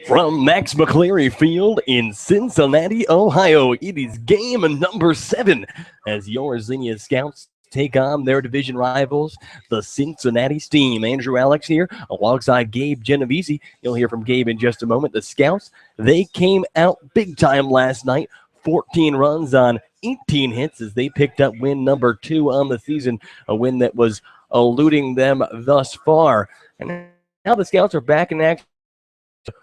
From Max McCleary Field in Cincinnati, Ohio, it is game number 7 as your Xenia Scouts take on their division rivals, the Cincinnati Steam. Andrew Alix here alongside Gabe Genovesi. You'll hear from Gabe in just a moment. The Scouts, they came out big time last night, 14 runs on 18 hits as they picked up win number 2 on the season, a win that was eluding them thus far. And now the Scouts are back in action,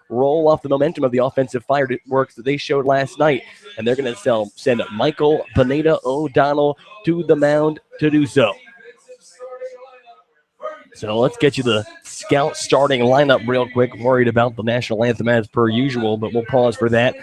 roll off the momentum of the offensive fireworks that they showed last night, and they're going to send Michael Pineda O'Donnell to the mound to do so. So let's get you the Scout starting lineup real quick. Worried about the national anthem as per usual, but we'll pause for that.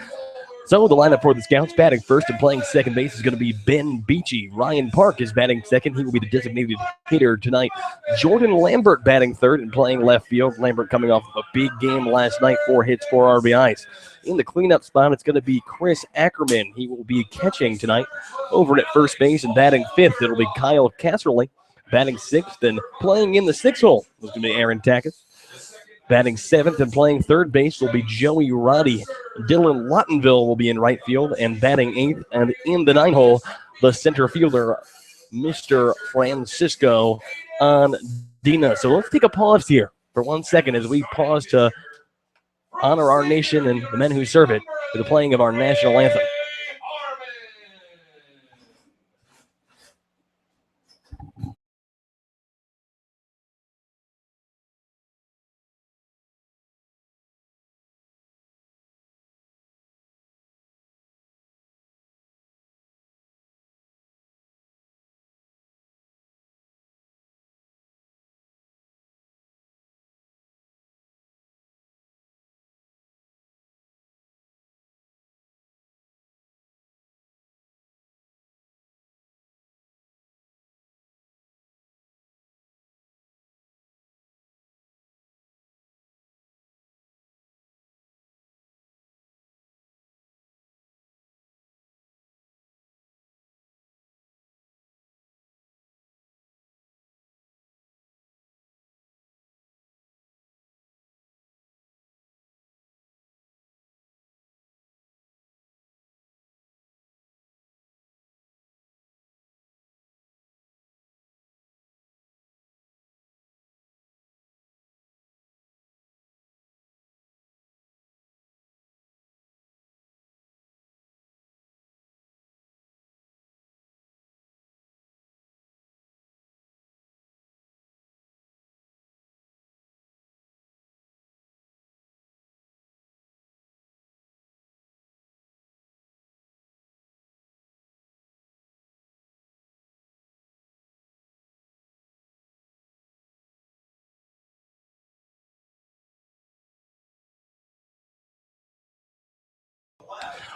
So the lineup for the Scouts, batting first and playing second base, is going to be Ben Beachy. Ryan Park is batting second. He will be the designated hitter tonight. Jordan Lambert batting third and playing left field. Lambert coming off of a big game last night, 4 hits, 4 RBIs. In the cleanup spot, it's going to be Chris Ackerman. He will be catching tonight. Over at first base and batting fifth, it'll be Kyle Casserly. Batting sixth and playing in the 6th hole is going to be Aaron Tackett. Batting 7th and playing third base will be Joey Roddy. Dylan Lottenville will be in right field and batting 8th. And in the 9th hole, the center fielder, Mr. Francisco Andina. So let's take a pause here for 1 second as we pause to honor our nation and the men who serve it with the playing of our national anthem.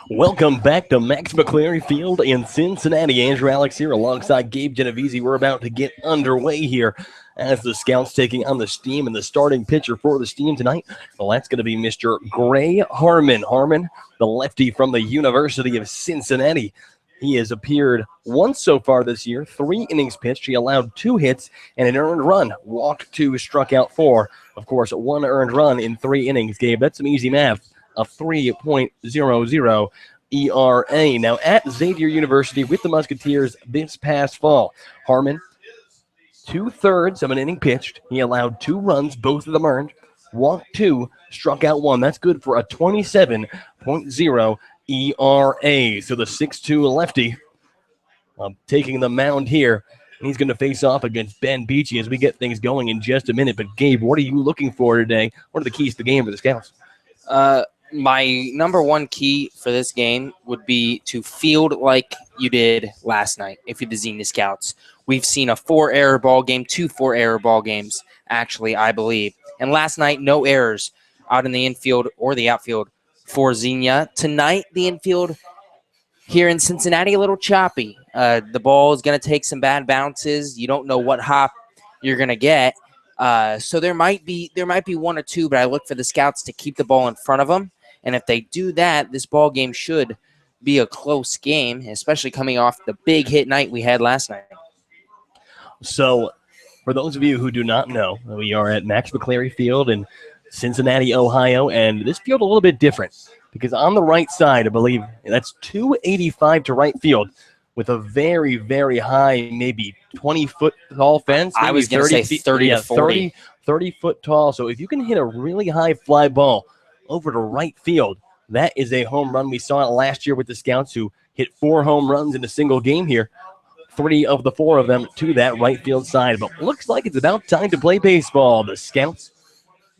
Welcome back to Max McCleary Field in Cincinnati. Andrew Alix here alongside Gabe Genovesi. We're about to get underway here as the Scouts taking on the Steam, and the starting pitcher for the Steam tonight, well, that's going to be Mr. Gray Harmon. Harmon, the lefty from the University of Cincinnati. He has appeared once so far this year, 3 innings pitched. He allowed 2 hits and an earned run, walked 2, struck out 4. Of course, 1 earned run in 3 innings, Gabe. That's some easy math. A 3.00 ERA. Now at Xavier University with the Musketeers this past fall, Harmon, 2/3 of an inning pitched. He allowed 2 runs, both of them earned, walked 2, struck out 1. That's good for a 27.0 ERA. So the 6'2 lefty taking the mound here. He's going to face off against Ben Beachy as we get things going in just a minute. But Gabe, what are you looking for today? What are the keys to the game for the Scouts? My number 1 key for this game would be to field like you did last night if you're the Xenia Scouts. We've seen a 4-error ball game, 2 4-error ball games, actually, I believe. And last night, no errors out in the infield or the outfield for Xenia. Tonight, the infield here in Cincinnati, a little choppy. The ball is going to take some bad bounces. You don't know what hop you're going to get. So there might be 1 or 2, but I look for the Scouts to keep the ball in front of them. And if they do that, this ball game should be a close game, especially coming off the big hit night we had last night. So for those of you who do not know, we are at Max McCleary Field in Cincinnati, Ohio, and this field a little bit different because on the right side, I believe that's 285 to right field with a very, very high, maybe 20-foot tall fence. I was going to say 30 to 40. 30-foot tall. So if you can hit a really high fly ball over to right field, that is a home run. We saw it last year with the Scouts who hit 4 home runs in a single game here. 3 of the 4 of them to that right field side. But looks like it's about time to play baseball. The Scouts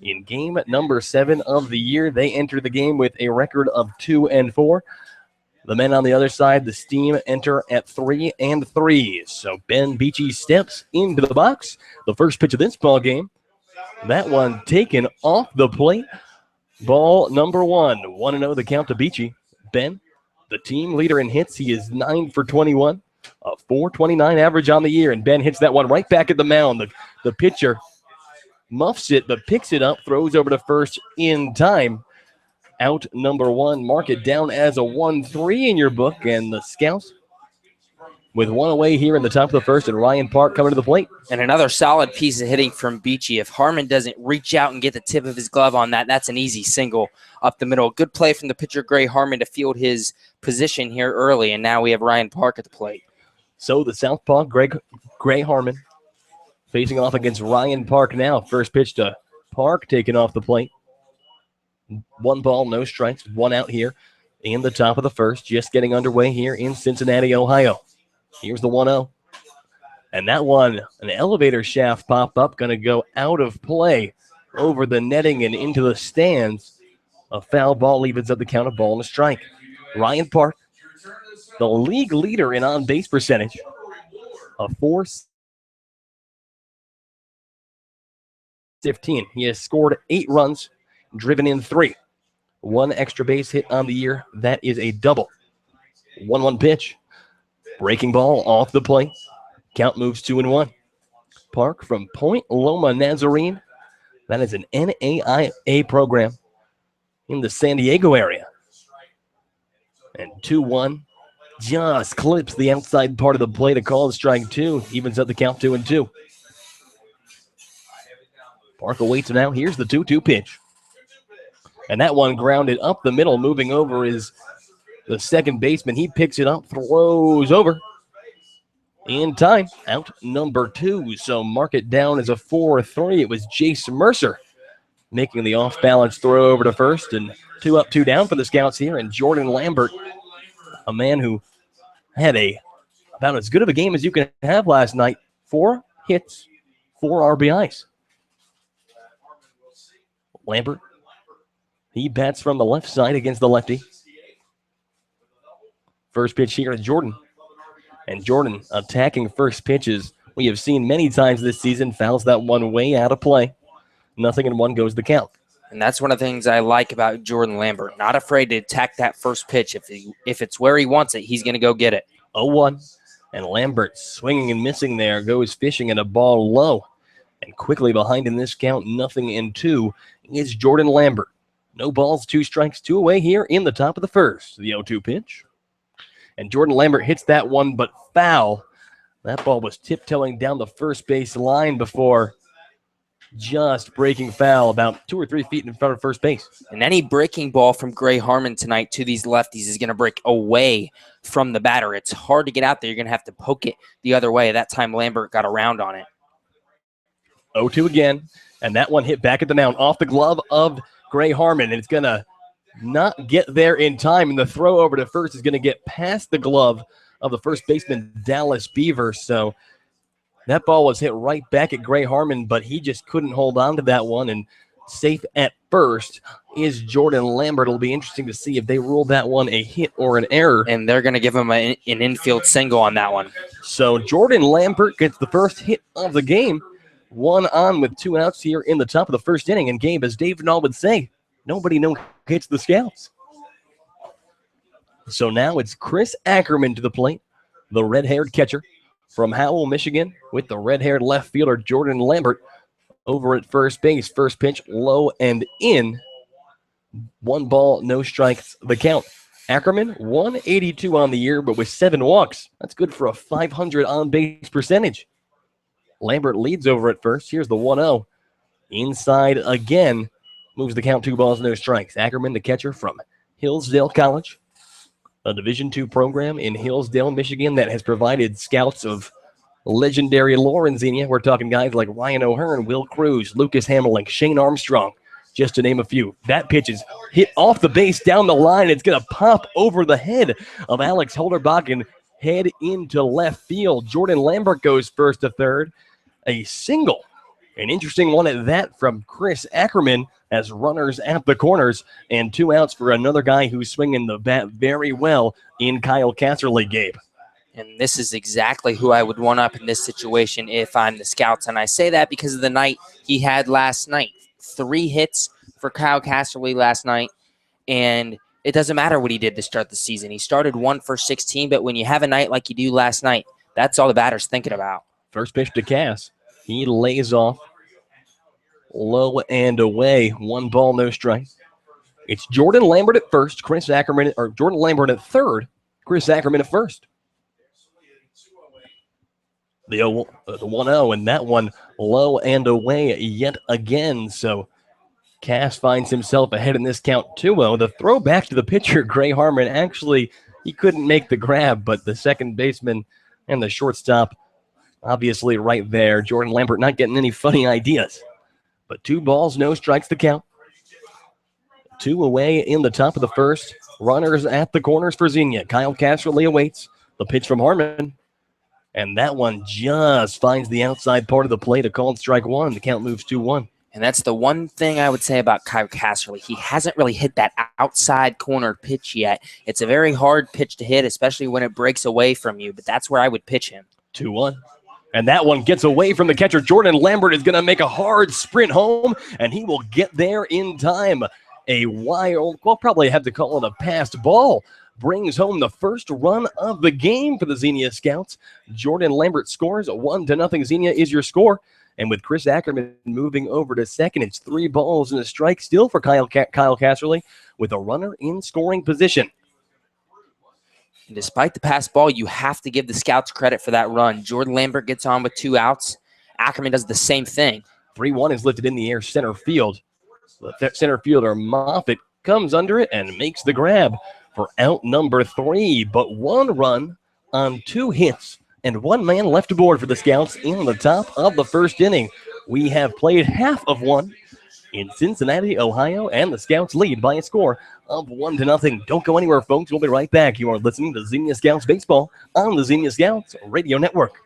in game number 7 of the year. They enter the game with a record of 2-4. The men on the other side, the Steam, enter at 3-3. So Ben Beachy steps into the box. The first pitch of this ball game. That one taken off the plate. Ball number 1. 1-0 the count to Beachy. Ben, the team leader in hits. He is 9 for 21. A 4.29 average on the year. And Ben hits that one right back at the mound. The pitcher muffs it, but picks it up, throws over to first in time. Out number 1. Mark it down as a 1-3 in your book. And the Scouts with 1 away here in the top of the first, and Ryan Park coming to the plate. And another solid piece of hitting from Beachy. If Harmon doesn't reach out and get the tip of his glove on that, that's an easy single up the middle. Good play from the pitcher, Gray Harmon, to field his position here early. And now we have Ryan Park at the plate. So the southpaw, Gray Harmon, facing off against Ryan Park now. First pitch to Park, taken off the plate. 1 ball, no strikes, 1 out here in the top of the first. Just getting underway here in Cincinnati, Ohio. Here's the 1-0. And that one, an elevator shaft pop-up, going to go out of play over the netting and into the stands. A foul ball evens up the count, of ball and a strike. Ryan Park, the league leader in on-base percentage, a 4.15. He has scored 8 runs, driven in 3. 1 extra base hit on the year. That is a double. 1-1 pitch. Breaking ball off the plate. Count moves 2-1. Park from Point Loma Nazarene. That is an NAIA program in the San Diego area. And 2-1. Just clips the outside part of the plate. A call, strike 2. Evens up the count 2-2. Park awaits now. Here's the 2-2 pitch. And that one grounded up the middle. Moving over is the second baseman. He picks it up, throws over. In time, out number 2. So mark it down as a 4-3. It was Jace Mercer making the off-balance throw over to first. And 2 up, 2 down for the Scouts here. And Jordan Lambert, a man who had about as good of a game as you can have last night. 4 hits, 4 RBIs. Lambert, he bats from the left side against the lefty. First pitch here to Jordan. And Jordan attacking first pitches we have seen many times this season. Fouls that one way out of play. 0-1 goes the count. And that's one of the things I like about Jordan Lambert. Not afraid to attack that first pitch. If it's where he wants it, he's going to go get it. 0-1. And Lambert swinging and missing there. Goes fishing and a ball low. And quickly behind in this count, 0-2, is Jordan Lambert. No balls, 2 strikes, 2 away here in the top of the first. The 0-2 pitch. And Jordan Lambert hits that one, but foul. That ball was tiptoeing down the first base line before just breaking foul about 2 or 3 feet in front of first base. And any breaking ball from Gray Harmon tonight to these lefties is going to break away from the batter. It's hard to get out there. You're going to have to poke it the other way. That time Lambert got around on it. 0-2 again. And that one hit back at the mound off the glove of Gray Harmon. And it's going to not get there in time, and the throw over to first is going to get past the glove of the first baseman, Dallas Beaver. So that ball was hit right back at Gray Harmon, but he just couldn't hold on to that one, and safe at first is Jordan Lambert. It'll be interesting to see if they rule that one a hit or an error. And they're going to give him an infield single on that one. So Jordan Lambert gets the first hit of the game. 1 on with 2 outs here in the top of the first inning. And Gabe, as Dave Nall would say, nobody hits the Scouts. So now it's Chris Ackerman to the plate, the red-haired catcher from Howell, Michigan, with the red-haired left fielder Jordan Lambert over at first base. First pitch low and in. 1 ball, no strikes, the count. Ackerman, 182 on the year, but with 7 walks. That's good for a 500 on-base percentage. Lambert leads over at first. Here's the 1-0. Inside again. Moves the count 2 balls, no strikes. Ackerman, the catcher from Hillsdale College, a Division II program in Hillsdale, Michigan that has provided scouts of legendary lore in Xenia. We're talking guys like Ryan O'Hearn, Will Cruz, Lucas Hammerlink, Shane Armstrong, just to name a few. That pitch is hit off the base down the line. It's going to pop over the head of Alex Holderbach and head into left field. Jordan Lambert goes first to third. A single. An interesting one at that from Chris Ackerman as runners at the corners and 2 outs for another guy who's swinging the bat very well in Kyle Casserly, Gabe. And this is exactly who I would one up in this situation if I'm the Scouts. And I say that because of the night he had last night. 3 hits for Kyle Casserly last night. And it doesn't matter what he did to start the season. He started 1 for 16, but when you have a night like you do last night, that's all the batter's thinking about. First pitch to Cass. He lays off low and away. 1 ball, no strike. It's Jordan Lambert at first, Chris Ackerman, or Jordan Lambert at third, Chris Ackerman at first. The 1-0, and that one low and away yet again. So Cass finds himself ahead in this count 2-0. The throw back to the pitcher, Gray Harmon. Actually, he couldn't make the grab, but the second baseman and the shortstop obviously right there. Jordan Lambert not getting any funny ideas. But 2 balls, no strikes to count. 2 away in the top of the first. Runners at the corners for Xenia. Kyle Casserly awaits the pitch from Harmon. And that one just finds the outside part of the plate. A called strike 1. The count moves 2-1. And that's the one thing I would say about Kyle Casserly. He hasn't really hit that outside corner pitch yet. It's a very hard pitch to hit, especially when it breaks away from you. But that's where I would pitch him. 2-1. And that one gets away from the catcher. Jordan Lambert is going to make a hard sprint home, and he will get there in time. A wild, well, probably have to call it a passed ball, brings home the first run of the game for the Xenia Scouts. Jordan Lambert scores. 1-0. Xenia is your score. And with Chris Ackerman moving over to second, it's 3 balls and a strike still for Kyle Casserly with a runner in scoring position. And despite the pass ball, you have to give the Scouts credit for that run. Jordan Lambert gets on with 2 outs. Ackerman does the same thing. 3-1 is lifted in the air center field. The center fielder Moffitt comes under it and makes the grab for out number 3. But 1 run on 2 hits and 1 man left aboard for the Scouts in the top of the first inning. We have played half of 1 in Cincinnati, Ohio, and the Scouts lead by a score of 1-0. Don't go anywhere, folks. We'll be right back. You are listening to Xenia Scouts Baseball on the Xenia Scouts Radio Network.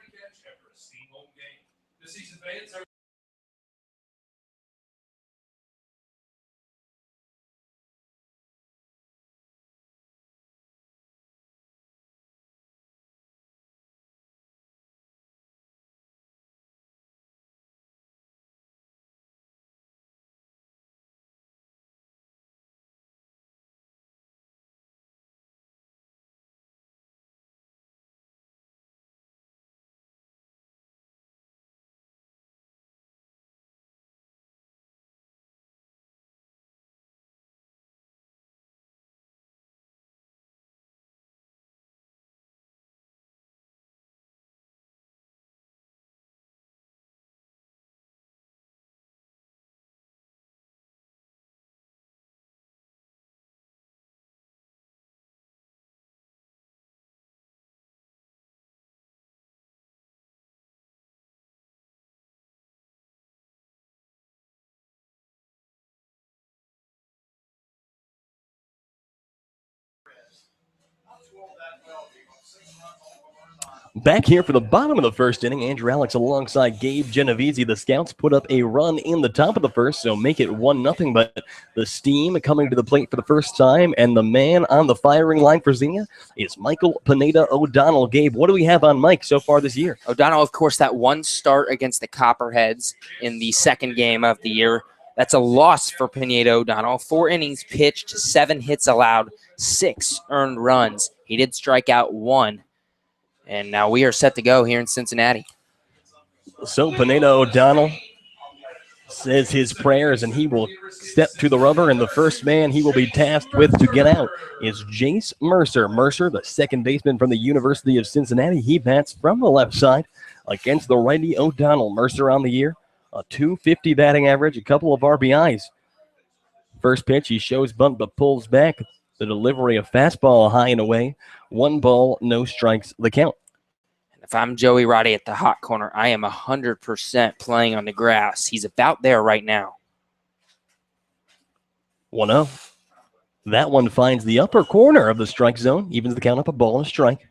Back here for the bottom of the first inning, Andrew Alix alongside Gabe Genovesi. The Scouts put up a run in the top of the first, so make it 1-0. But the steam coming to the plate for the first time, and the man on the firing line for Xenia is Michael Pineda O'Donnell. Gabe, what do we have on Mike so far this year? O'Donnell, of course, that 1 start against the Copperheads in the second game of the year. That's a loss for Pineda O'Donnell. 4 innings pitched, 7 hits allowed, 6 earned runs. He did strike out 1. And now we are set to go here in Cincinnati. So Pineda O'Donnell says his prayers, and he will step to the rubber. And the first man he will be tasked with to get out is Jace Mercer. Mercer, the second baseman from the University of Cincinnati. He bats from the left side against the righty O'Donnell. Mercer on the year, a .250 batting average, a couple of RBIs. First pitch, he shows bunt but pulls back. The delivery of fastball high and away. 1 ball, no strikes, the count. If I'm Joey Roddy at the hot corner, I am 100% playing on the grass. He's about there right now. 1-0. That one finds the upper corner of the strike zone, evens the count up, a ball and a strike.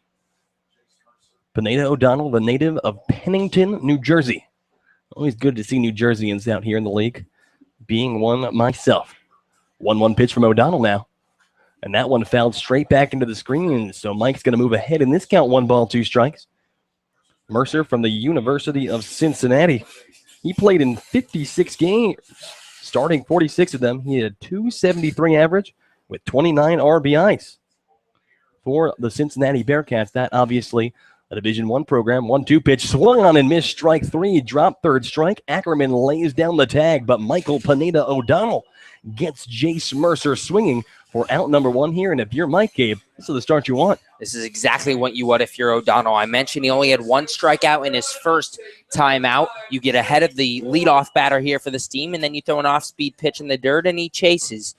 Pineda O'Donnell, the native of Pennington, New Jersey. Always good to see New Jerseyans out here in the league, being one myself. 1-1 pitch from O'Donnell now. And that one fouled straight back into the screen, so Mike's going to move ahead in this count, 1 ball, 2 strikes. Mercer from the University of Cincinnati. He played in 56 games, starting 46 of them. He had a .273 average with 29 RBIs. For the Cincinnati Bearcats, that obviously a Division I program. 1-2 pitch, swung on and missed, strike 3, drop third strike. Ackerman lays down the tag, but Michael Pineda O'Donnell gets Jace Mercer swinging for out number 1 here. And if you're Mike, Gabe, this is the start you want. This is exactly what you want if you're O'Donnell. I mentioned he only had 1 strikeout in his first time out. You get ahead of the leadoff batter here for this team, and then you throw an off-speed pitch in the dirt, and he chases.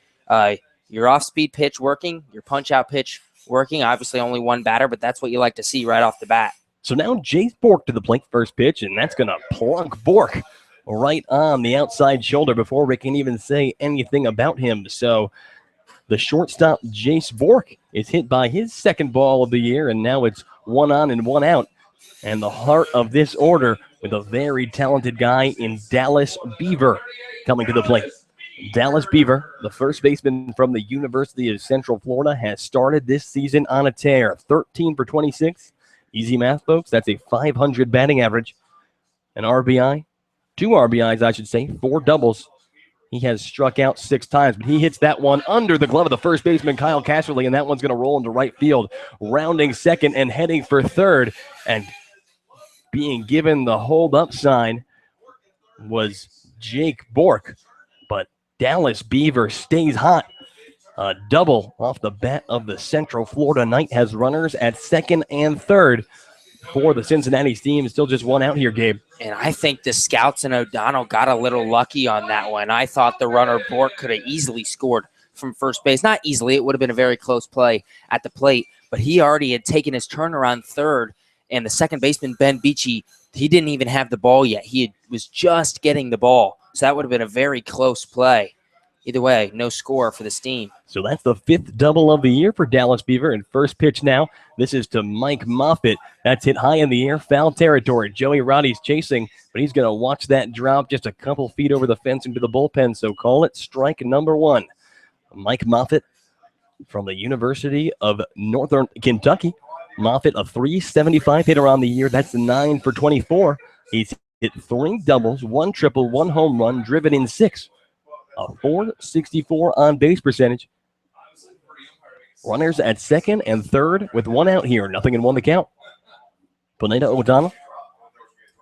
Your off-speed pitch working, your punch-out pitch working. Obviously only 1 batter, but that's what you like to see right off the bat. So now Jace Bork to the plate, first pitch, and that's going to plunk Bork right on the outside shoulder before we can even say anything about him. So the shortstop, Jace Bork, is hit by his second ball of the year, and now it's 1 on and 1 out. And the heart of this order with a very talented guy in Dallas Beaver coming to the plate. Dallas Beaver, the first baseman from the University of Central Florida, has started this season on a tear. 13 for 26. Easy math, folks. That's a .500 batting average. An RBI, 2 RBIs, I should say, 4 doubles. He has struck out 6 times, but he hits that one under the glove of the first baseman, Kyle Casserly, and that one's going to roll into right field, rounding second and heading for third. And being given the hold-up sign was Jake Bork, but Dallas Beaver stays hot. A double off the bat of the Central Florida Knight has runners at second and third for the Cincinnati team. Still just 1 out here, Gabe. And I think the scouts and O'Donnell got a little lucky on that one. I thought the runner Bork could have easily scored from first base. Not easily. It would have been a very close play at the plate. But he already had taken his turn around third. And the second baseman, Ben Beachy, he didn't even have the ball yet. Was just getting the ball. So that would have been a very close play. Either way, no score for this team. So that's the 5th double of the year for Dallas Beaver. And first pitch now, this is to Mike Moffitt. That's hit high in the air, foul territory. Joey Roddy's chasing, but he's going to watch that drop just a couple feet over the fence into the bullpen. So call it strike number 1. Mike Moffitt from the University of Northern Kentucky. Moffitt, a .375 hitter on the year. That's 9 for 24. He's hit 3 doubles, 1 triple, 1 home run, driven in 6. A .464 on-base percentage. Runners at second and third with 1 out here. Nothing in 1 to count. Pineda O'Donnell.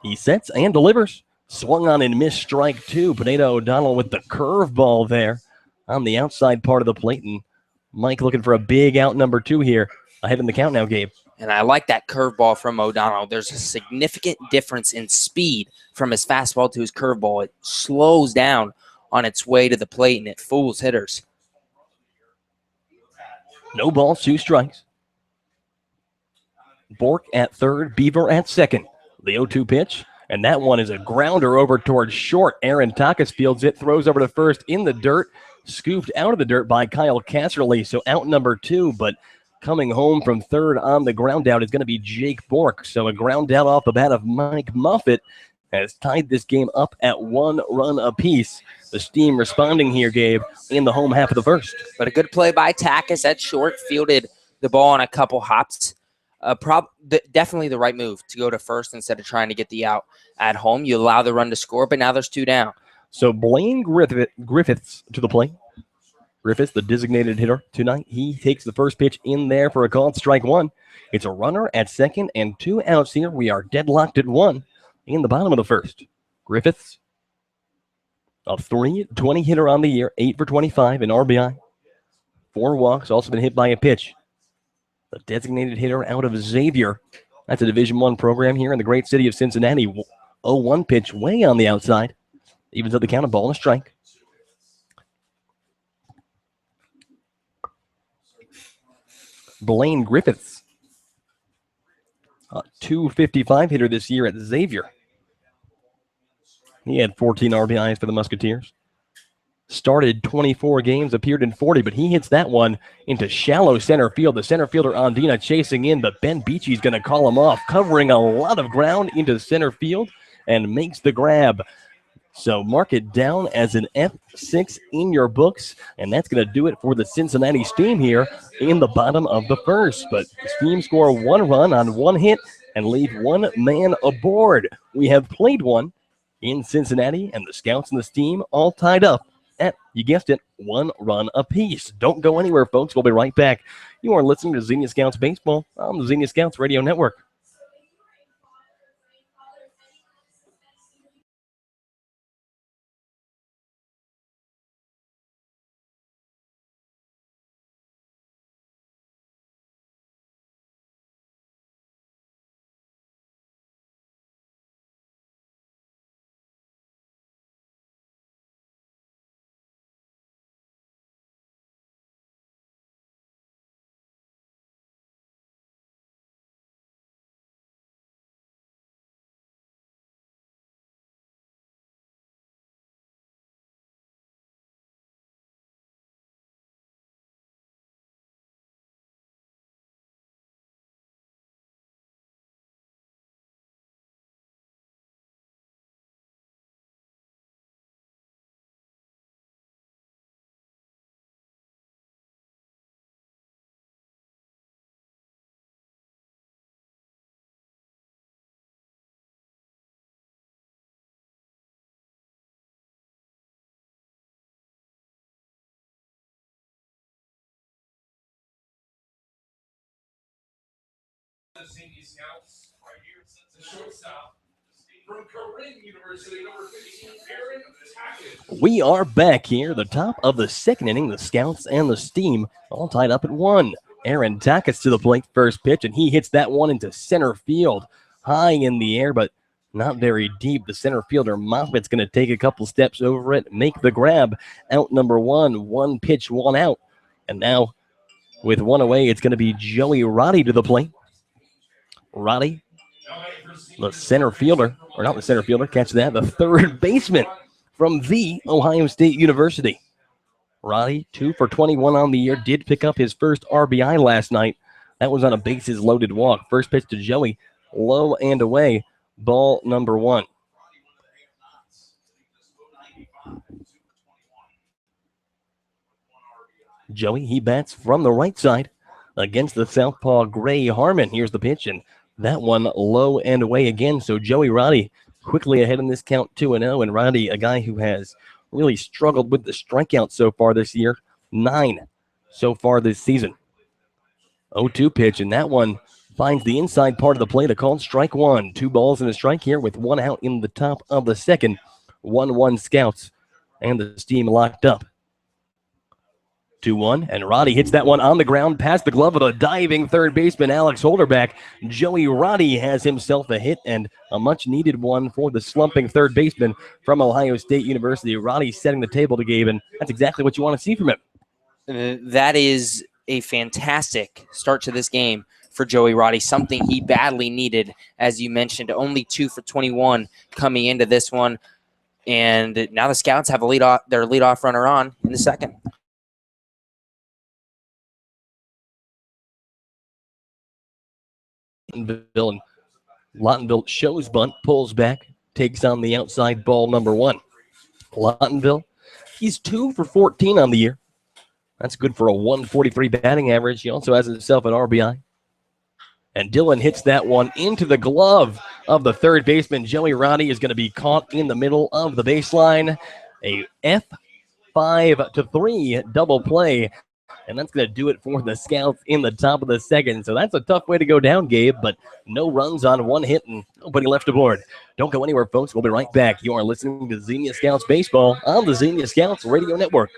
He sets and delivers. Swung on and missed, strike 2. Pineda O'Donnell with the curveball there on the outside part of the plate. And Mike looking for a big out number 2 here. Ahead in the count now, Gabe. And I like that curveball from O'Donnell. There's a significant difference in speed from his fastball to his curveball. It slows down on its way to the plate, and it fools hitters. No balls, 2 strikes. Bork at third, Beaver at second. The 0-2 pitch, and that one is a grounder over towards short. Aaron Takas fields it, throws over to first in the dirt, scooped out of the dirt by Kyle Casserly. So out number 2, but coming home from third on the ground out is going to be Jake Bork. So a ground out off the bat of Mike Moffitt has tied this game up at 1 run apiece. The Steam responding here, Gabe, in the home half of the first. But a good play by Takas at short, fielded the ball on a couple hops. Definitely the right move to go to first instead of trying to get the out at home. You allow the run to score, but now there's 2 down. So Blaine Griffiths to the plate. Griffiths, the designated hitter tonight, he takes the first pitch in there for a called strike 1. It's a runner at second and 2 outs here. We are deadlocked at 1 in the bottom of the first. Griffiths, a .320 hitter on the year, 8 for 25 in RBI. 4 walks, also been hit by a pitch. The designated hitter out of Xavier. That's a Division I program here in the great city of Cincinnati. 0-1 pitch way on the outside. Evens up the count, a ball and a strike. Blaine Griffiths, a 255 hitter this year at Xavier. He had 14 RBIs for the Musketeers. Started 24 games, appeared in 40, but he hits that one into shallow center field. The center fielder, Andina, chasing in, but Ben Beachy's going to call him off, covering a lot of ground into center field and makes the grab. So mark it down as an F6 in your books, and that's going to do it for the Cincinnati Steam here in the bottom of the first. But the Steam score 1 run on 1 hit and leave 1 man aboard. We have played one in Cincinnati, and the Scouts and the Steam all tied up at, you guessed it, 1 run apiece. Don't go anywhere, folks. We'll be right back. You are listening to Xenia Scouts Baseball on the Xenia Scouts Radio Network. We are back here, the top of the second inning. The Scouts and the Steam all tied up at 1. Aaron Tackett to the plate, first pitch, and he hits that one into center field, high in the air, but not very deep. The center fielder, Moffitt's going to take a couple steps over it, make the grab. Out number 1, 1 pitch, 1 out. And now, with 1 away, it's going to be Joey Roddy to the plate. Roddy, the center fielder, or not the center fielder, catch that, the third baseman from the Ohio State University. Roddy, 2 for 21 on the year, did pick up his first RBI last night. That was on a bases loaded walk. First pitch to Joey, low and away, ball number 1. Joey, he bats from the right side against the southpaw Gray Harmon. Here's the pitch, and that one low and away again. So Joey Roddy quickly ahead in this count 2-0. And Roddy, a guy who has really struggled with the strikeout so far this year, 9 so far this season. 0-2 pitch, and that one finds the inside part of the plate. A called strike 1. 2 balls and a strike here with 1 out in the top of the second. 1-1 Scouts, and the Steam locked up. 2-1, and Roddy hits that one on the ground past the glove of a diving third baseman, Alex Holderback. Joey Roddy has himself a hit, and a much-needed one for the slumping third baseman from Ohio State University. Roddy setting the table to Gabe, and that's exactly what you want to see from him. That is a fantastic start to this game for Joey Roddy, something he badly needed. As you mentioned, only 2 for 21 coming into this one, and now the Scouts have their leadoff runner on in the second. Lottenville shows bunt, pulls back, takes on the outside, ball number 1. Lottenville, he's 2 for 14 on the year. That's good for a 143 batting average. He also has himself an RBI. And Dylan hits that one into the glove of the third baseman. Joey Roddy is going to be caught in the middle of the baseline. A F5-3 double play. And that's going to do it for the Scouts in the top of the second. So that's a tough way to go down, Gabe, but no runs on 1 hit and nobody left aboard. Don't go anywhere, folks. We'll be right back. You are listening to Xenia Scouts Baseball on the Xenia Scouts Radio Network.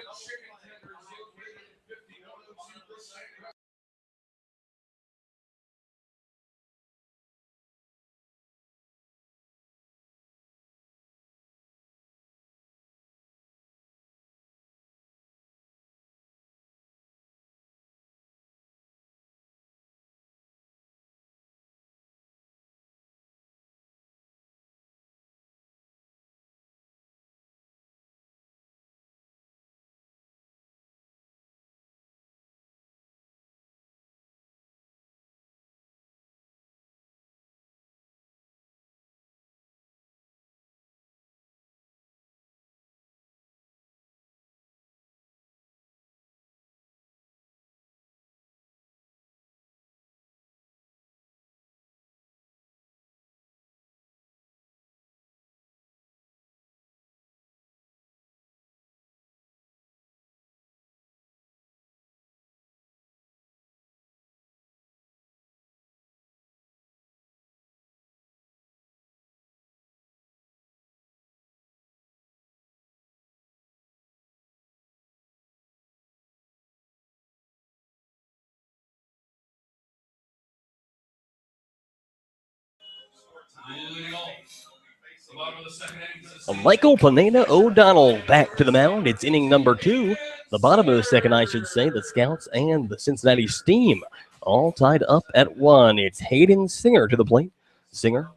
Michael Pineda O'Donnell back to the mound. It's inning number 2. The bottom of the second, I should say. The Scouts and the Cincinnati Steam all tied up at 1. It's Hayden Singer to the plate. Singer,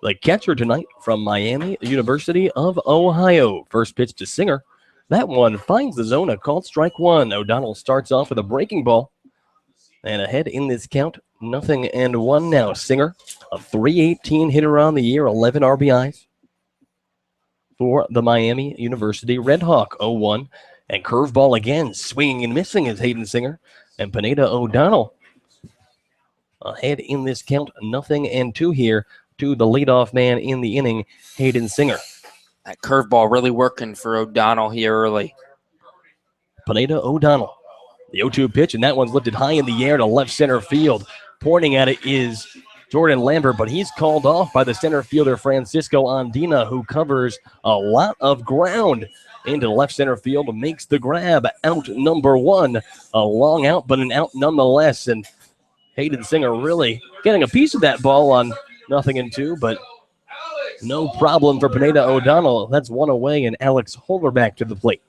the catcher tonight from Miami University of Ohio. First pitch to Singer. That one finds the zone, a called strike 1. O'Donnell starts off with a breaking ball. And ahead in this count, 0-1 now. Singer, a .318 hitter on the year, 11 RBIs for the Miami University Red Hawk. 0-1. And curveball again, swinging and missing is Hayden Singer. And Pineda O'Donnell ahead in this count, 0-2 here to the leadoff man in the inning, Hayden Singer. That curveball really working for O'Donnell here early. Pineda O'Donnell. The 0-2 pitch, and that one's lifted high in the air to left center field. Pointing at it is Jordan Lambert, but he's called off by the center fielder Francisco Andina, who covers a lot of ground into left center field, makes the grab. Out number 1. A long out, but an out nonetheless. And Hayden Singer really getting a piece of that ball on 0-2, but no problem for Pineda O'Donnell. That's 1 away, and Alex Holder back to the plate.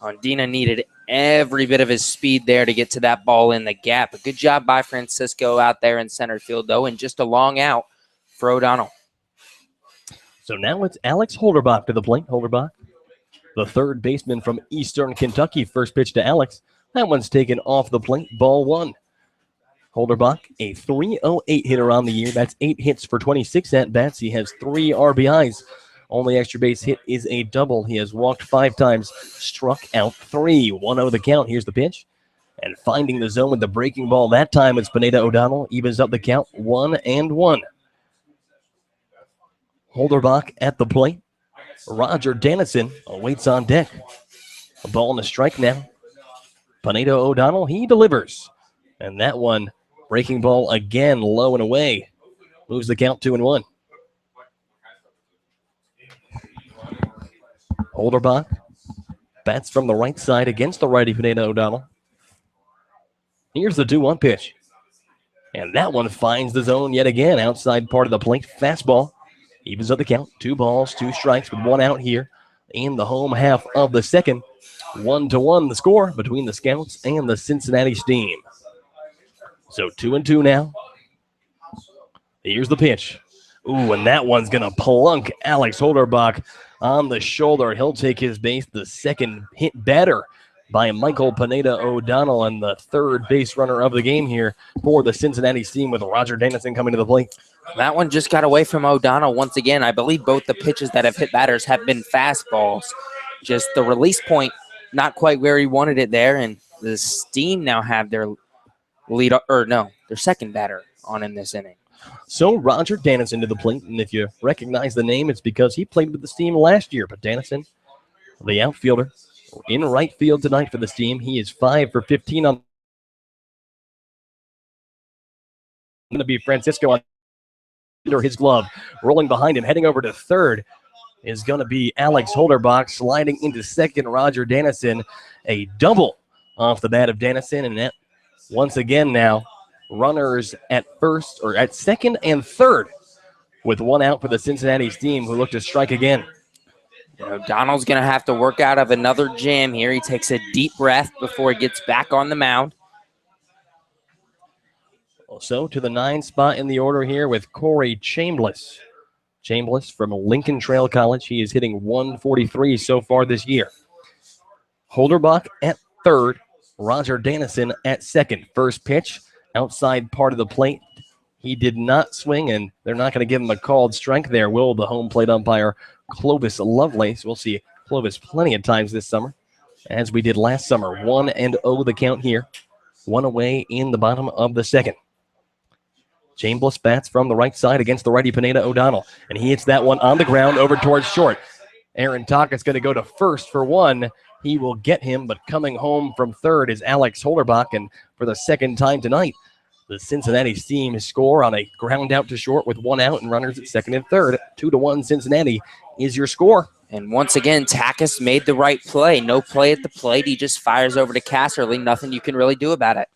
Andina needed every bit of his speed there to get to that ball in the gap. A good job by Francisco out there in center field, though, and just a long out for O'Donnell. So now it's Alex Holderbach to the plate. Holderbach, the third baseman from Eastern Kentucky. First pitch to Alex. That one's taken off the plate. Ball 1. Holderbach, a .308 hitter on the year. That's 8 hits for 26 at-bats. He has 3 RBIs. Only extra base hit is a double. He has walked 5 times, struck out 3. 1-0 the count. Here's the pitch. And finding the zone with the breaking ball that time, it's Pineda O'Donnell. Evens up the count, 1-1. Holderbach at the plate. Roger Dennison awaits on deck. A ball and a strike now. Pineda O'Donnell, he delivers. And that one, breaking ball again, low and away. Moves the count 2-1. Holderbach bats from the right side against the righty Pineda O'Donnell. Here's the 2-1 pitch. And that one finds the zone yet again. Outside part of the plate. Fastball. Evens up the count. 2 balls, 2 strikes with 1 out here in the home half of the second. 1-1 the score between the Scouts and the Cincinnati Steam. So 2-2 now. Here's the pitch. Ooh, and that one's going to plunk Alex Holderbach on the shoulder. He'll take his base. The second hit batter by Michael Pineda O'Donnell, and the third base runner of the game here for the Cincinnati Steam, with Roger Dennison coming to the plate. That one just got away from O'Donnell once again. I believe both the pitches that have hit batters have been fastballs. Just the release point not quite where he wanted it there, and the Steam now have their their second batter on in this inning. So Roger Dennison to the plate, and if you recognize the name, it's because he played with the Steam last year. But Dennison, the outfielder, in right field tonight for the Steam. He is 5 for 15 on. Going to be Francisco under his glove, rolling behind him, heading over to third is going to be Alex Holderbach, sliding into second. Roger Dennison, a double off the bat of Dennison, and that once again now runners at first or at second and third with 1 out for the Cincinnati Steam, who look to strike again. O'Donnell's going to have to work out of another jam here. He takes a deep breath before he gets back on the mound. So to the 9 spot in the order here with Corey Chambliss. Chambliss from Lincoln Trail College. He is hitting 143 so far this year. Holderbach at third. Roger Dennison at second. First pitch, outside part of the plate. He did not swing, and they're not going to give him a called strike there, will the home plate umpire, Clovis Lovelace. We'll see Clovis plenty of times this summer, as we did last summer. 1-0 the count here. 1 away in the bottom of the second. Chambliss bats from the right side against the righty Pineda O'Donnell, and he hits that one on the ground over towards short. Aaron Taka's going to go to first for 1. He will get him, but coming home from third is Alex Holderbach, and for the second time tonight, the Cincinnati Steam score on a ground out to short with 1 out and runners at second and third. 2-1 Cincinnati is your score. And once again, Takas made the right play. No play at the plate. He just fires over to Casserly. Nothing you can really do about it.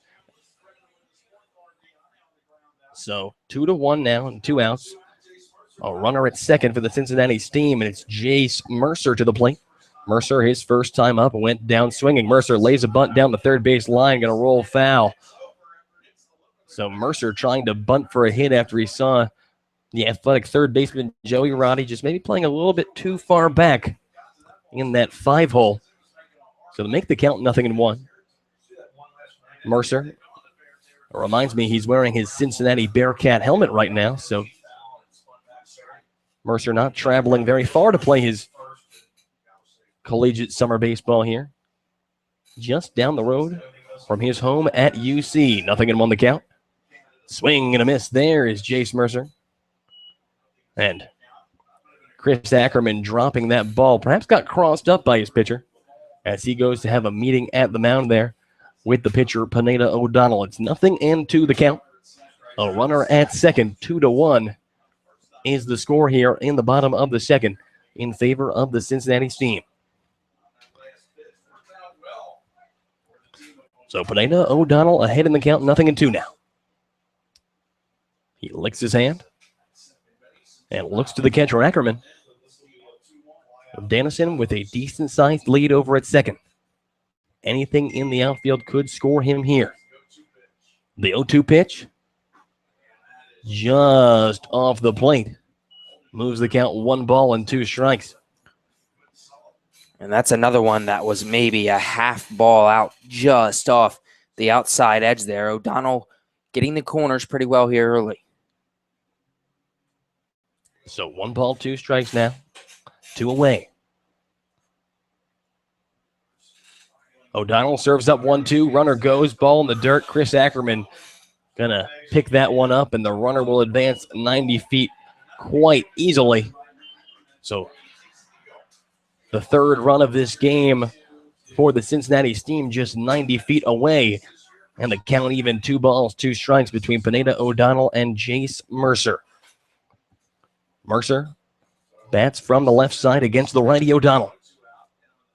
So 2-1 now and 2 outs. A runner at second for the Cincinnati Steam, and it's Jace Mercer to the plate. Mercer, his first time up, went down swinging. Mercer lays a bunt down the third base line, going to roll foul. So Mercer trying to bunt for a hit after he saw the athletic third baseman Joey Roddy just maybe playing a little bit too far back in that 5-hole. So to make the count 0-1. Mercer reminds me he's wearing his Cincinnati Bearcat helmet right now. So Mercer not traveling very far to play his collegiate summer baseball here. Just down the road from his home at UC. 0-1 the count. Swing and a miss. There is Jace Mercer. And Chris Ackerman dropping that ball. Perhaps got crossed up by his pitcher as he goes to have a meeting at the mound there with the pitcher, Pineda O'Donnell. It's 0-2 the count. A runner at second. 2-1 is the score here in the bottom of the second in favor of the Cincinnati Steam. So Pineda O'Donnell ahead in the count, 0-2 now. He licks his hand and looks to the catcher, Ackerman. Dennison with a decent-sized lead over at second. Anything in the outfield could score him here. The 0-2 pitch, just off the plate. Moves the count 1-2 strikes. And that's another one that was maybe a half ball out just off the outside edge there. O'Donnell getting the corners pretty well here early. So 1-2 strikes now. 2 away. O'Donnell serves up 1-2. Runner goes. Ball in the dirt. Chris Ackerman going to pick that one up, and the runner will advance 90 feet quite easily. So the third run of this game for the Cincinnati Steam just 90 feet away. And the count even 2-2 strikes between Pineda O'Donnell and Jace Mercer. Mercer bats from the left side against the righty O'Donnell.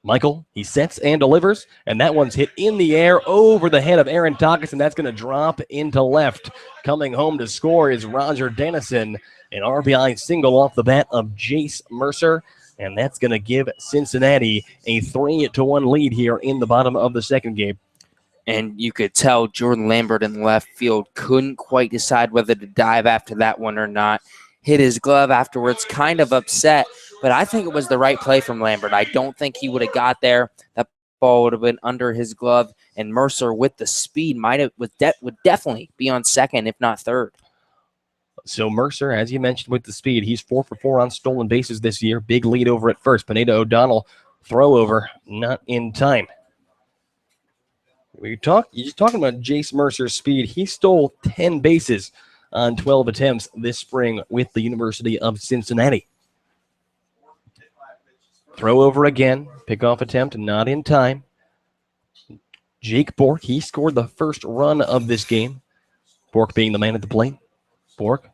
Michael, he sets and delivers, and that one's hit in the air over the head of Aaron Takas, and that's going to drop into left. Coming home to score is Roger Dennison, an RBI single off the bat of Jace Mercer, and that's going to give Cincinnati a 3-1 lead here in the bottom of the second game. And you could tell Jordan Lambert in left field couldn't quite decide whether to dive after that one or not. Hit his glove afterwards, kind of upset, but I think it was the right play from Lambert. I don't think he would have got there. That ball would have been under his glove, and Mercer with the speed would definitely be on second, if not third. So Mercer, as you mentioned, with the speed, he's 4 for 4 on stolen bases this year. Big lead over at first. Pineda O'Donnell, throw over, not in time. You're talking about Jace Mercer's speed. He stole 10 bases on 12 attempts this spring with the University of Cincinnati. Throw over again. Pickoff attempt, not in time. Jake Bork, he scored the first run of this game. Bork being the man at the plate. Bork,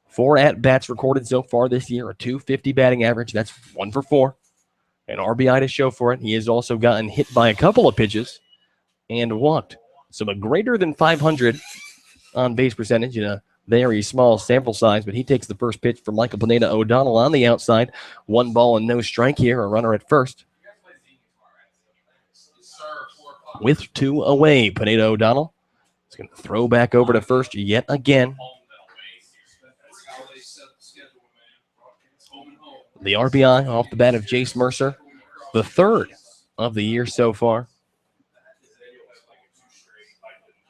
4 at-bats recorded so far this year, a .250 batting average. That's 1 for 4. An RBI to show for it. He has also gotten hit by a couple of pitches and walked. So a greater than 500 on base percentage in a very small sample size, but he takes the first pitch from Michael Pineda O'Donnell on the outside. 1-0 strike here, a runner at first. With 2 away, Pineda O'Donnell is going to throw back over to first yet again. The RBI off the bat of Jace Mercer, the third of the year so far.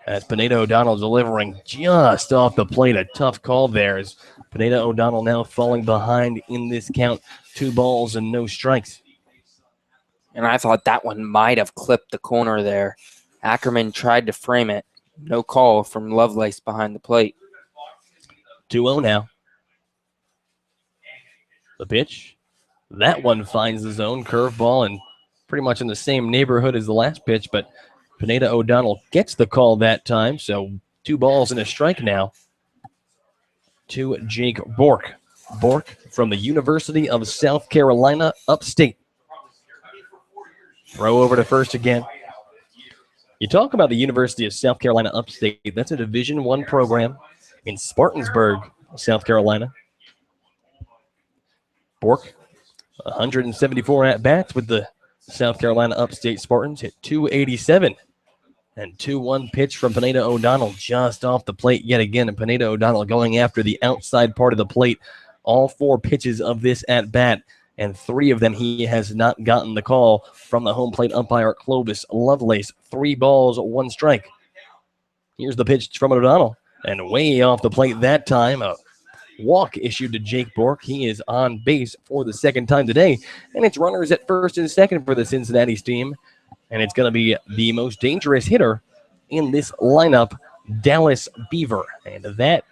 As Pineda O'Donnell delivering just off the plate. A tough call there as Pineda O'Donnell now falling behind in this count. 2 strikes. And I thought that one might have clipped the corner there. Ackerman tried to frame it. No call from Lovelace behind the plate. 2-0 now. The pitch. That one finds the zone. Curveball and pretty much in the same neighborhood as the last pitch, but Pineda O'Donnell gets the call that time, so 2 strike now to Jake Bork. Bork from the University of South Carolina, upstate. Throw over to first again. You talk about the University of South Carolina upstate. That's a Division I program in Spartansburg, South Carolina. Bork, 174 at-bats with the South Carolina Upstate Spartans, hit 287. And 2-1 pitch from Pineda O'Donnell just off the plate yet again. And Pineda O'Donnell going after the outside part of the plate. All 4 pitches of this at-bat, and 3 of them he has not gotten the call from the home plate umpire, Clovis Lovelace. 3 balls, 1 strike. Here's the pitch from O'Donnell. And way off the plate that time, a walk issued to Jake Bork. He is on base for the second time today. And it's runners at first and second for the Cincinnati team. And it's going to be the most dangerous hitter in this lineup, Dallas Beaver. And that,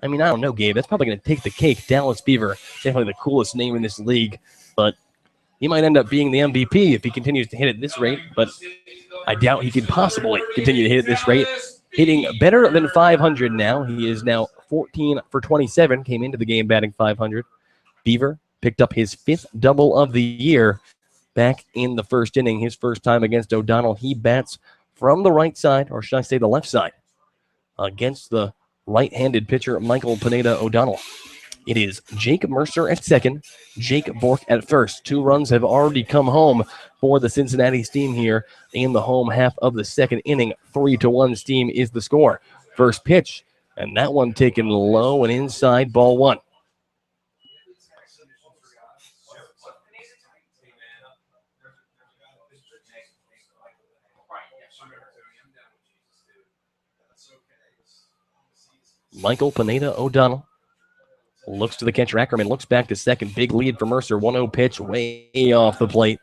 I mean, I don't know, Gabe. That's probably going to take the cake. Dallas Beaver, definitely the coolest name in this league. But he might end up being the MVP if he continues to hit at this rate. But I doubt he could possibly continue to hit at this rate. Hitting better than 500 now. He is now 14 for 27. Came into the game batting 500. Beaver picked up his 5th double of the year. Back in the first inning, his first time against O'Donnell. He bats from the right side, or should I say the left side, against the right-handed pitcher, Michael Pineda O'Donnell. It is Jake Mercer at second, Jake Bork at first. 2 runs have already come home for the Cincinnati team here in the home half of the second inning. 3-1 Steam is the score. First pitch, and that one taken low and inside, ball 1. Michael Pineda O'Donnell looks to the catcher Ackerman, looks back to second. Big lead for Mercer. 1-0 pitch way off the plate.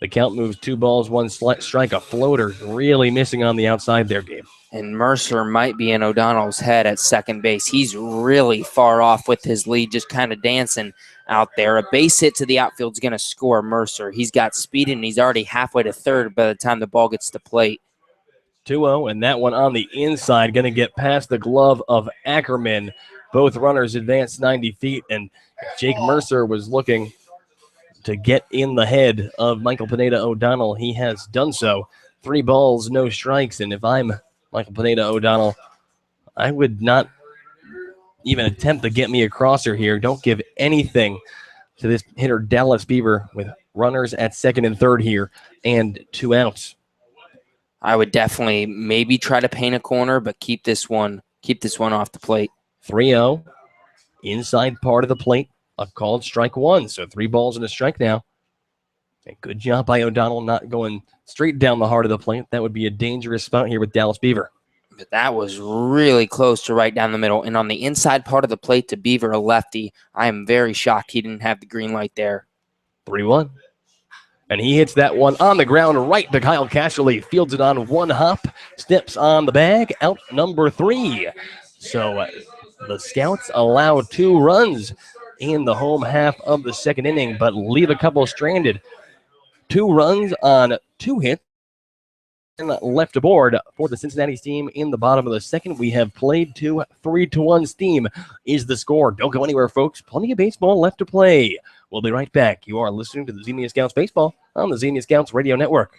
The count moves 2 balls, 1 strike. A floater really missing on the outside there, Gabe. And Mercer might be in O'Donnell's head at second base. He's really far off with his lead, just kind of dancing out there. A base hit to the outfield is going to score Mercer. He's got speed, and he's already halfway to third by the time the ball gets to plate. 2-0, and that one on the inside, going to get past the glove of Ackerman. Both runners advanced 90 feet, and Jake Mercer was looking to get in the head of Michael Pineda O'Donnell. He has done so. 3 balls, no strikes, and if I'm Michael Pineda O'Donnell, I would not even attempt to get me a crosser here. Don't give anything to this hitter, Dallas Beaver, with runners at second and third here and 2 outs. I would definitely maybe try to paint a corner, but keep this one off the plate. 3-0, inside part of the plate, a called strike 1. So 3 balls and a strike now. A good job by O'Donnell not going straight down the heart of the plate. That would be a dangerous spot here with Dallas Beaver. But that was really close to right down the middle. And on the inside part of the plate to Beaver, a lefty, I am very shocked he didn't have the green light there. 3-1. And he hits that one on the ground right to Kyle Casserly. Fields it on 1 hop. Steps on the bag. Out number 3. So the Scouts allow 2 runs in the home half of the second inning, but leave a couple stranded. 2 runs on 2 hits. And left aboard for the Cincinnati team in the bottom of the second. We have played to 3-1 Steam is the score. Don't go anywhere, folks. Plenty of baseball left to play. We'll be right back. You are listening to the Xenia Scouts Baseball on the Xenia Scouts Radio Network.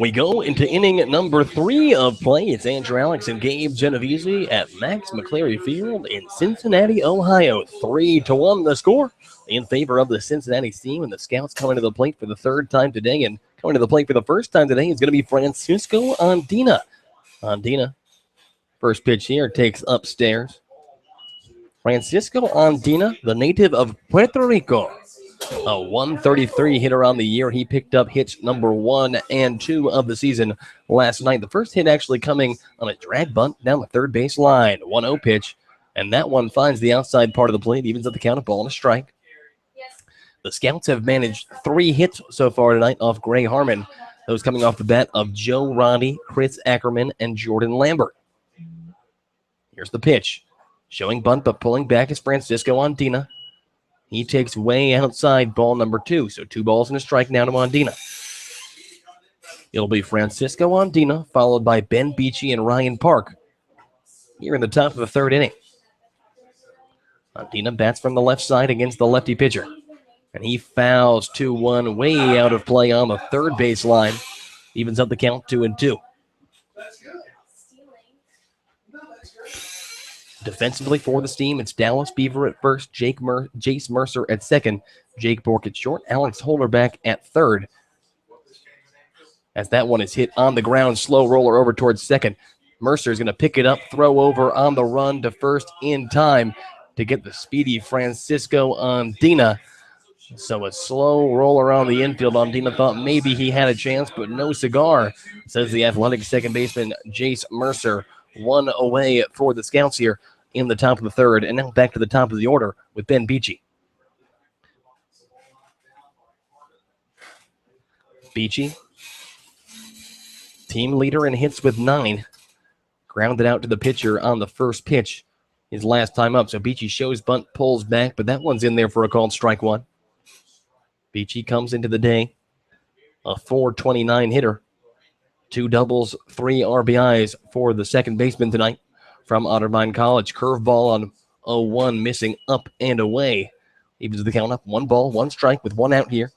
We go into inning number 3 of play. It's Andrew Alix and Gabe Genovesi at Max McCleary Field in Cincinnati, Ohio. 3-1 the score in favor of the Cincinnati team, and the Scouts coming to the plate for the 3rd time today, and coming to the plate for the 1st time today is going to be Francisco Andina. Andina, first pitch here, takes upstairs. Francisco Andina, the native of Puerto Rico. A 133 hitter on the year. He picked up hits number 1 and 2 of the season last night. The first hit actually coming on a drag bunt down the third base line. 1-0 pitch. And that one finds the outside part of the plate, evens up the count, a ball and a strike. The Scouts have managed 3 hits so far tonight off Gray Harmon. Those coming off the bat of Joe Roddy, Chris Ackerman, and Jordan Lambert. Here's the pitch. Showing bunt, but pulling back is Francisco Andina. He takes way outside ball number 2. So 2 balls and a strike now to Andina. It'll be Francisco Andina, followed by Ben Beachy and Ryan Park. Here in the top of the third inning. Andina bats from the left side against the lefty pitcher. And he fouls 2-1 way out of play on the third base line. Evens up the count 2-2. Defensively for the Steam, it's Dallas Beaver at first, Jace Mercer at second, Jake Bork at short, Alex Holderback at third. As that one is hit on the ground, slow roller over towards second. Mercer is going to pick it up, throw over on the run to first in time to get the speedy Francisco Andina. So a slow roll around the infield. Andina thought maybe he had a chance, but no cigar, says the athletic second baseman Jace Mercer. 1 away for the Scouts here in the top of the third. And now back to the top of the order with Ben Beachy. Beachy, team leader in hits with 9. Grounded out to the pitcher on the first pitch his last time up. So Beachy shows bunt, pulls back, but that one's in there for a called strike 1. Beachy comes into the day a .429 hitter. 2 doubles, 3 RBIs for the second baseman tonight from Otterbein College. Curveball on 0-1, missing up and away. Evens the count up. 1 ball, 1 strike with 1 out here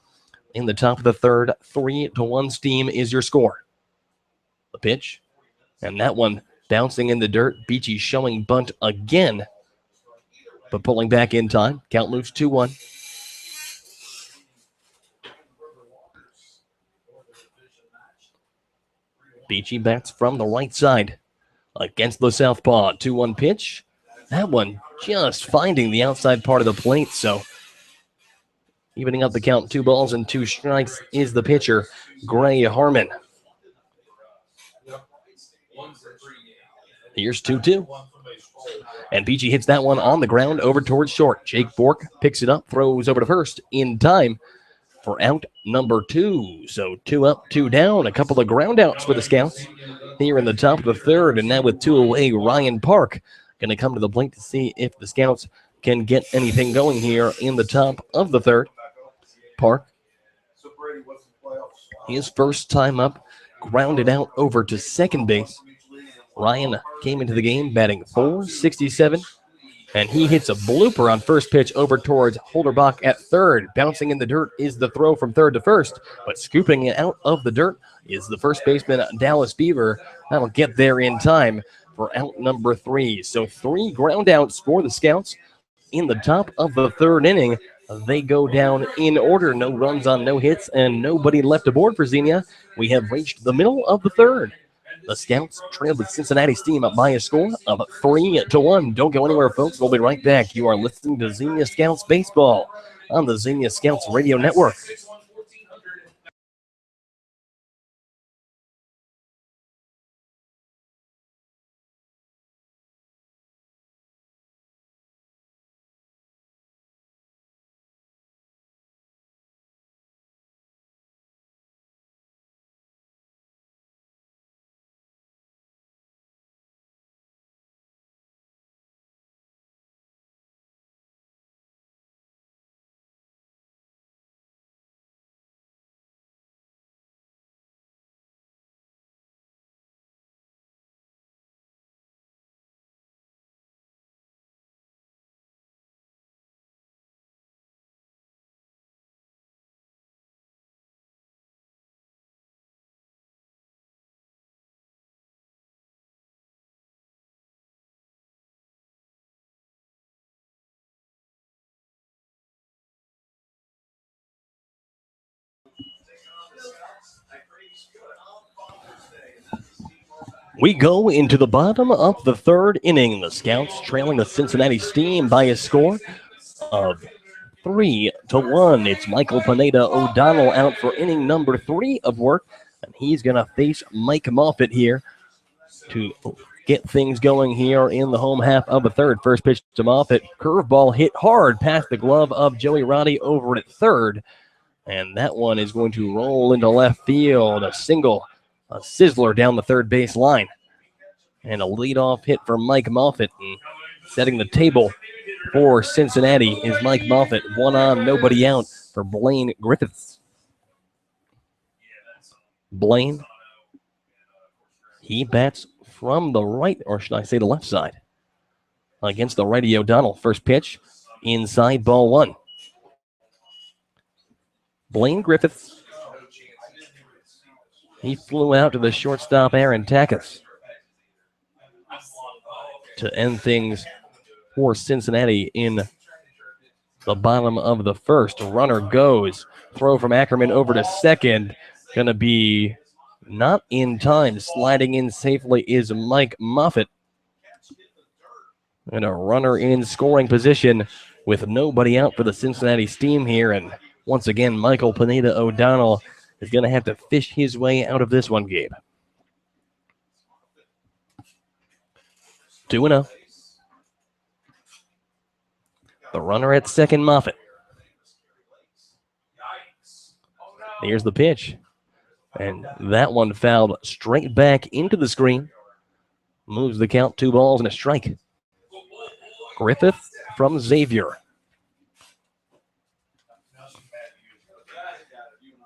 in the top of the third. 3-1 Steam is your score. The pitch, and that one bouncing in the dirt. Beachy showing bunt again, but pulling back in time. Count moves 2-1. Beachy bats from the right side against the southpaw. 2-1 pitch. That one just finding the outside part of the plate. So evening up the count, 2 balls and 2 strikes is the pitcher, Gray Harmon. Here's 2-2. And Beachy hits that one on the ground over towards short. Jake Bork picks it up, throws over to first in time for out number 2. So 2 up, 2 down. A couple of ground outs for the Scouts here in the top of the third. And now with 2 away, Ryan Park going to come to the plate to see if the Scouts can get anything going here in the top of the third. Park, his first time up, grounded out over to second base. Ryan came into the game batting .467, and he hits a blooper on first pitch over towards Holderbach at third. Bouncing in the dirt is the throw from third to first, but scooping it out of the dirt is the first baseman, Dallas Beaver. That'll get there in time for out number 3. So 3 ground outs for the Scouts in the top of the third inning. They go down in order. No runs on no hits and nobody left aboard for Xenia. We have reached the middle of the third. The Scouts trail the Cincinnati Steam up by a score of 3-1. Don't go anywhere, folks. We'll be right back. You are listening to Xenia Scouts Baseball on the Xenia Scouts Radio Network. We go into the bottom of the third inning. The Scouts trailing the Cincinnati Steam by a score of 3-1. It's Michael Pineda O'Donnell out for inning number 3 of work, and he's going to face Mike Moffitt here to get things going here in the home half of the third. First pitch to Moffitt. Curveball hit hard past the glove of Joey Roddy over at third, and that one is going to roll into left field. A single, a sizzler down the third base line. And a leadoff hit for Mike Moffitt. And setting the table for Cincinnati is Mike Moffitt. 1 on, nobody out for Blaine Griffiths. Blaine, he bats from the right, or should I say the left side, against the righty O'Donnell. First pitch, inside, ball 1. Blaine Griffiths, he flew out to the shortstop Aaron Takis to end things for Cincinnati in the bottom of the first. Runner goes. Throw from Ackerman over to second. Going to be not in time. Sliding in safely is Mike Moffitt. And a runner in scoring position with nobody out for the Cincinnati Steam here. And once again, Michael Pineda O'Donnell is going to have to fish his way out of this one, Gabe. 2-0. The runner at second, Moffitt. Here's the pitch. And that one fouled straight back into the screen. Moves the count, 2 balls and a strike. Griffith from Xavier.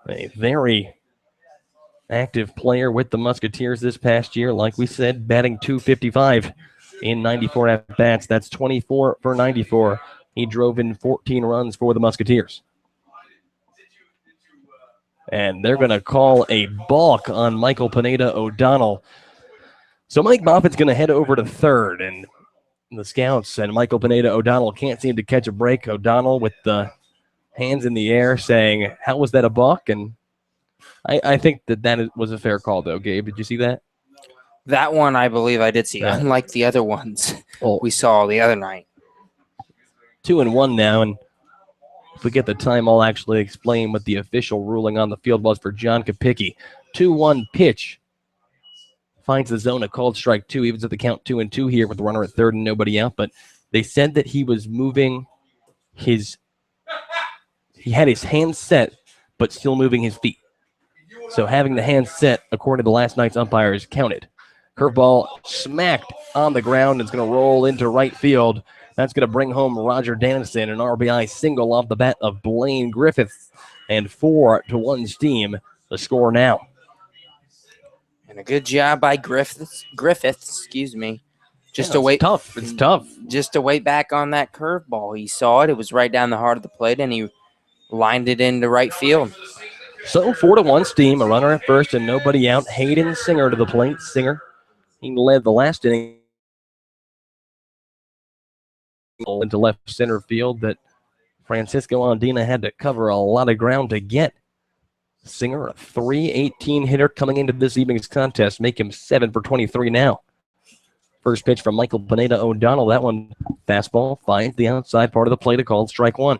A very active player with the Musketeers this past year. Like we said, batting .255 in 94 at-bats. That's 24 for 94. He drove in 14 runs for the Musketeers. And they're going to call a balk on Michael Pineda O'Donnell. So Mike Moffitt's going to head over to third, and the Scouts and Michael Pineda O'Donnell can't seem to catch a break. O'Donnell with the hands in the air saying, how was that a balk? And I think that was a fair call, though. Gabe, did you see that? That one, I believe I did see, unlike the other ones we saw the other night. 2-1 now, and if we get the time, I'll actually explain what the official ruling on the field was for John Kopicki. 2-1 pitch. Finds the zone, a called strike 2, evens at the count 2-2 here with the runner at third and nobody out. But they said that he was moving he had his hands set, but still moving his feet. So having the hands set, according to last night's umpires, counted. Curveball smacked on the ground. It's going to roll into right field. That's going to bring home Roger Dennison, an RBI single off the bat of Blaine Griffiths, and 4-1 Steam, the score now. And a good job by Griffiths, Just to wait. Tough. It's tough. Just to wait back on that curveball. He saw it. It was right down the heart of the plate, and he lined it into right field. So 4-1 Steam, a runner at first and nobody out. Hayden Singer to the plate. Singer, he led the last inning into left center field that Francisco Andina had to cover a lot of ground to get. Singer, a .318 hitter coming into this evening's contest, make him 7 for 23 now. First pitch from Michael Pineda O'Donnell. That one, fastball, finds the outside part of the plate, called strike 1.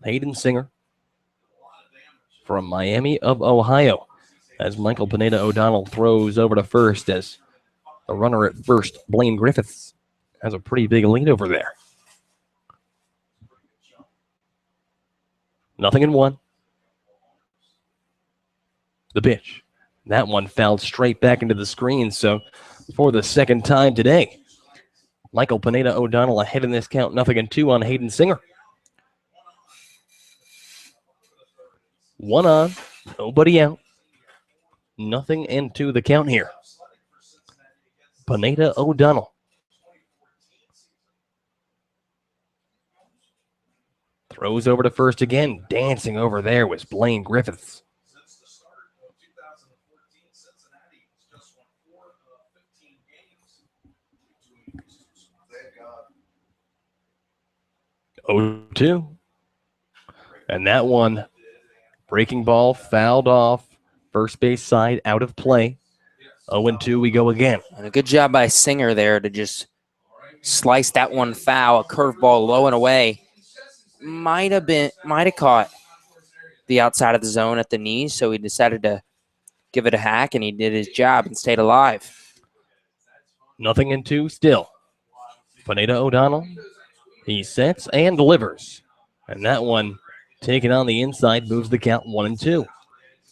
Hayden Singer from Miami of Ohio, as Michael Pineda O'Donnell throws over to first, as the runner at first, Blaine Griffiths, has a pretty big lead over there. 0-1. The pitch. That one fouled straight back into the screen. So for the second time today, Michael Pineda O'Donnell ahead in this count, 0-2 on Hayden Singer. 1 on, nobody out. 0-2 the count here. Pineda O'Donnell. Throws over to first again. Dancing over there was Blaine Griffiths. 0-2. And that one, breaking ball, fouled off, first base side, out of play. 0-2, we go again. And a good job by Singer there to just slice that one foul, a curveball low and away. Might have caught the outside of the zone at the knees, so he decided to give it a hack, and he did his job and stayed alive. 0-2 still. Pineda O'Donnell, he sets and delivers. And that one, taken on the inside, moves the count 1-2.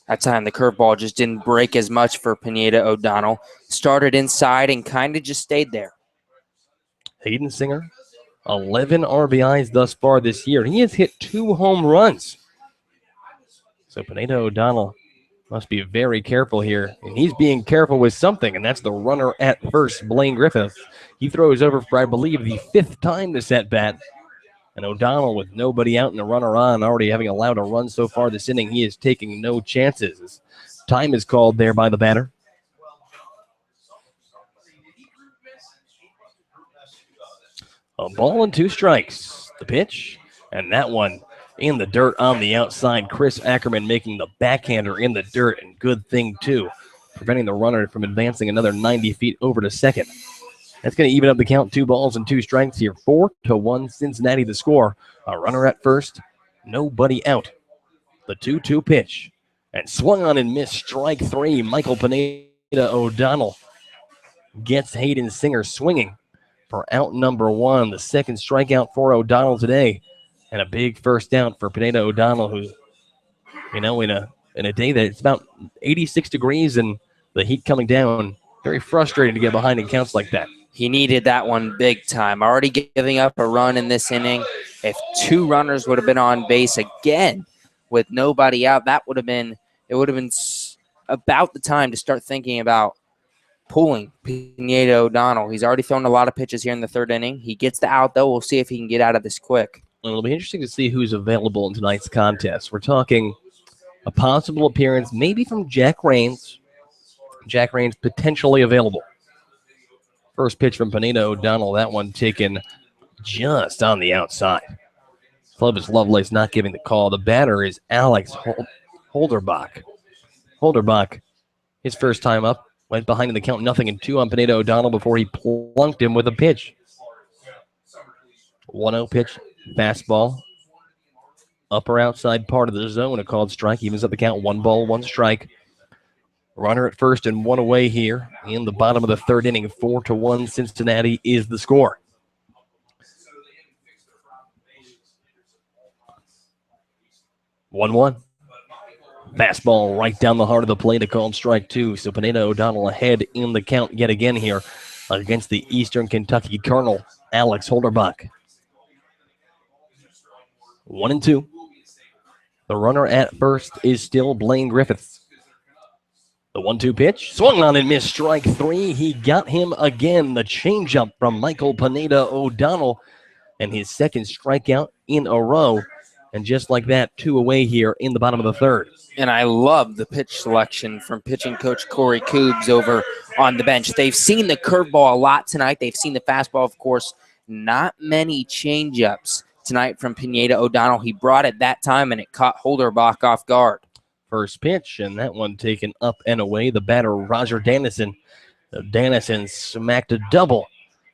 That time the curveball just didn't break as much for Pineda O'Donnell. Started inside and kind of just stayed there. Hayden Singer, 11 RBIs thus far this year. He has hit 2 home runs. So Pineda O'Donnell must be very careful here. And he's being careful with something, and that's the runner at first, Blaine Griffith. He throws over for, I believe, the 5th time this at-bat. And O'Donnell, with nobody out and a runner on, already having allowed a run so far this inning, he is taking no chances. Time is called there by the batter. A ball and 2 strikes. The pitch, and that one in the dirt on the outside. Chris Ackerman making the backhander in the dirt, and good thing, too, preventing the runner from advancing another 90 feet over to second. That's going to even up the count. 2 balls and 2 strikes here. 4-1 Cincinnati the score. A runner at first, nobody out. The 2-2 pitch, and swung on and missed. Strike 3. Michael Pineda O'Donnell gets Hayden Singer swinging for out number 1. The second strikeout for O'Donnell today, and a big first out for Pineda O'Donnell, who, in a day that it's about 86 degrees and the heat coming down, very frustrating to get behind in counts like that. He needed that one big time. Already giving up a run in this inning. If 2 runners would have been on base again with nobody out, it would have been about the time to start thinking about pulling Pineda O'Donnell. He's already thrown a lot of pitches here in the 3rd inning. He gets the out, though. We'll see if he can get out of this quick. It'll be interesting to see who's available in tonight's contest. We're talking a possible appearance maybe from Jack Rains. Jack Rains potentially available. First pitch from Pineda O'Donnell. That one taken just on the outside. Clovis Lovelace not giving the call. The batter is Alex Holderbach. Holderbach, his first time up, went behind in the count 0-2 on Pineda O'Donnell before he plunked him with a pitch. 1-0 pitch, fastball. Upper outside part of the zone, a called strike. Evens up the count, 1 ball, 1 strike. Runner at first and 1 away here in the bottom of the 3rd inning. 4-1 Cincinnati is the score. One. Fastball right down the heart of the plate, a called strike 2. So Pineda O'Donnell ahead in the count yet again here against the Eastern Kentucky Colonel, Alex Holderbach. 1-2. The runner at first is still Blaine Griffiths. The 1-2 pitch, swung on and missed. Strike 3. He got him again. The changeup from Michael Pineda O'Donnell, and his second strikeout in a row. And just like that, 2 away here in the bottom of the 3rd. And I love the pitch selection from pitching coach Corey Coombs over on the bench. They've seen the curveball a lot tonight. They've seen the fastball, of course. Not many changeups tonight from Pineda O'Donnell. He brought it that time, and it caught Holderbach off guard. First pitch, and that one taken up and away. The batter, Roger Dannison. Dannison smacked a double.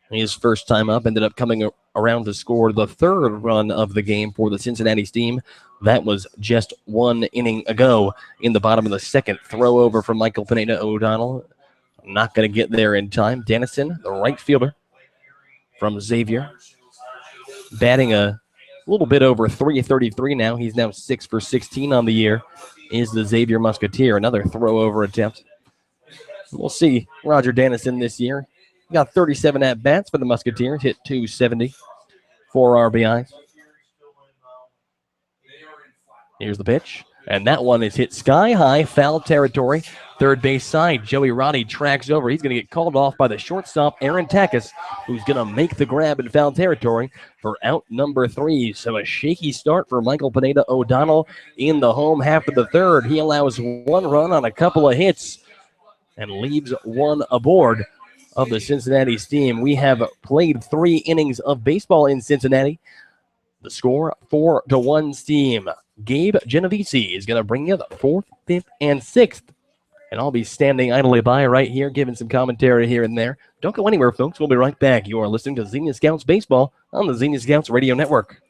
His first time up, ended up coming around to score the 3rd run of the game for the Cincinnati Steam. That was just 1 inning ago in the bottom of the 2nd. Throw over from Michael Pineda O'Donnell. Not going to get there in time. Dannison, the right fielder from Xavier, batting a little bit over .333 now. He's now 6 for 16 on the year. Is the Xavier Musketeer. Another throw-over attempt. We'll see Roger Dannison this year. He got 37 at-bats for the Musketeers, hit .270, 4 RBIs. Here's the pitch, and that one is hit sky-high, foul territory, third base side. Joey Roddy tracks over. He's going to get called off by the shortstop, Aaron Takis, who's going to make the grab in foul territory for out number 3. So a shaky start for Michael Pineda O'Donnell in the home half of the 3rd. He allows 1 run on a couple of hits and leaves 1 aboard of the Cincinnati Steam. We have played 3 innings of baseball in Cincinnati. The score 4-1 Steam. Gabe Genovesi is going to bring you the 4th, 5th, and 6th. And I'll be standing idly by right here, giving some commentary here and there. Don't go anywhere, folks. We'll be right back. You are listening to Xenia Scouts Baseball on the Xenia Scouts Radio Network.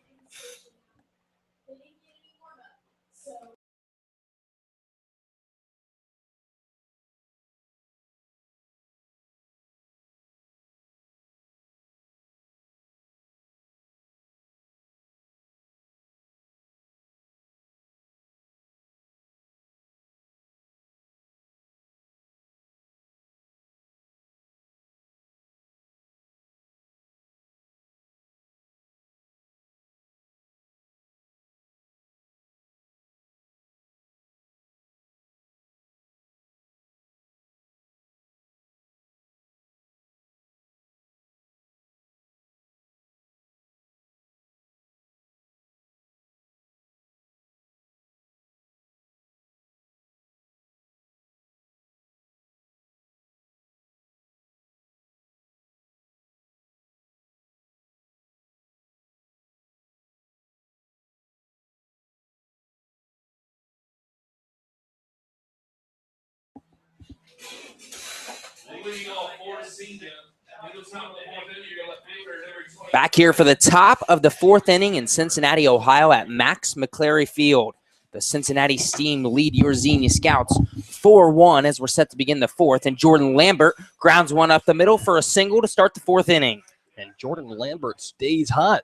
Back here for the top of the 4th inning in Cincinnati, Ohio at Max McClary Field. The Cincinnati Steam lead your Xenia Scouts 4-1 as we're set to begin the 4th. And Jordan Lambert grounds one up the middle for a single to start the 4th inning. And Jordan Lambert stays hot.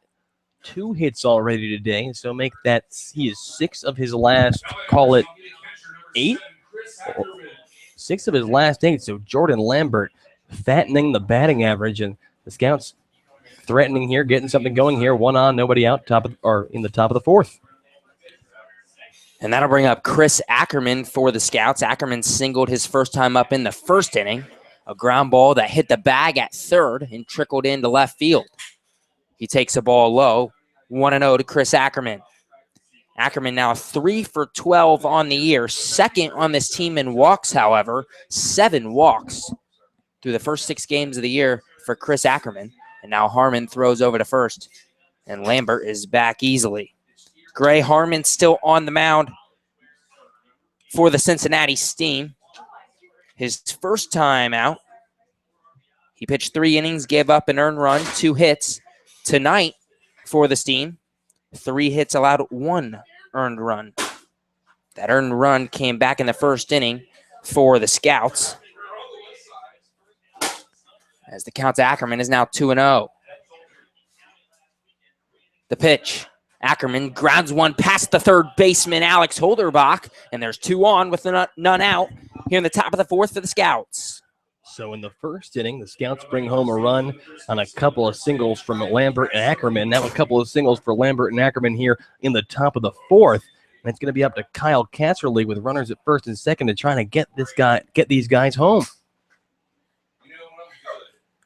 2 hits already today, so make that he is 6 of his last, call it 8? 6 of his last 8. So Jordan Lambert fattening the batting average, and the Scouts threatening here, getting something going here. 1 on, nobody out, in the top of the 4th. And that'll bring up Chris Ackerman for the Scouts. Ackerman singled his first time up in the 1st inning. A ground ball that hit the bag at 3rd and trickled into left field. He takes a ball low, 1-0 to Chris Ackerman. Ackerman now 3 for 12 on the year. 2nd on this team in walks, however. 7 walks through the first 6 games of the year for Chris Ackerman. And now Harmon throws over to first. And Lambert is back easily. Gray Harmon still on the mound for the Cincinnati Steam. His first time out, he pitched 3 innings, gave up an earned run, 2 hits. Tonight for the Steam, 3 hits allowed, 1 earned run. That earned run came back in the 1st inning for the Scouts. As the count to Ackerman is now 2-0. The pitch. Ackerman grounds one past the 3rd baseman, Alex Holderbach, and there's 2 on with none out here in the top of the 4th for the Scouts. So in the 1st inning, the Scouts bring home a run on a couple of singles from Lambert and Ackerman. Now a couple of singles for Lambert and Ackerman here in the top of the 4th. And it's going to be up to Kyle Casserly with runners at 1st and 2nd to try to get these guys home.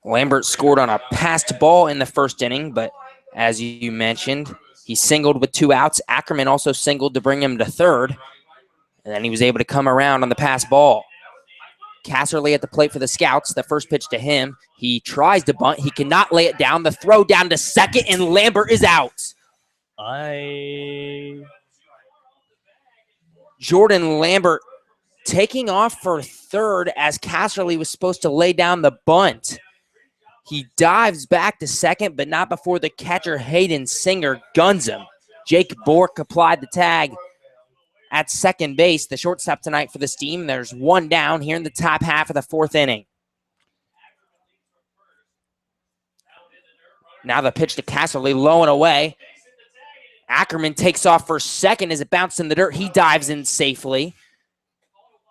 Lambert scored on a passed ball in the 1st inning, but as you mentioned, he singled with 2 outs. Ackerman also singled to bring him to 3rd, and then he was able to come around on the passed ball. Casserly at the plate for the Scouts. The first pitch to him. He tries to bunt. He cannot lay it down. The throw down to 2nd, and Lambert is out. Jordan Lambert taking off for 3rd as Casserly was supposed to lay down the bunt. He dives back to 2nd, but not before the catcher Hayden Singer guns him. Jake Bork applied the tag at 2nd base. The shortstop tonight for the Steam. There's 1 down here in the top half of the 4th inning. Now the pitch to Casserly, low and away. Ackerman takes off for 2nd as it bounced in the dirt. He dives in safely.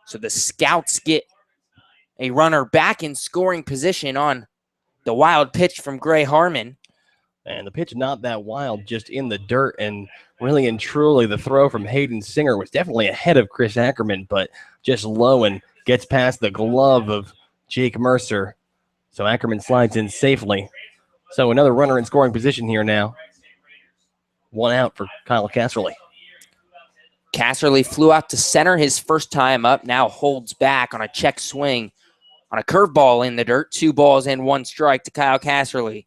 So the Scouts get a runner back in scoring position on the wild pitch from Gray Harmon. And the pitch not that wild, just in the dirt. And really and truly, the throw from Hayden Singer was definitely ahead of Chris Ackerman, but just low and gets past the glove of Jake Mercer. So Ackerman slides in safely. So another runner in scoring position here now. 1 out for Kyle Casserly. Casserly flew out to center his first time up, now holds back on a check swing on a curveball in the dirt. 2 balls and 1 strike to Kyle Casserly.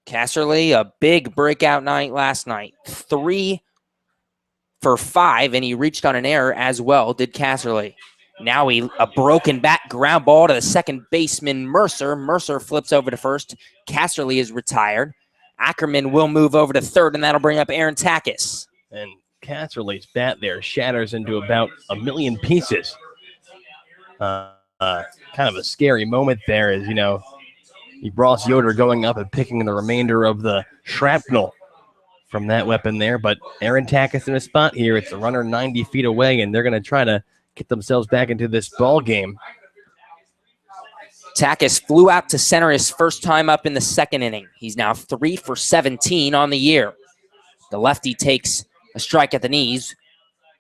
Casserly, a big breakout night last night. 3 for 5, and he reached on an error as well, did Casserly. Now a broken bat ground ball to the second baseman, Mercer. Mercer flips over to first. Casserly is retired. Ackerman will move over to third, and that'll bring up Aaron Takis. And Casserly's bat there shatters into about a million pieces. Kind of a scary moment there, as Ross Yoder going up and picking the remainder of the shrapnel from that weapon there. But Aaron Takis in a spot here. It's a runner 90 feet away, and they're going to try to get themselves back into this ball game. Takis flew out to center his first time up in the second inning. He's now 3 for 17 on the year. The lefty takes a strike at the knees.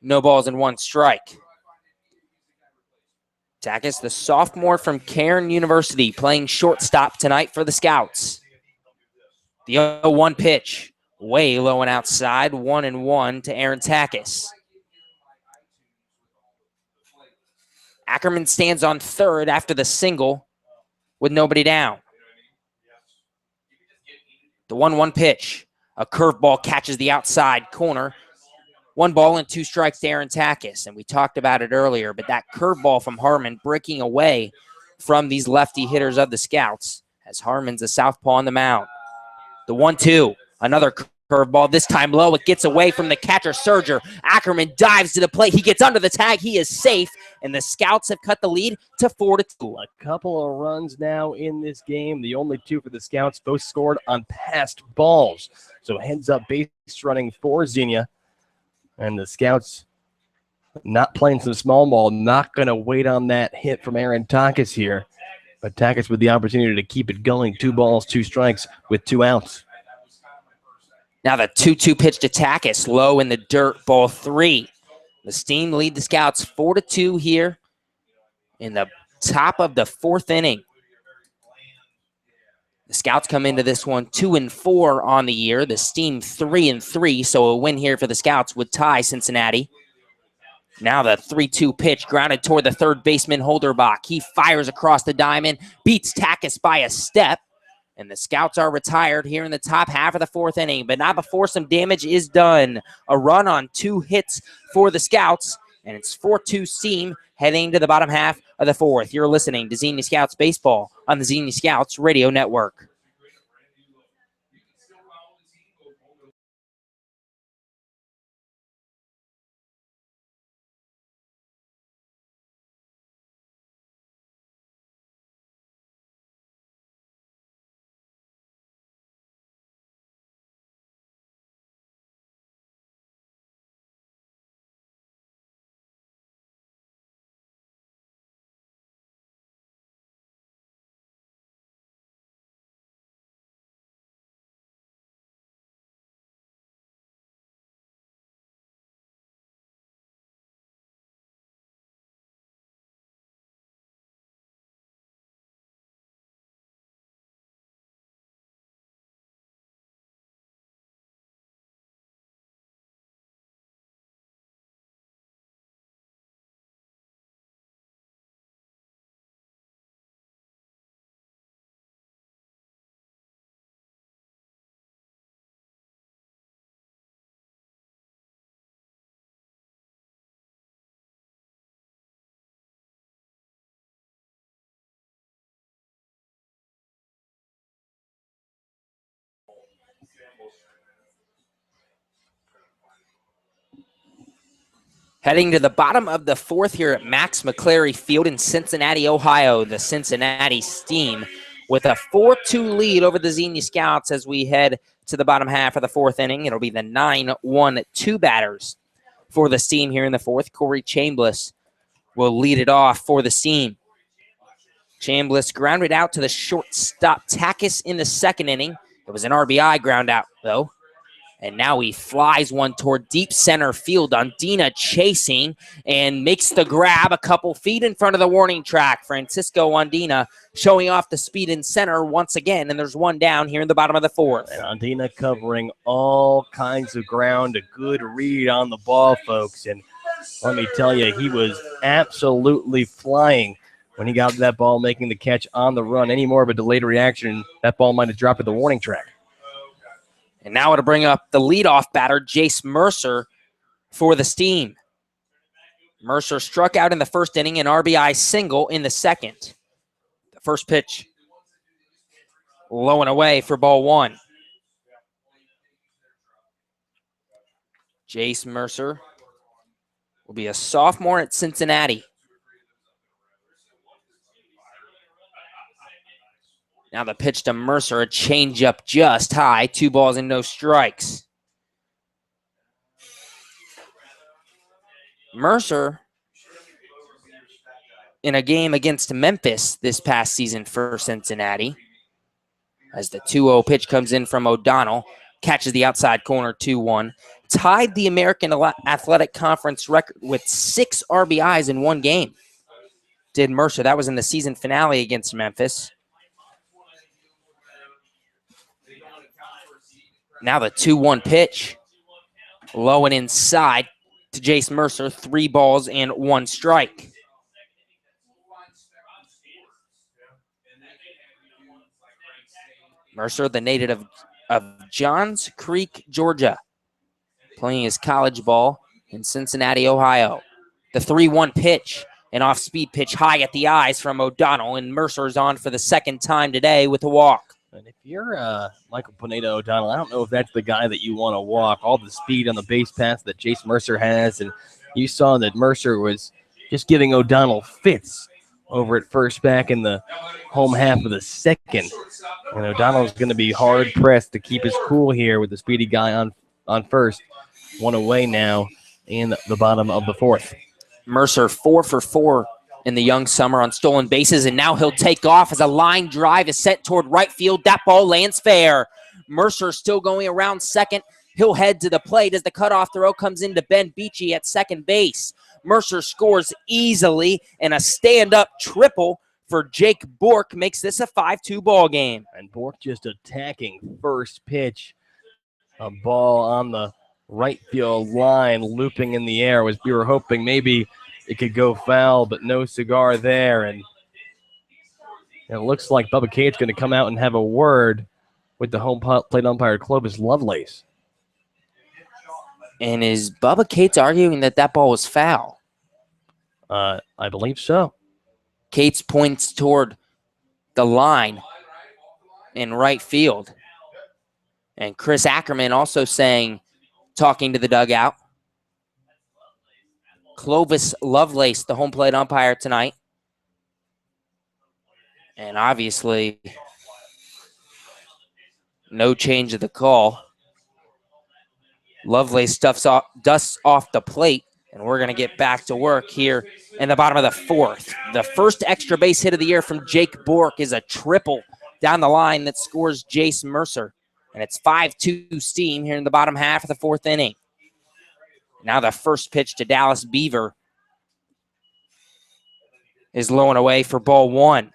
No balls and 1 strike. Takis, the sophomore from Cairn University, playing shortstop tonight for the Scouts. The 0-1 pitch, way low and outside, 1-1 to Aaron Takis. Ackerman stands on third after the single with nobody down. The 1-1 pitch, a curveball catches the outside corner. 1 ball and 2 strikes to Aaron Takis, and we talked about it earlier, but that curveball from Harmon breaking away from these lefty hitters of the Scouts as Harmon's a southpaw on the mound. The 1-2, another curveball, this time low. It gets away from the catcher, Serger. Ackerman dives to the plate. He gets under the tag. He is safe, and the Scouts have cut the lead to 4-2. A couple of runs now in this game. The only 2 for the Scouts, both scored on passed balls. So heads up base running for Xenia. And the Scouts not playing some small ball, not going to wait on that hit from Aaron Takis here. But Takis with the opportunity to keep it going. 2 balls, 2 strikes with 2 outs. Now the 2-2 pitch to Takis, low in the dirt, ball 3. The Steam lead the Scouts 4-2 here in the top of the 4th inning. The Scouts come into this one 2-4 on the year. The Steam 3-3, so a win here for the Scouts would tie Cincinnati. Now the 3-2 pitch grounded toward the third baseman, Holderbach. He fires across the diamond, beats Takis by a step, and the Scouts are retired here in the top half of the 4th inning, but not before some damage is done. A run on 2 hits for the Scouts, and it's 4-2 Steam heading to the bottom half of the 4th. You're listening to Xenia Scouts Baseball on the Xenia Scouts Radio Network. Heading to the bottom of the 4th here at Max McClary Field in Cincinnati, Ohio, the Cincinnati Steam with a 4-2 lead over the Xenia Scouts as we head to the bottom half of the 4th inning. It'll be the 9-1-2 batters for the Steam here in the 4th. Corey Chambliss will lead it off for the Steam. Chambliss grounded out to the shortstop Takis in the 2nd inning. It was an RBI ground out, though. And now he flies one toward deep center field. Ondina chasing and makes the grab a couple feet in front of the warning track. Francisco Ondina showing off the speed in center once again. And there's 1 down here in the bottom of the 4th. And Ondina covering all kinds of ground. A good read on the ball, folks. And let me tell you, he was absolutely flying when he got that ball, making the catch on the run. Any more of a delayed reaction, that ball might have dropped at the warning track. And now to bring up the leadoff batter, Jace Mercer for the Steam. Mercer struck out in the first inning, an RBI single in the second. The first pitch, low and away for ball one. Jace Mercer will be a sophomore at Cincinnati. Now the pitch to Mercer, a changeup just high, 2 balls and no strikes. Mercer, in a game against Memphis this past season for Cincinnati, as the 2-0 pitch comes in from O'Donnell, catches the outside corner 2-1, tied the American Athletic Conference record with 6 RBIs in one game. Did Mercer. That was in the season finale against Memphis. Now the 2-1 pitch, low and inside to Jace Mercer, 3 balls and 1 strike. Mercer, the native of Johns Creek, Georgia, playing his college ball in Cincinnati, Ohio. The 3-1 pitch, an off-speed pitch high at the eyes from O'Donnell, and Mercer's on for the second time today with a walk. And if you're Michael Pineda O'Donnell, I don't know if that's the guy that you want to walk. All the speed on the base pass that Jace Mercer has, and you saw that Mercer was just giving O'Donnell fits over at first back in the home half of the second. And O'Donnell's going to be hard-pressed to keep his cool here with the speedy guy on first. 1 away now in the bottom of the fourth. Mercer 4 for 4 in the young summer on stolen bases, and now he'll take off as a line drive is sent toward right field. That ball lands fair. Mercer still going around second. He'll head to the plate as the cutoff throw comes into Ben Beachy at second base. Mercer scores easily, and a stand-up triple for Jake Bork makes this a 5-2 ball game. And Bork just attacking first pitch. A ball on the right field line, looping in the air. We were hoping maybe it could go foul, but no cigar there. And it looks like Bubba Cade's going to come out and have a word with the home plate umpire, Clovis Lovelace. And is Bubba Cates arguing that ball was foul? I believe so. Cates points toward the line in right field. And Chris Ackerman also talking to the dugout. Clovis Lovelace, the home plate umpire tonight. And obviously, no change of the call. Lovelace dusts off the plate, and we're going to get back to work here in the bottom of the fourth. The first extra base hit of the year from Jake Bork is a triple down the line that scores Jace Mercer. And it's 5-2 Steam here in the bottom half of the fourth inning. Now the first pitch to Dallas Beaver is low and away for ball one.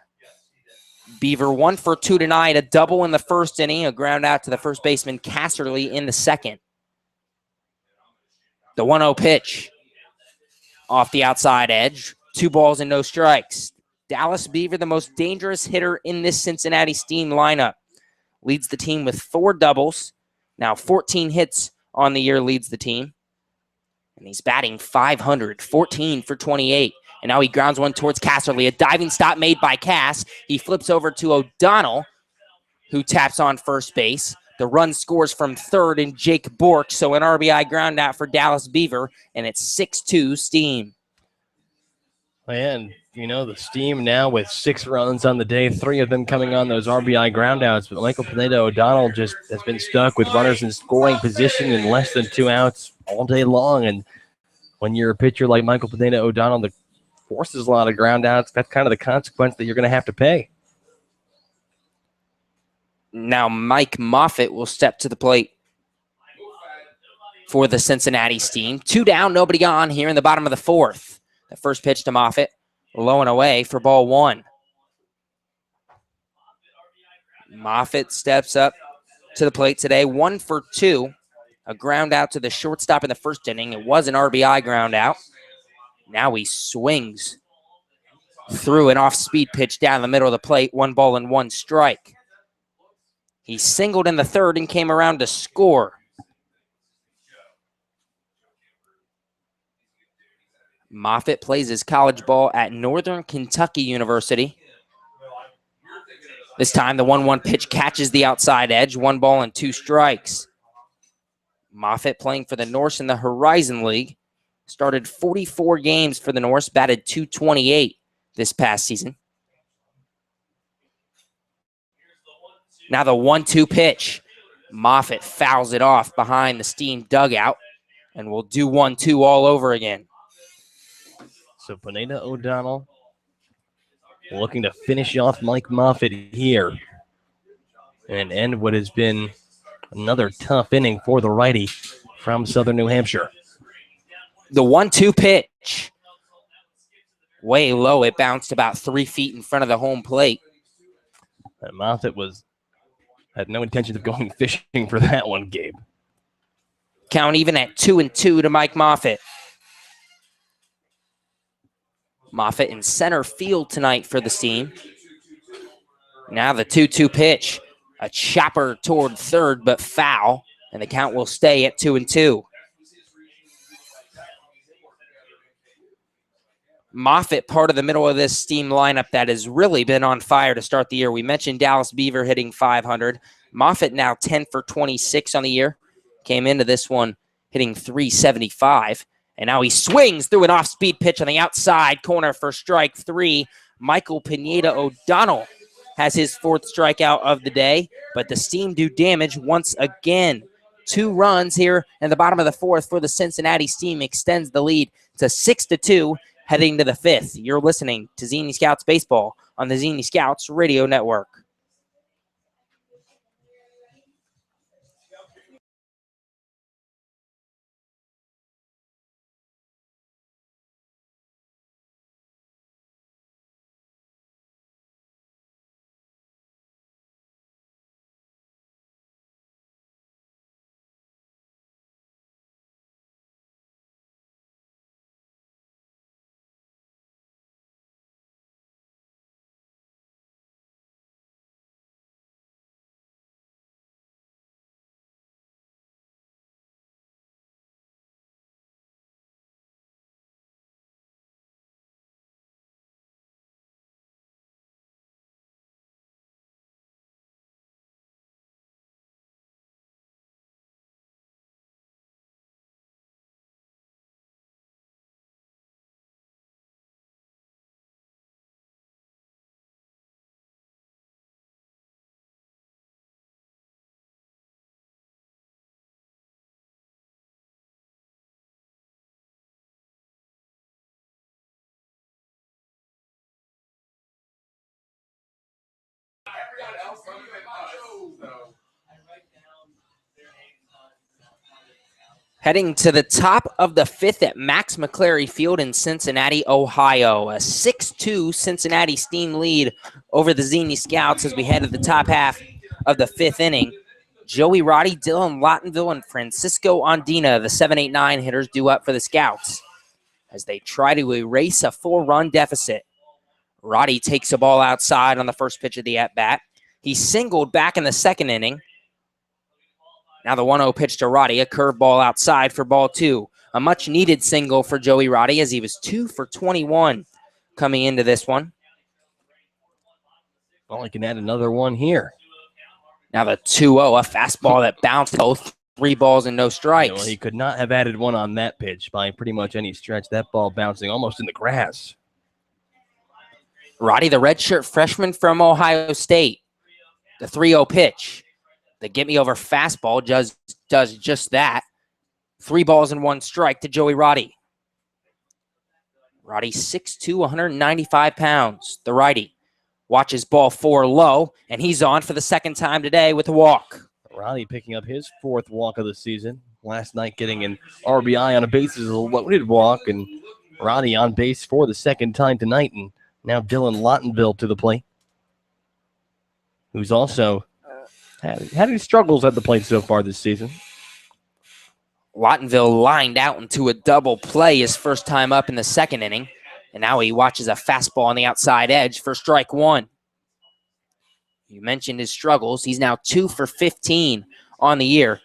Beaver 1 for 2 tonight, a double in the first inning, a ground out to the first baseman Casserly in the second. The 1-0 pitch off the outside edge, 2 balls and no strikes. Dallas Beaver, the most dangerous hitter in this Cincinnati Steam lineup, leads the team with 4 doubles. Now 14 hits on the year leads the team. And he's batting .500, 14 for 28. And now he grounds one towards Casserly. A diving stop made by Cass. He flips over to O'Donnell, who taps on first base. The run scores from third and Jake Bork. So an RBI ground out for Dallas Beaver. And it's 6-2 Steam. And, the Steam now with 6 runs on the day, 3 of them coming on those RBI groundouts. But Michael Pineda O'Donnell just has been stuck with runners in scoring position and less than 2 outs all day long. And when you're a pitcher like Michael Pineda O'Donnell that forces a lot of groundouts, that's kind of the consequence that you're going to have to pay. Now Mike Moffitt will step to the plate for the Cincinnati Steam. 2 down, nobody on here in the bottom of the fourth. The first pitch to Moffitt, low and away for ball one. Moffitt steps up to the plate today, 1 for 2. A ground out to the shortstop in the first inning. It was an RBI ground out. Now he swings through an off-speed pitch down the middle of the plate. 1 ball and 1 strike. He singled in the third and came around to score. Moffitt plays his college ball at Northern Kentucky University. This time, the 1-1 pitch catches the outside edge. 1 ball and 2 strikes. Moffitt playing for the Norse in the Horizon League. Started 44 games for the Norse, batted .228 this past season. Now the 1-2 pitch. Moffitt fouls it off behind the Steam dugout, and we'll do 1-2 all over again. So Pineda O'Donnell looking to finish off Mike Moffitt here and end what has been another tough inning for the righty from Southern New Hampshire. The 1-2 pitch. Way low. It bounced about 3 feet in front of the home plate. And Moffitt had no intention of going fishing for that one, Gabe. Count even at 2-2 to Mike Moffitt. Moffitt in center field tonight for the Steam. Now the 2-2 pitch. A chopper toward third, but foul. And the count will stay at 2-2. Moffitt, part of the middle of this Steam lineup that has really been on fire to start the year. We mentioned Dallas Beaver hitting .500. Moffitt now 10 for 26 on the year. Came into this one hitting .375. And now he swings through an off-speed pitch on the outside corner for strike 3. Michael Pineda O'Donnell has his 4th strikeout of the day, but the Steam do damage once again. 2 runs here in the bottom of the 4th for the Cincinnati Steam extends the lead to 6-2 heading to the 5th. You're listening to Xenia Scouts Baseball on the Xenia Scouts Radio Network. Heading to the top of the 5th at Max McClary Field in Cincinnati, Ohio. A 6-2 Cincinnati Steam lead over the Xenia Scouts as we head to the top half of the 5th inning. Joey Roddy, Dylan Lottenville, and Francisco Ondina, the 7-8-9 hitters, due up for the Scouts as they try to erase a 4-run deficit. Roddy takes a ball outside on the first pitch of the at-bat. He singled back in the 2nd inning. Now the 1-0 pitch to Roddy, a curveball outside for ball 2. A much-needed single for Joey Roddy as he was 2 for 21 coming into this one. Well, he can add another one here. Now the 2-0, a fastball that bounced both 3 balls and no strikes. Well, he could not have added one on that pitch by pretty much any stretch. That ball bouncing almost in the grass. Roddy, the redshirt freshman from Ohio State. The 3-0 pitch. The get-me-over fastball does just that. 3 balls and 1 strike to Joey Roddy. Roddy, 6'2", 195 pounds. The righty watches ball 4 low, and he's on for the 2nd time today with a walk. Roddy picking up his 4th walk of the season. Last night getting an RBI on a bases loaded walk, and Roddy on base for the 2nd time tonight, and now Dylan Lottenville to the plate, who's also had his struggles at the plate so far this season. Lottenville lined out into a double play his first time up in the 2nd inning, and now he watches a fastball on the outside edge for strike 1. You mentioned his struggles. He's now 2 for 15 on the year.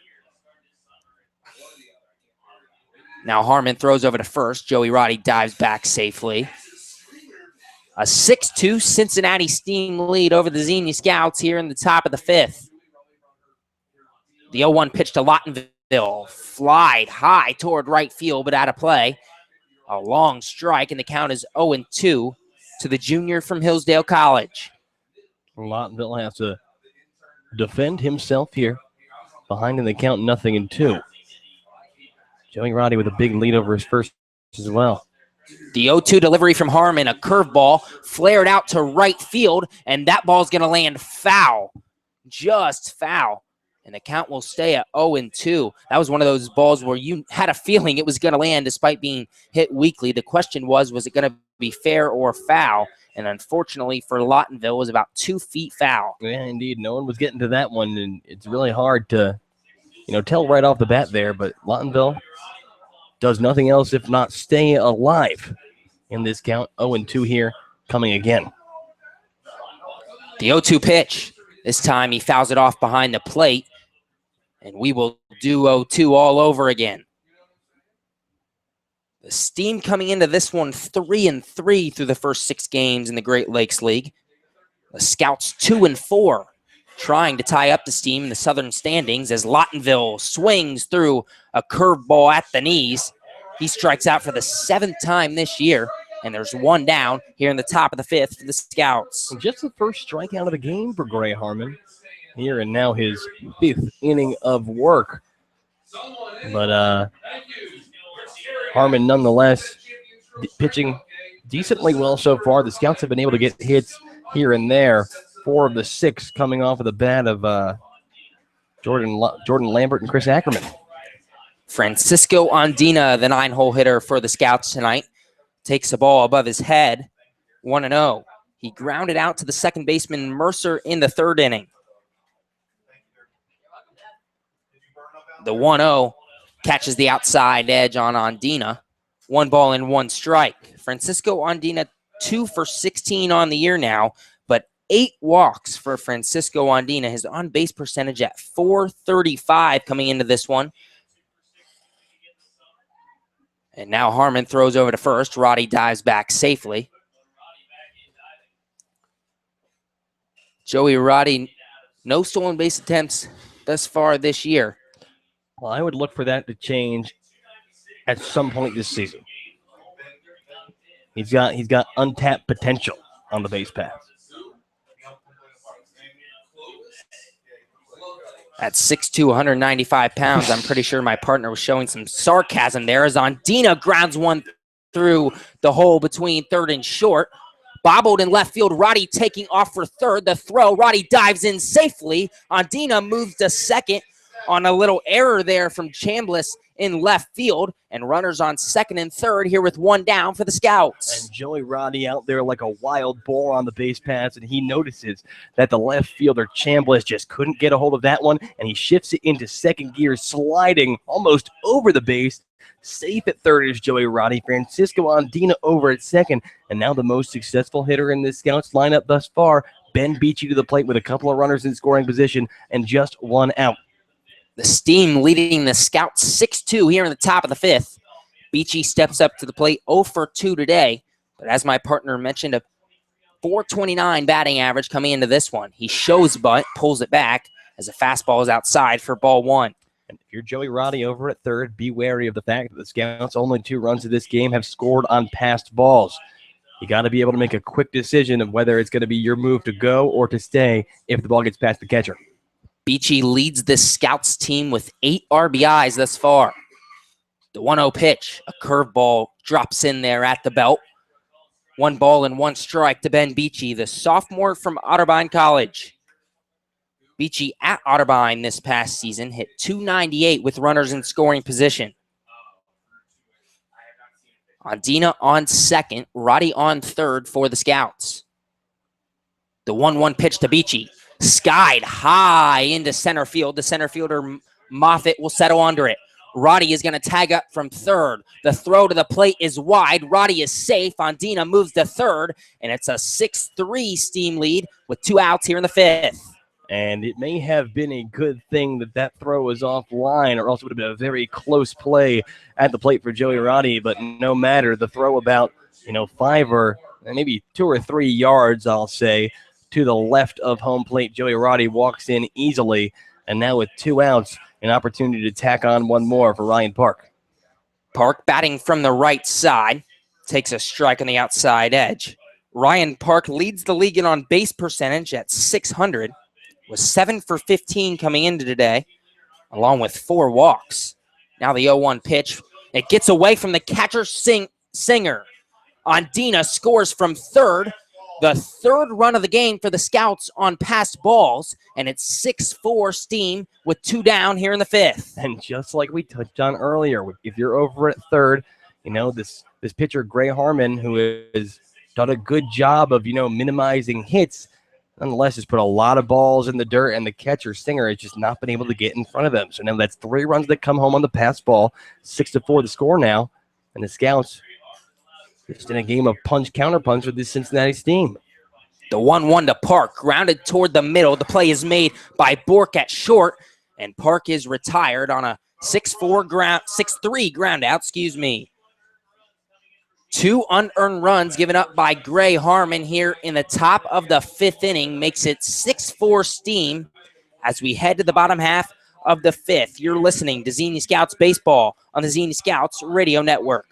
Now Harmon throws over to first. Joey Roddy dives back safely. A 6-2 Cincinnati Steam lead over the Xenia Scouts here in the top of the 5th. The 0-1 pitch to Lottenville. Flied high toward right field, but out of play. A long strike, and the count is 0-2 to the junior from Hillsdale College. Lottenville has to defend himself here. Behind in the count, 0-2. Joey Roddy with a big lead over his first as well. The 0-2 delivery from Harmon, a curveball, flared out to right field, and that ball's going to land foul. Just foul. And the count will stay at 0-2. That was one of those balls where you had a feeling it was going to land despite being hit weakly. The question was it going to be fair or foul? And unfortunately for Lottenville, it was about 2 feet foul. Yeah, indeed. No one was getting to that one, and it's really hard to, tell right off the bat there. But Lottenville does nothing else if not stay alive in this count. 0-2 here, coming again. The 0-2 pitch. This time he fouls it off behind the plate, and we will do 0-2 all over again. The Steam coming into this one 3-3 through the first 6 games in the Great Lakes League. The Scouts 2-4, trying to tie up the Steam in the Southern standings as Lottenville swings through a curveball at the knees. He strikes out for the 7th time this year, and there's 1 down here in the top of the 5th for the Scouts. Just the first strikeout of the game for Gray Harmon here, and now his 5th inning of work. But Harmon, nonetheless, pitching decently well so far. The Scouts have been able to get hits here and there. 4 of the 6 coming off of the bat of Jordan Lambert and Chris Ackerman. Francisco Andina, the 9-hole hitter for the Scouts tonight, takes a ball above his head, 1-0. He grounded out to the second baseman Mercer in the 3rd inning. The 1-0 catches the outside edge on Andina. 1 ball and 1 strike. Francisco Andina 2 for 16 on the year now, but 8 walks for Francisco Andina. His on-base percentage at .435 coming into this one. And now Harmon throws over to first. Roddy dives back safely. Joey Roddy, no stolen base attempts thus far this year. Well, I would look for that to change at some point this season. He's got untapped potential on the base path. At 6'2", 195 pounds, I'm pretty sure my partner was showing some sarcasm there as Andina grounds one through the hole between third and short. Bobbled in left field, Roddy taking off for third. The throw, Roddy dives in safely. Andina moves to second on a little error there from Chambliss in left field. And runners on second and third here with 1 down for the Scouts. And Joey Roddy out there like a wild bull on the base paths, and he notices that the left fielder Chambliss just couldn't get a hold of that one, and he shifts it into second gear, sliding almost over the base. Safe at third is Joey Roddy. Francisco Andina over at second, and now the most successful hitter in this Scouts lineup thus far, Ben Beachy to the plate with a couple of runners in scoring position and just 1 out. The Steam leading the Scouts 6-2 here in the top of the 5th. Beachy steps up to the plate 0 for 2 today. But as my partner mentioned, a .429 batting average coming into this one. He shows bunt, pulls it back as a fastball is outside for ball 1. And if you're Joey Roddy over at third, be wary of the fact that the Scouts' only 2 runs of this game have scored on passed balls. You got to be able to make a quick decision of whether it's going to be your move to go or to stay if the ball gets past the catcher. Beachy leads the Scouts team with 8 RBIs thus far. The 1-0 pitch, a curveball drops in there at the belt. 1 ball and 1 strike to Ben Beachy, the sophomore from Otterbein College. Beachy at Otterbein this past season hit .298 with runners in scoring position. Andina on second, Roddy on third for the Scouts. The 1-1 pitch to Beachy. Skied high into center field. The center fielder, Moffitt, will settle under it. Roddy is going to tag up from third. The throw to the plate is wide. Roddy is safe. Andina moves to third, and it's a 6-3 Steam lead with 2 outs here in the 5th. And it may have been a good thing that that throw was offline, or else it would have been a very close play at the plate for Joey Roddy. But no matter, the throw about 5 or maybe 2 or 3 yards, I'll say, to the left of home plate. Joey Roddy walks in easily, and now with 2 outs, an opportunity to tack on one more for Ryan Park. Park batting from the right side, takes a strike on the outside edge. Ryan Park leads the league in on base percentage at .600, was 7 for 15 coming into today, along with 4 walks. Now the 0-1 pitch. It gets away from the catcher Singer. Andina scores from third. The 3rd run of the game for the Scouts on passed balls, and it's 6-4 Steam with 2 down here in the 5th. And just like we touched on earlier, if you're over at third, this pitcher, Gray Harmon, who has done a good job of, minimizing hits, nonetheless has put a lot of balls in the dirt, and the catcher Singer has just not been able to get in front of them. So now that's 3 runs that come home on the pass ball, 6-4 the score now, and the Scouts just in a game of punch-counterpunch with the Cincinnati Steam. The 1-1 to Park, grounded toward the middle. The play is made by Bork at short, and Park is retired on a 6-3 ground out, 2 unearned runs given up by Gray Harmon here in the top of the 5th inning makes it 6-4 Steam as we head to the bottom half of the 5th. You're listening to Xenia Scouts Baseball on the Xenia Scouts Radio Network.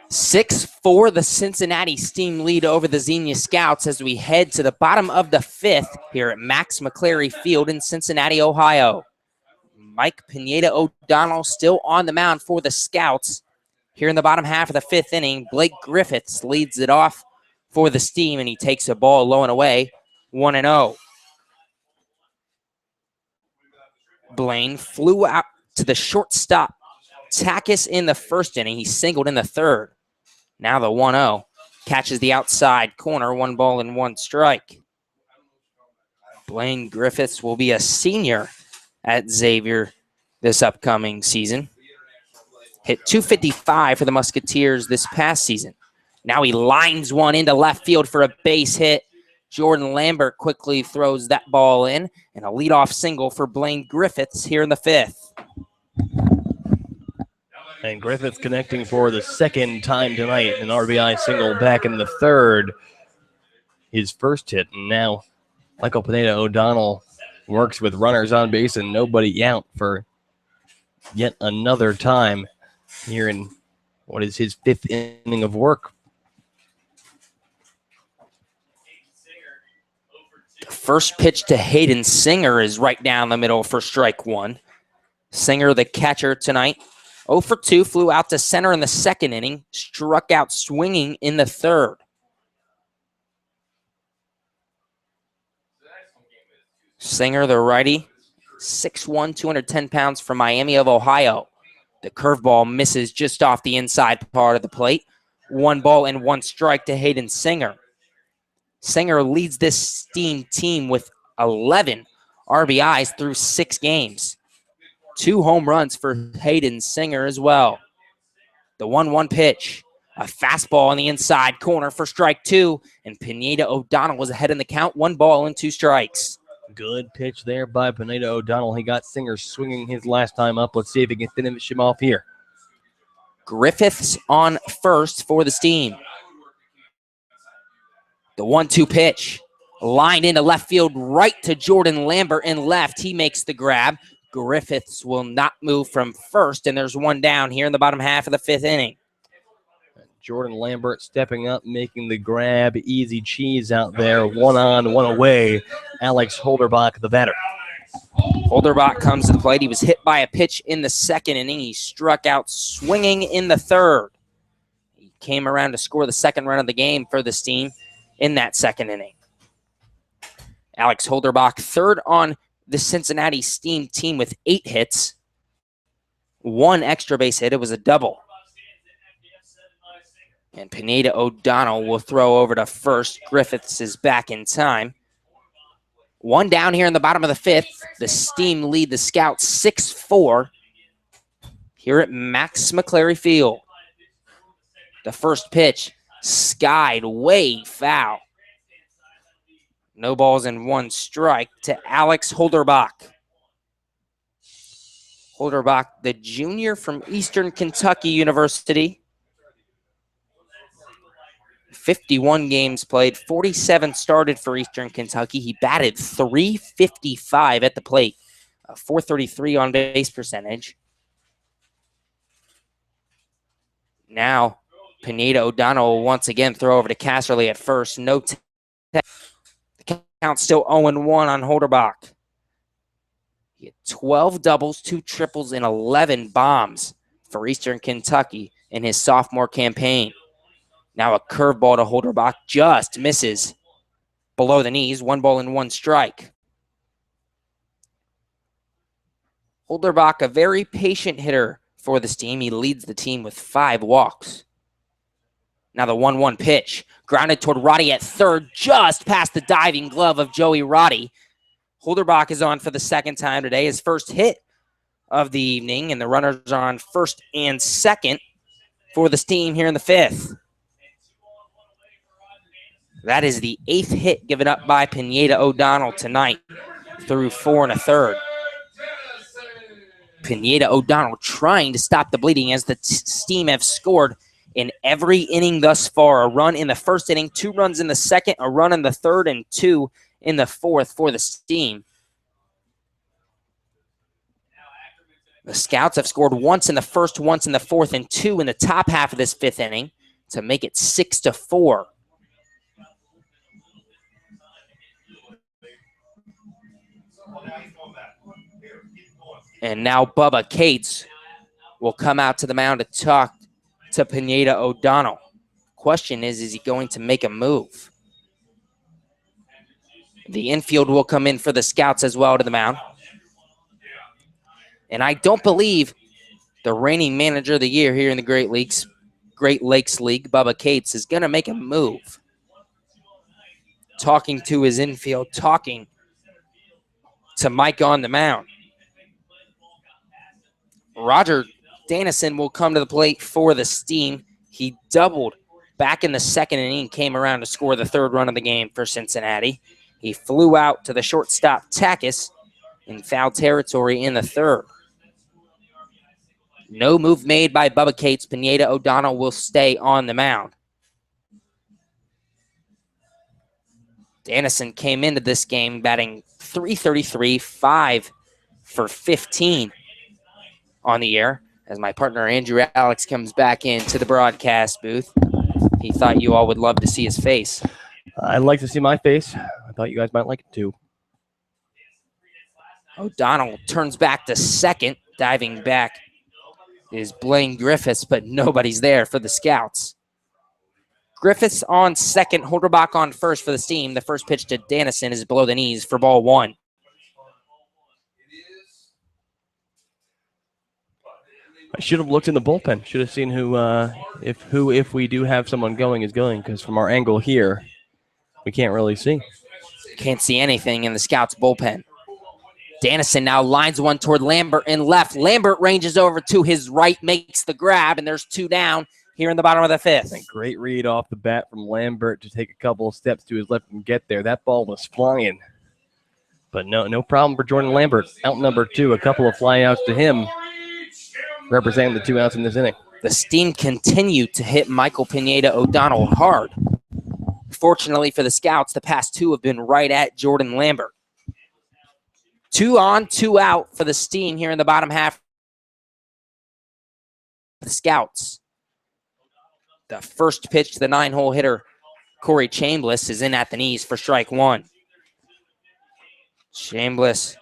(6-4) the Cincinnati Steam lead over the Xenia Scouts as we head to the bottom of the 5th here at Max McCleary Field in Cincinnati, Ohio. Mike Pineda O'Donnell still on the mound for the Scouts. Here in the bottom half of the 5th inning, Blake Griffiths leads it off for the Steam, and he takes a ball low and away, 1-0. Blaine flew out to the shortstop Takis in the 1st inning. He singled in the 3rd. Now the 1-0 catches the outside corner, 1 ball and 1 strike. Blaine Griffiths will be a senior at Xavier this upcoming season. Hit .255 for the Musketeers this past season. Now he lines one into left field for a base hit. Jordan Lambert quickly throws that ball in, and a leadoff single for Blaine Griffiths here in the 5th. And Griffiths connecting for the 2nd time tonight, an RBI single back in the 3rd. His first hit, and now Michael Pineda O'Donnell works with runners on base and nobody out for yet another time here in what is his 5th inning of work. The first pitch to Hayden Singer is right down the middle for strike 1. Singer, the catcher tonight, 0 for 2, flew out to center in the 2nd inning, struck out swinging in the 3rd. Singer, the righty, 6'1", 210 pounds from Miami of Ohio. The curveball misses just off the inside part of the plate. 1 ball and 1 strike to Hayden Singer. Singer leads this Steam team with 11 RBIs through 6 games. 2 home runs for Hayden Singer as well. The 1-1 pitch. A fastball on the inside corner for strike 2. And Pineda O'Donnell was ahead in the count. 1 ball and 2 strikes. Good pitch there by Pineda O'Donnell. He got Singer swinging his last time up. Let's see if he can finish him off here. Griffiths on first for the Steam. The 1-2 pitch. Lined into left field, right to Jordan Lambert in left. He makes the grab. Griffiths will not move from first, and there's 1 down here in the bottom half of the 5th inning. Jordan Lambert stepping up, making the grab. Easy cheese out there. 1 on, 1 away. Alex Holderbach, the batter. Holderbach comes to the plate. He was hit by a pitch in the 2nd inning. He struck out swinging in the 3rd. He came around to score the 2nd run of the game for the Steam in that 2nd inning. Alex Holderbach, 3rd on the Cincinnati Steam team with 8 hits. 1 extra base hit. It was a double. And Pineda O'Donnell will throw over to first. Griffiths is back in time. 1 down here in the bottom of the 5th. The Steam lead the Scouts 6-4 here at Max McCleary Field. The first pitch skied way foul. No balls and 1 strike to Alex Holderbach. Holderbach, the junior from Eastern Kentucky University. 51 games played, 47 started for Eastern Kentucky. He batted .355 at the plate, a .433 on base percentage. Now, Pineda O'Donnell will once again throw over to Casserly at first. No the count still 0-1 on Holderbach. He had 12 doubles, 2 triples, and 11 bombs for Eastern Kentucky in his sophomore campaign. Now a curveball to Holderbach, just misses below the knees. 1 ball and 1 strike. Holderbach, a very patient hitter for the Steam. He leads the team with 5 walks. Now the 1-1 pitch. Grounded toward Roddy at third, just past the diving glove of Joey Roddy. Holderbach is on for the 2nd time today, his first hit of the evening, and the runners are on first and second for the Steam here in the 5th. That is the 8th hit given up by Pineda O'Donnell tonight through 4 1/3. Pineda O'Donnell trying to stop the bleeding as the Steam have scored in every inning thus far. A run in the 1st inning, 2 runs in the 2nd, a run in the 3rd, and 2 in the 4th for the Steam. The Scouts have scored once in the 1st, once in the 4th, and 2 in the top half of this 5th inning to make it 6-4. And now Bubba Cates will come out to the mound to talk to Pineda O'Donnell. Question is he going to make a move? The infield will come in for the Scouts as well to the mound. And I don't believe the reigning manager of the year here in the Great Lakes League, Bubba Cates, is going to make a move. Talking to his infield, talking to Mike on the mound. Roger Dannison will come to the plate for the Steam. He doubled back in the 2nd inning, came around to score the 3rd run of the game for Cincinnati. He flew out to the shortstop Takis in foul territory in the 3rd. No move made by Bubba Cates. Pineda O'Donnell will stay on the mound. Dannison came into this game batting .333, 5 for 15 on the air. As my partner Andrew Alex comes back into the broadcast booth, he thought you all would love to see his face. I'd like to see my face. I thought you guys might like it too. O'Donnell turns back to second. Diving back is Blaine Griffiths, but nobody's there for the Scouts. Griffiths on second, Holderbach on first for the Steam. The first pitch to Dannison is below the knees for ball 1. I should have looked in the bullpen. Should have seen who, if we do have someone going, is going. Because from our angle here, we can't really see. Can't see anything in the Scouts bullpen. Dannison now lines one toward Lambert in left. Lambert ranges over to his right, makes the grab, and there's 2 down here in the bottom of the 5th. A great read off the bat from Lambert to take a couple of steps to his left and get there. That ball was flying. But no problem for Jordan Lambert. Out number 2, a couple of flyouts to him, representing the 2 outs in this inning. The Steam continue to hit Michael Pineda O'Donnell hard. Fortunately for the Scouts, the past 2 have been right at Jordan Lambert. 2 on, 2 out for the Steam here in the bottom half of the Scouts. The first pitch to the 9-hole hitter, Corey Chambliss, is in at the knees for strike 1. Chambliss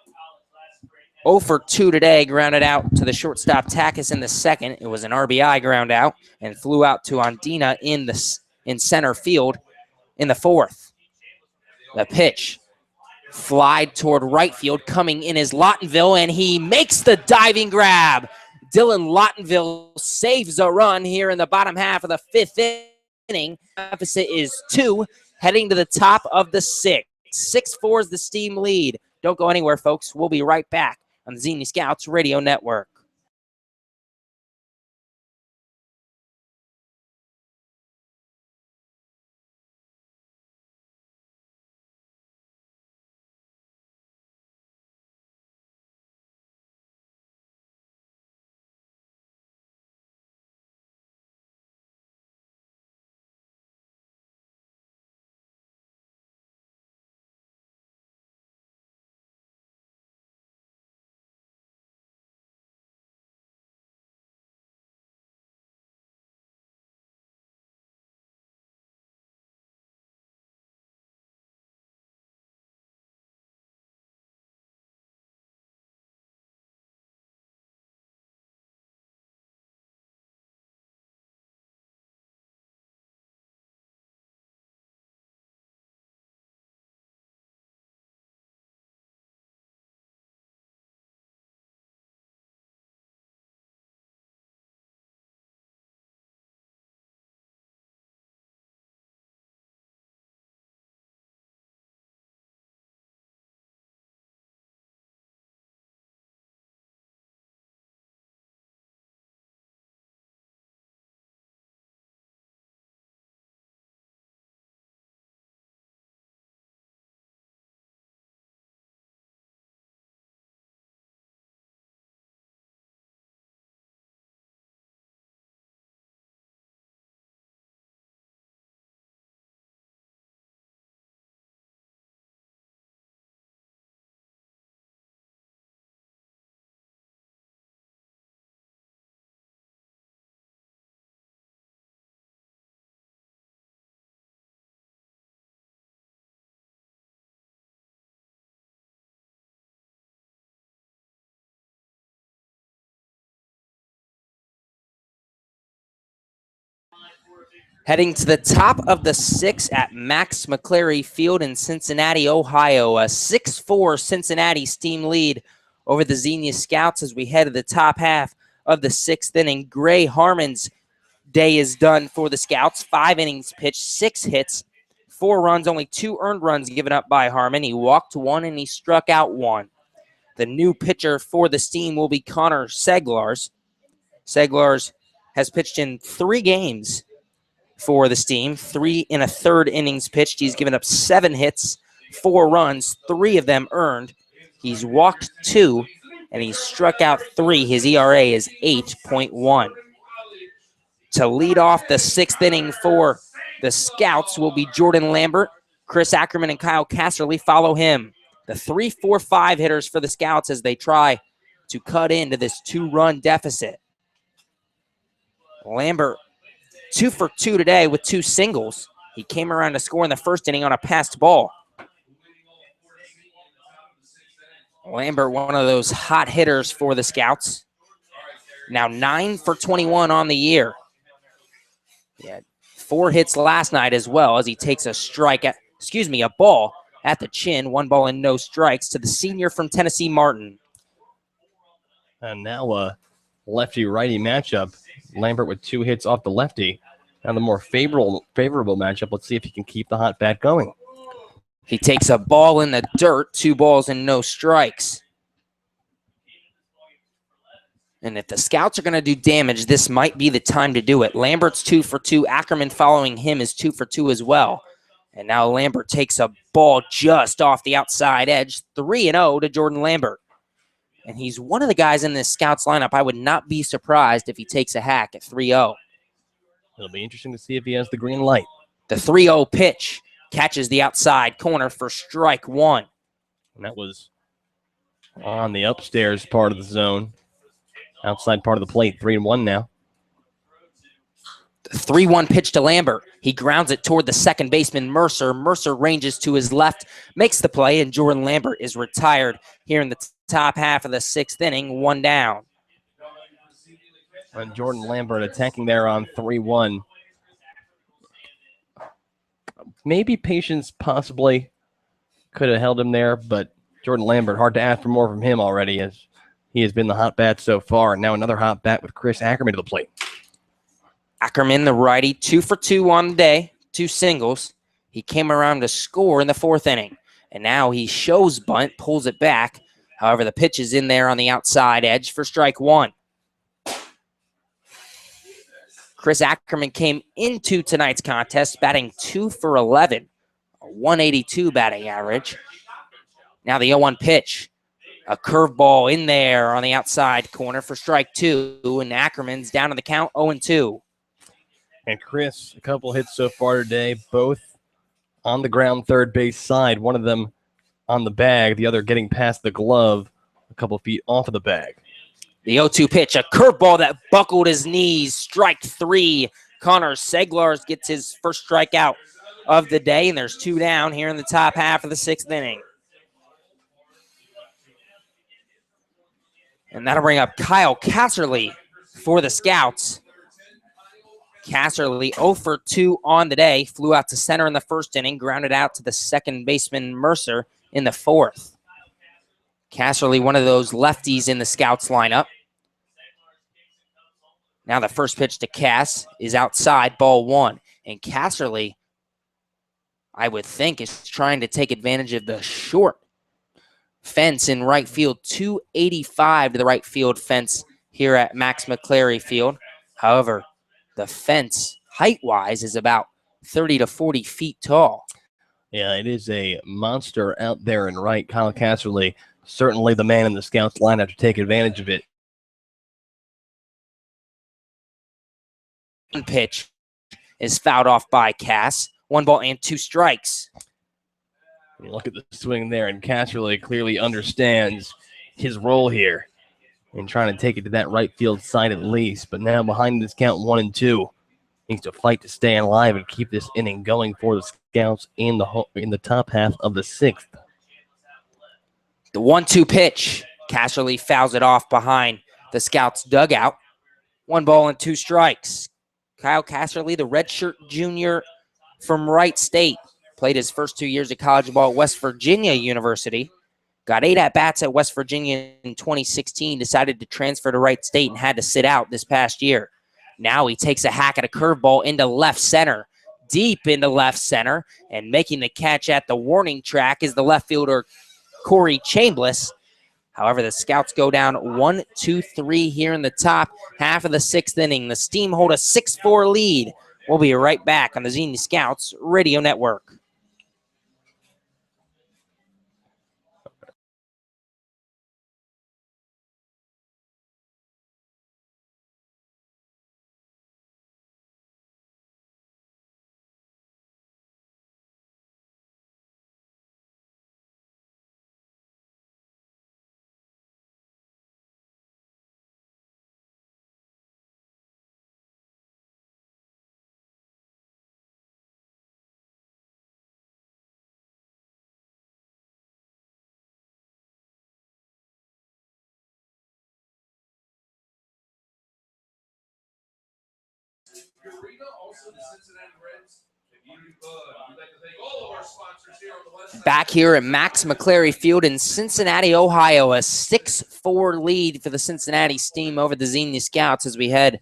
0 for 2 today, grounded out to the shortstop Takis in the second. It was an RBI ground out and flew out to Andina in center field in the 4th. The pitch flied toward right field, coming in is Lottenville, and he makes the diving grab. Dylan Lottenville saves a run here in the bottom half of the 5th inning. Deficit is 2, heading to the top of the 6th. 6-4 is the Steam lead. Don't go anywhere, folks. We'll be right back on the Xenia Scouts Radio Network. Heading to the top of the 6th at Max McCleary Field in Cincinnati, Ohio. A 6-4 Cincinnati Steam lead over the Xenia Scouts as we head to the top half of the 6th inning. Gray Harmon's day is done for the Scouts. 5 innings pitched, 6 hits, 4 runs, only 2 earned runs given up by Harmon. He walked 1 and he struck out 1. The new pitcher for the Steam will be Connor Seglars. Seglars has pitched in 3 games for the Steam, 3 1/3 innings pitched. He's given up 7 hits, 4 runs, 3 of them earned. He's walked 2, and he's struck out 3. His ERA is 8.1. To lead off the 6th inning for the Scouts will be Jordan Lambert. Chris Ackerman and Kyle Casserly follow him. The 3-4-5 hitters for the Scouts as they try to cut into this 2-run deficit. Lambert 2 for 2 today with 2 singles. He came around to score in the 1st inning on a passed ball. Lambert, one of those hot hitters for the Scouts. Now 9 for 21 on the year. He had 4 hits last night as well as he takes a ball at the chin. 1 ball and no strikes to the senior from Tennessee, Martin. And now lefty-righty matchup. Lambert with 2 hits off the lefty. Now the more favorable matchup. Let's see if he can keep the hot bat going. He takes a ball in the dirt, 2 balls and no strikes. And if the Scouts are going to do damage, this might be the time to do it. Lambert's 2 for 2. Ackerman following him is 2 for 2 as well. And now Lambert takes a ball just off the outside edge, 3-0 to Jordan Lambert. And he's one of the guys in this Scouts lineup. I would not be surprised if he takes a hack at 3-0. It'll be interesting to see if he has the green light. The 3-0 pitch catches the outside corner for strike 1. And that was on the upstairs part of the zone. Outside part of the plate, 3-1 now. The 3-1 pitch to Lambert. He grounds it toward the second baseman, Mercer. Mercer ranges to his left, makes the play, and Jordan Lambert is retired here in the top half of the 6th inning, 1 down. And Jordan Lambert attacking there on 3-1. Maybe Patience possibly could have held him there, but Jordan Lambert, hard to ask for more from him already, as he has been the hot bat so far. And now another hot bat with Chris Ackerman to the plate. Ackerman, the righty, 2 for 2 on the day, 2 singles. He came around to score in the 4th inning. And now he shows bunt, pulls it back. However, the pitch is in there on the outside edge for strike 1. Chris Ackerman came into tonight's contest batting 2 for 11, a 182 batting average. Now the 0-1 pitch. A curveball in there on the outside corner for strike 2, and Ackerman's down to the count 0-2. And Chris, a couple hits so far today, both on the ground third base side. One of them on the bag, the other getting past the glove a couple feet off of the bag. The 0-2 pitch, a curveball that buckled his knees, strike 3. Connor Seglars gets his first strikeout of the day, and there's 2 down here in the top half of the 6th inning. And that'll bring up Kyle Casserly for the Scouts. Casserly 0 for 2 on the day, flew out to center in the 1st inning, grounded out to the second baseman Mercer in the 4th. Casserly, one of those lefties in the Scouts lineup. Now the first pitch to Cass is outside, ball 1. And Casserly, I would think, is trying to take advantage of the short fence in right field, 285 to the right field fence here at Max McCleary Field. However, the fence, height-wise, is about 30 to 40 feet tall. Yeah, it is a monster out there in right. Kyle Casserly, certainly the man in the Scouts lineup to take advantage of it. One pitch is fouled off by Cass. 1 ball and 2 strikes. You look at the swing there, and Casserly clearly understands his role here in trying to take it to that right field side at least. But now behind this count 1-2, needs to fight to stay alive and keep this inning going for the Scouts in the top half of the 6th. The 1-2 pitch. Casserly fouls it off behind the Scouts' dugout. 1 ball and 2 strikes. Kyle Casserly, the redshirt junior from Wright State, played his first 2 years of college ball at West Virginia University. Got 8 at-bats at West Virginia in 2016, decided to transfer to Wright State and had to sit out this past year. Now he takes a hack at a curveball into left center, deep into left center, and making the catch at the warning track is the left fielder Corey Chambliss. However, the Scouts go down 1-2-3 here in the top half of the 6th inning. The Steam hold a 6-4 lead. We'll be right back on the Xenia Scouts Radio Network. Back here at Max McClary Field in Cincinnati, Ohio, a 6-4 lead for the Cincinnati Steam over the Xenia Scouts as we head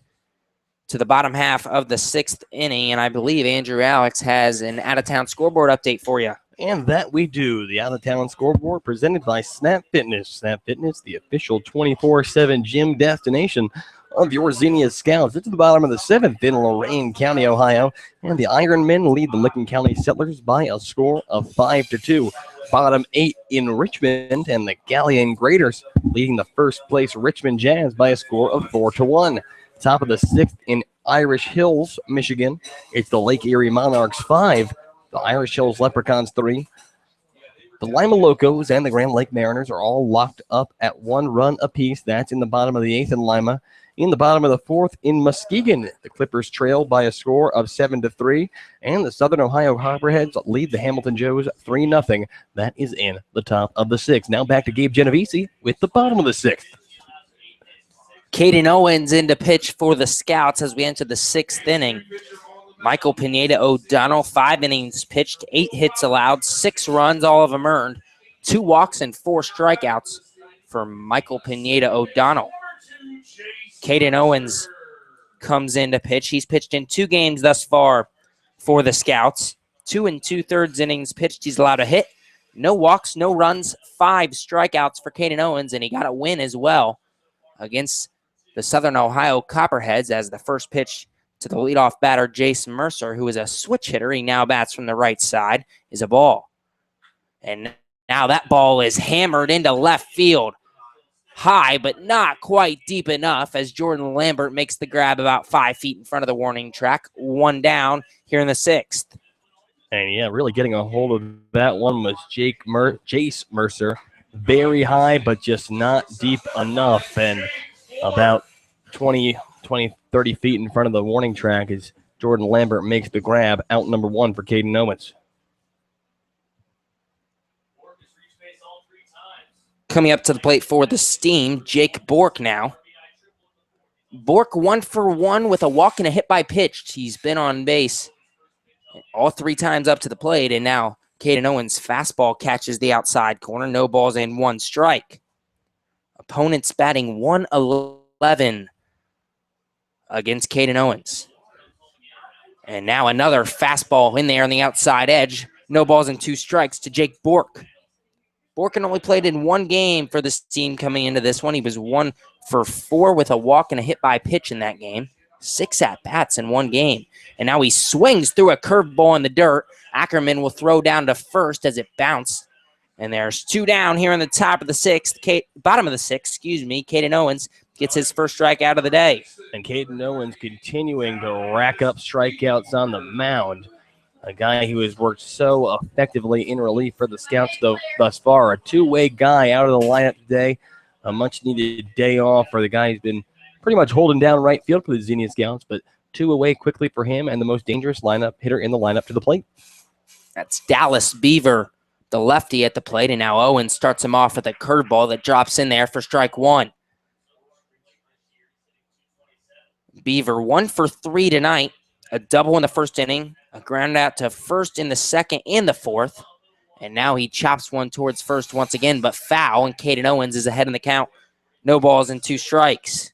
to the bottom half of the 6th inning. And I believe Andrew Alix has an out-of-town scoreboard update for you. And that we do. The out-of-town scoreboard presented by Snap Fitness. Snap Fitness, the official 24/7 gym destination of your Xenia Scouts. It's the bottom of the 7th in Lorain County, Ohio, and the Ironmen lead the Licking County Settlers by a score of 5-2. Bottom 8 in Richmond, and the Galleon Graders leading the first place Richmond Jazz by a score of 4-1. Top of the 6th in Irish Hills, Michigan. It's the Lake Erie Monarchs 5, the Irish Hills Leprechauns 3. The Lima Locos and the Grand Lake Mariners are all locked up at 1 run apiece. That's in the bottom of the 8th in Lima. In the bottom of the 4th in Muskegon, the Clippers trail by a score of 7-3, and the Southern Ohio Copperheads lead the Hamilton Joes 3-0. That is in the top of the 6th. Now back to Gabe Genovesi with the bottom of the 6th. Caden Owens in to pitch for the Scouts as we enter the 6th inning. Michael Pineda O'Donnell, 5 innings pitched, 8 hits allowed, 6 runs, all of them earned, 2 walks and 4 strikeouts for Michael Pineda O'Donnell. Caden Owens comes in to pitch. He's pitched in 2 games thus far for the Scouts. 2 2/3 innings pitched. He's allowed a hit, no walks, no runs, 5 strikeouts for Caden Owens, and he got a win as well against the Southern Ohio Copperheads as the first pitch to the leadoff batter, Jason Mercer, who is a switch hitter. He now bats from the right side, is a ball. And now that ball is hammered into left field. High, but not quite deep enough as Jordan Lambert makes the grab about 5 feet in front of the warning track. 1 down here in the 6th. And yeah, really getting a hold of that one was Jace Mercer. Very high, but just not deep enough. And about 20, 30 feet in front of the warning track as Jordan Lambert makes the grab. Out number 1 for Caden Owens. Coming up to the plate for the Steam, Jake Bork now. Bork 1 for 1 with a walk and a hit by pitch. He's been on base all 3 times up to the plate, and now Caden Owens' fastball catches the outside corner. No balls and 1 strike. Opponents batting 111 against Caden Owens. And now another fastball in there on the outside edge. No balls and 2 strikes to Jake Bork. Borkin only played in 1 game for this team coming into this one. He was 1 for 4 with a walk and a hit by pitch in that game. 6 at-bats in 1 game. And now he swings through a curveball in the dirt. Ackerman will throw down to first as it bounced. And there's 2 down here in the top of the 6th. Bottom of the 6th, Caden Owens gets his first strikeout of the day. And Caden Owens continuing to rack up strikeouts on the mound. A guy who has worked so effectively in relief for the Scouts thus far. A 2-way guy out of the lineup today. A much-needed day off for the guy who's been pretty much holding down right field for the Xenia Scouts, but 2 away quickly for him and the most dangerous lineup hitter in the lineup to the plate. That's Dallas Beaver, the lefty at the plate, and now Owens starts him off with a curveball that drops in there for strike 1. Beaver 1 for 3 tonight. A double in the first inning, a ground out to first in the 2nd and the 4th. And now he chops one towards first once again, but foul, and Caden Owens is ahead in the count. No balls and 2 strikes.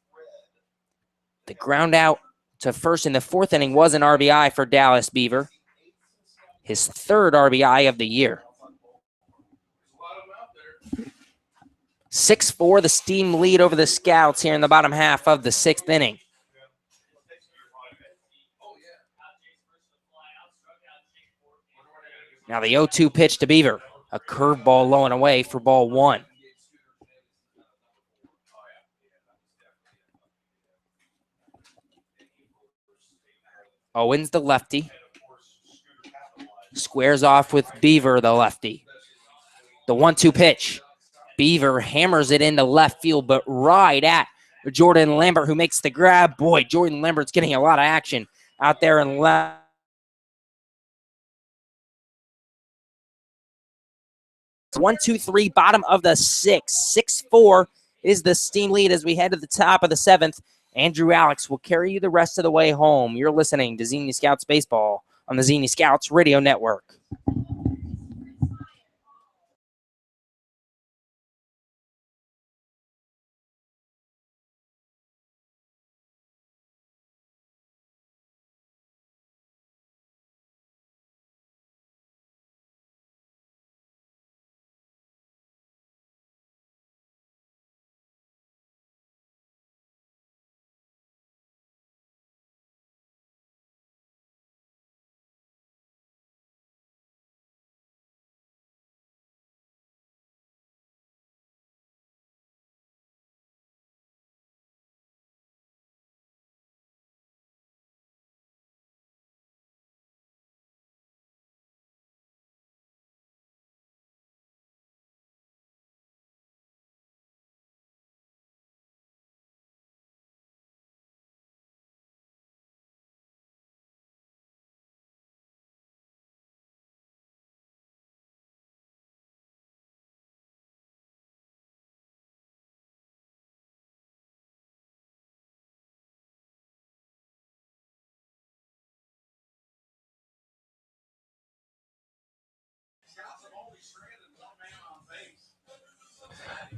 The ground out to first in the 4th inning was an RBI for Dallas Beaver. His 3rd RBI of the year. 6-4, the Steam lead over the Scouts here in the bottom half of the 6th inning. Now the 0-2 pitch to Beaver. A curveball low and away for ball 1. Owens, the lefty. Squares off with Beaver, the lefty. The 1-2 pitch. Beaver hammers it into left field, but right at Jordan Lambert, who makes the grab. Boy, Jordan Lambert's getting a lot of action out there in left. 1-2-3, bottom of the 6th. 6-4 is the Steam lead as we head to the top of the 7th. Andrew Alix will carry you the rest of the way home. You're listening to Xenia Scouts Baseball on the Xenia Scouts Radio Network.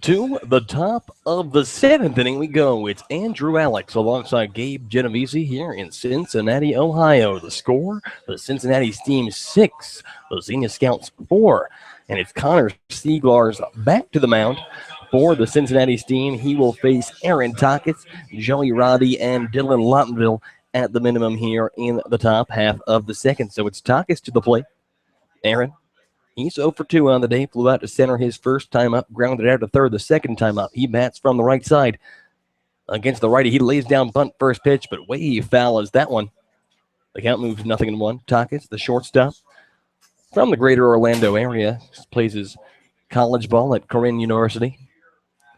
To the top of the 7th inning we go. It's Andrew Alix alongside Gabe Genovesi here in Cincinnati, Ohio. The score, the Cincinnati Steam 6, the Xenia Scouts 4. And it's Connor Seaglars back to the mound for the Cincinnati Steam. He will face Aaron Takis, Joey Roddy, and Dylan Lottenville at the minimum here in the top half of the second. So it's Takis to the plate. Aaron. He's 0 for 2 on the day. Flew out to center his first time up, grounded out to third the second time up. He bats from the right side against the righty. He lays down bunt first pitch, but way foul is that one. The count moves 0-1. Takis, the shortstop from the greater Orlando area, plays his college ball at Corinne University.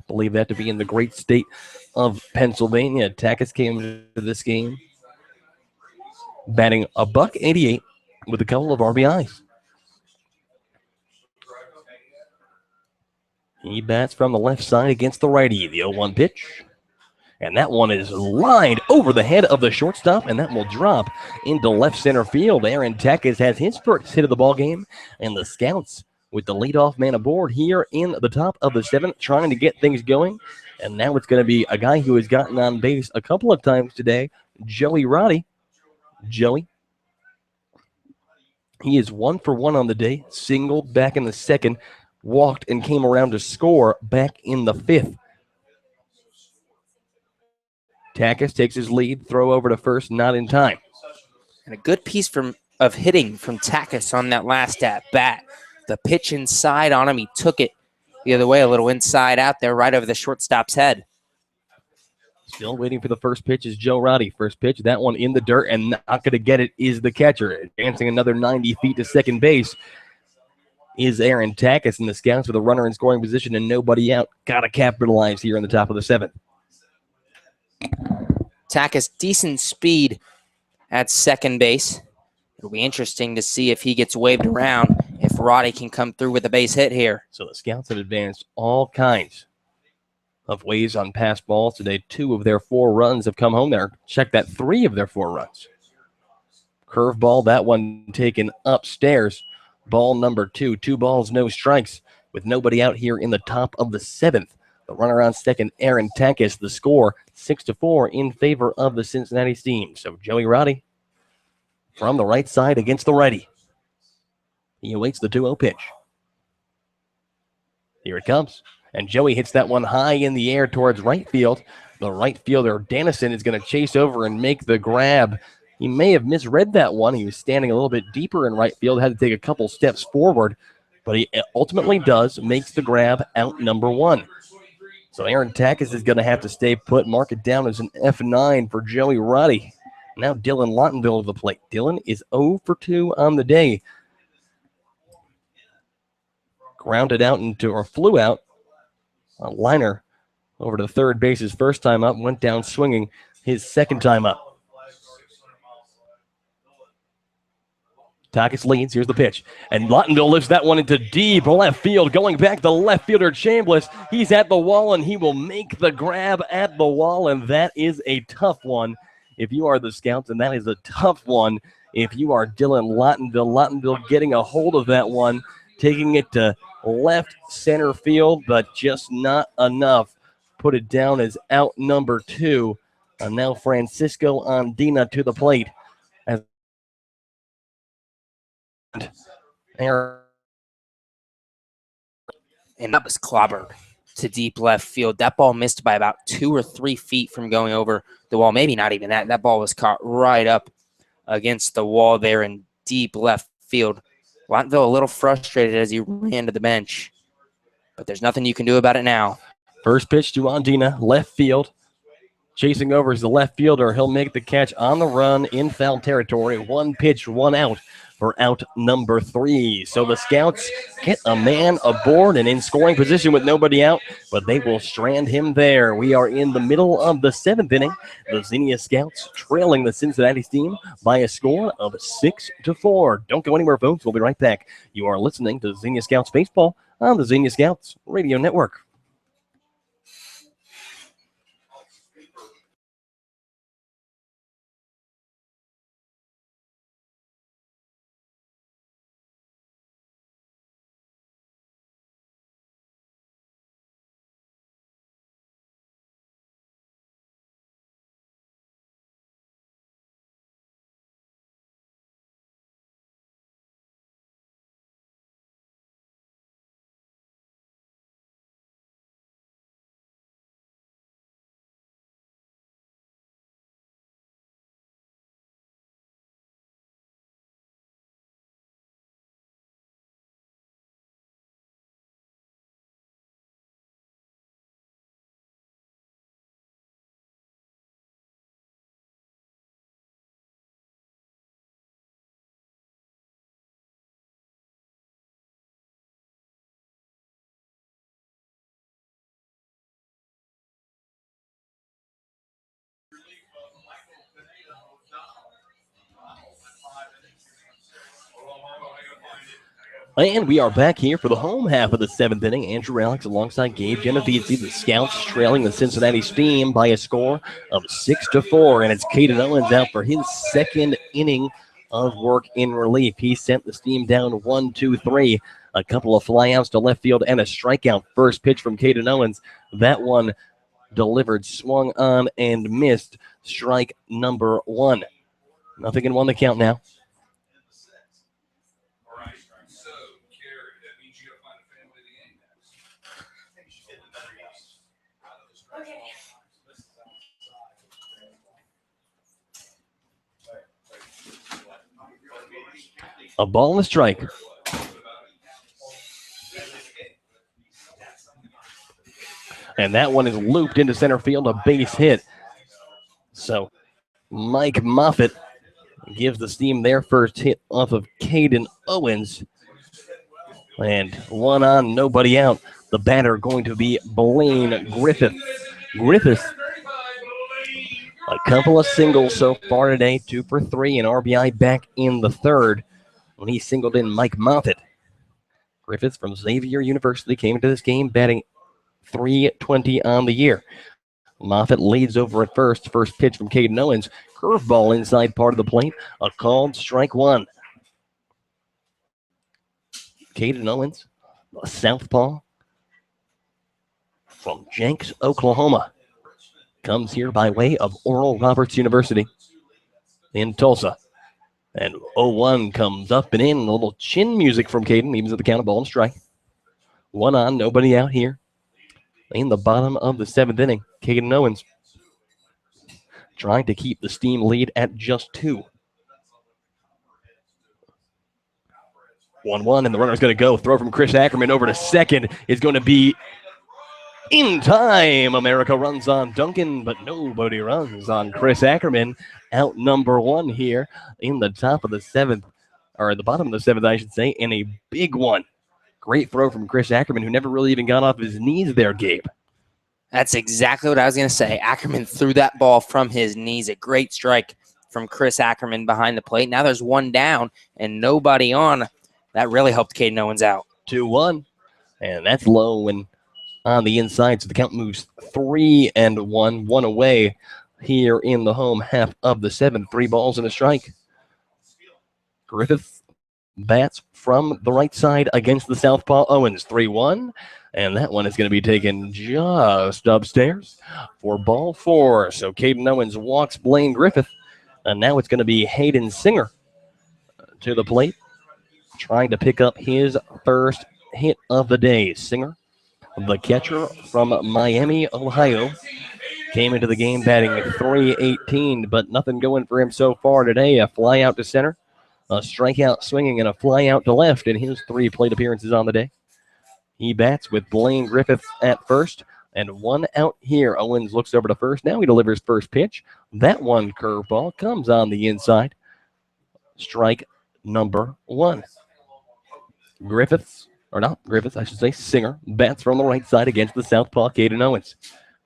Believe that to be in the great state of Pennsylvania. Takis came to this game batting $188 with a couple of RBIs. He bats from the left side against the righty. The 0-1 pitch. And that one is lined over the head of the shortstop, and that will drop into left center field. Aaron Takis has his first hit of the ball game, and the Scouts with the leadoff man aboard here in the top of the 7th, trying to get things going. And now it's going to be a guy who has gotten on base a couple of times today, Joey Roddy. Joey. He is 1 for 1 on the day, singled back in the second, walked and came around to score back in the 5th. Takis takes his lead, throw over to first, not in time. And a good piece of hitting from Takis on that last at bat. The pitch inside on him, he took it the other way, a little inside out there, right over the shortstop's head. Still waiting for the first pitch is Joe Roddy. First pitch, that one in the dirt, and not going to get it is the catcher. Advancing another 90 feet to second base is Aaron Takis, and the Scouts with a runner in scoring position and nobody out. Got to capitalize here in the top of the 7th. Takis, decent speed at second base. It'll be interesting to see if he gets waved around, if Roddy can come through with a base hit here. So the Scouts have advanced all kinds of ways on pass balls today. 2 of their 4 runs have come home there. Check that, 3 of their 4 runs. Curveball, that one taken upstairs. Ball number 2. 2 balls, no strikes, with nobody out here in the top of the 7th. The runner on second, Aaron Takis. The score, 6-4 in favor of the Cincinnati Steam. So Joey Roddy from the right side against the righty. He awaits the 2-0 pitch. Here it comes. And Joey hits that one high in the air towards right field. The right fielder, Dennison, is going to chase over and make the grab. He may have misread that one. He was standing a little bit deeper in right field, had to take a couple steps forward, but he ultimately makes the grab out number 1. So Aaron Takis is going to have to stay put, mark it down as an F9 for Joey Roddy. Now Dylan Lottenville to the plate. Dylan is 0 for 2 on the day. Grounded out or flew out. A liner over to third base his first time up, went down swinging his second time up. Takis leads. Here's the pitch. And Lottenville lifts that one into deep left field. Going back, the left fielder, Chambliss. He's at the wall, and he will make the grab at the wall, and that is a tough one. If you are the Scouts, and that is a tough one. if you are Dylan Lottenville. Lottenville getting a hold of that one, taking it to left center field, but just not enough. Put it down as out number 2. And now Francisco Andina to the plate. As And that was clobbered to deep left field. That ball missed by about 2 or 3 feet from going over the wall. Maybe not even that. That ball was caught right up against the wall there in deep left field. Lottenville a little frustrated as he ran to the bench, but there's nothing you can do about it now. First pitch to Andina, left field. Chasing over is the left fielder. He'll make the catch on the run in foul territory. 1 pitch, 1 out for out number 3. So the Scouts get a man aboard and in scoring position with nobody out, but they will strand him there. We are in the middle of the 7th inning. The Xenia Scouts trailing the Cincinnati Steam by a score of 6-4. Don't go anywhere, folks. We'll be right back. You are listening to Xenia Scouts Baseball on the Xenia Scouts Radio Network. And we are back here for the home half of the 7th inning. Andrew Alix alongside Gabe Genovesi. The Scouts trailing the Cincinnati Steam by a score of 6-4. And it's Caden Owens out for his 2nd inning of work in relief. He sent the Steam down 1-2-3. A couple of flyouts to left field and a strikeout. First pitch from Caden Owens. That one delivered, swung on and missed. Strike number 1. 0-1 the count now. A ball and a strike. And that one is looped into center field, a base hit. So Mike Moffitt gives the Steam their first hit off of Caden Owens. And 1 on, nobody out. The batter going to be Blaine Griffith. A couple of singles so far today, 2 for 3, and RBI back in the 3rd when he singled in Mike Moffitt. Griffith from Xavier University came into this game batting .320 on the year. Moffitt leads over at first. First pitch from Caden Owens. Curveball inside part of the plate. A called strike 1. Caden Owens, a southpaw from Jenks, Oklahoma, comes here by way of Oral Roberts University in Tulsa. And 0-1 comes up and in. A little chin music from Caden, evens at the count of ball and strike. 1 on, nobody out here. In the bottom of the 7th inning, Caden Owens trying to keep the Steam lead at just 2. 1-1, and the runner's going to go. Throw from Chris Ackerman over to second is going to be in time. America runs on Duncan, but nobody runs on Chris Ackerman. Out number 1 here in the top of the 7th, or the bottom of the 7th, I should say, and a big one. Great throw from Chris Ackerman, who never really even got off his knees there, Gabe. That's exactly what I was going to say. Ackerman threw that ball from his knees. A great strike from Chris Ackerman behind the plate. Now there's 1 down and nobody on. That really helped Caden Owens out. 2-1, and that's low and on the inside, so the count moves 3-1, 1 away here in the home half of the 7th. 3 balls and a strike. Griffith bats from the right side against the southpaw Owens. 3-1. And that one is going to be taken just upstairs for ball 4. So Caden Owens walks Blaine Griffith. And now it's going to be Hayden Singer to the plate, trying to pick up his first hit of the day. Singer, the catcher from Miami, Ohio, came into the game batting .318, but nothing going for him so far today. A fly out to center, a strikeout swinging, and a fly out to left in his 3 plate appearances on the day. He bats with Blaine Griffith at first, and 1 out here. Owens looks over to first. Now he delivers first pitch. That one curveball comes on the inside. Strike number 1. Singer bats from the right side against the southpaw Caden Owens.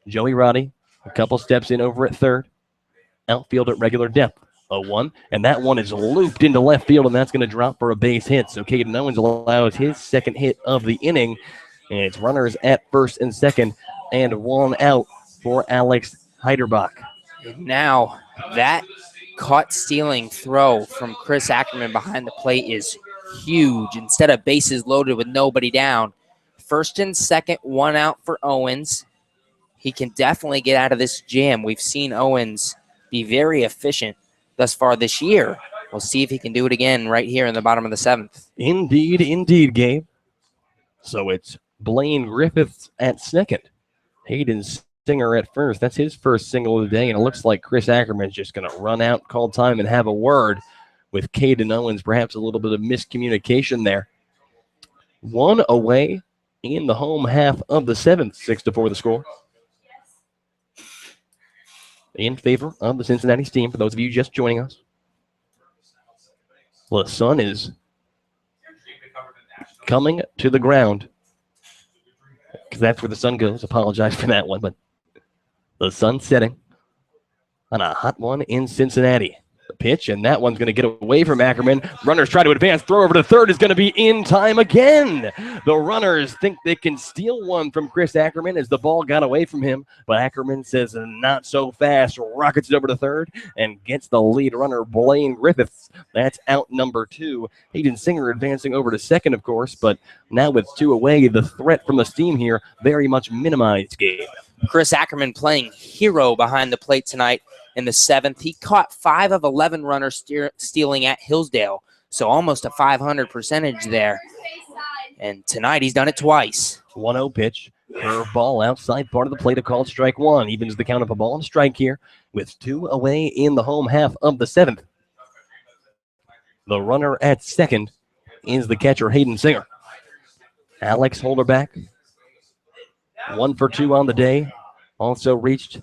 Joey Roddy, a couple steps in over at third. Outfield at regular depth. 0-1, and that one is looped into left field, and that's going to drop for a base hit. So Caden Owens allows his second hit of the inning, and it's runners at first and second, and 1 out for Alex Heiderbach. Now, that caught stealing throw from Chris Ackerman behind the plate is huge. Instead of bases loaded with nobody down, first and second, 1 out for Owens. He can definitely get out of this jam. We've seen Owens be very efficient thus far this year. We'll see if he can do it again right here in the bottom of the 7th. Indeed, Gabe. So it's Blaine Griffiths at second. Hayden Singer at first. That's his first single of the day, and it looks like Chris Ackerman's just going to run out, call time, and have a word with Caden Owens. Perhaps a little bit of miscommunication there. 1 away in the home half of the 7th. 6-4 the score. In favor of the Cincinnati Steam, for those of you just joining us. Well, the sun is coming to the ground, because that's where the sun goes. Apologize for that one, but the sun setting on a hot one in Cincinnati. The pitch, and that one's going to get away from Ackerman. Runners try to advance. Throw over to third is going to be in time again. The runners think they can steal one from Chris Ackerman as the ball got away from him, but Ackerman says not so fast. Rockets it over to third and gets the lead runner, Blaine Griffiths. That's out number 2. Hayden Singer advancing over to second, of course, but now with 2 away, the threat from the Steam here very much minimized, Gabe. Chris Ackerman playing hero behind the plate tonight. In the 7th, he caught 5 of 11 runners stealing at Hillsdale, so almost a 500 percentage there. And tonight, he's done it twice. 1-0 pitch, curveball outside part of the plate, a called strike 1. Evens the count of a ball and strike here with 2 away in the home half of the 7th. The runner at second is the catcher, Hayden Singer. Alex Holderback, 1 for 2 on the day, also reached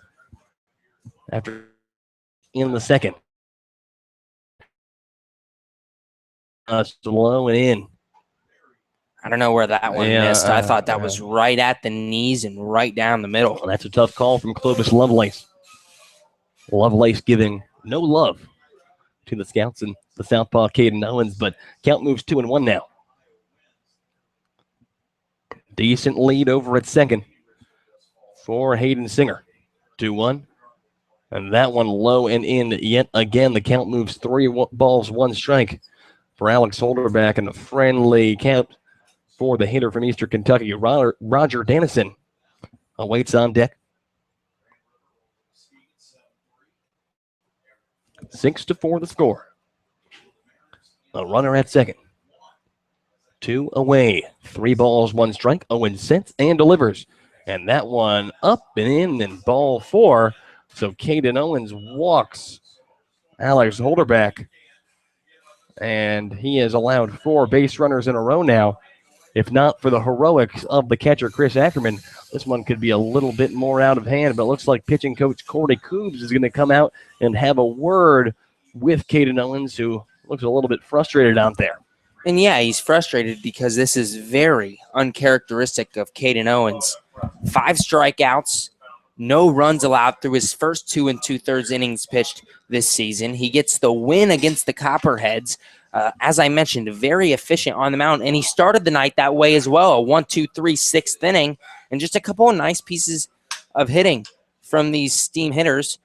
after in the second. Slow and in. I don't know where that one missed. I thought that was right at the knees and right down the middle. Well, that's a tough call from Clovis Lovelace. Lovelace giving no love to the scouts and the southpaw Caden Owens, but count moves 2-1 now. Decent lead over at second for Hayden Singer. 2-1. And that one low and in yet again. The count moves 3 balls, 1 strike for Alex Holderback, and a friendly count for the hitter from Eastern Kentucky, Roger Dennison, awaits on deck. 6-4 the score. A runner at second. 2 away. 3 balls, 1 strike. Owens sets and delivers. And that one up and in, and ball 4. So Caden Owens walks Alex Holderback, and he has allowed 4 base runners in a row now. If not for the heroics of the catcher, Chris Ackerman, this one could be a little bit more out of hand, but it looks like pitching coach Cordy Coobs is going to come out and have a word with Caden Owens, who looks a little bit frustrated out there. And yeah, he's frustrated because this is very uncharacteristic of Caden Owens. 5 strikeouts. No runs allowed through his first 2 2/3 innings pitched this season. He gets the win against the Copperheads. As I mentioned, very efficient on the mound, and he started the night that way as well. A 1-2-3 6th inning, and just a couple of nice pieces of hitting from these Steam hitters,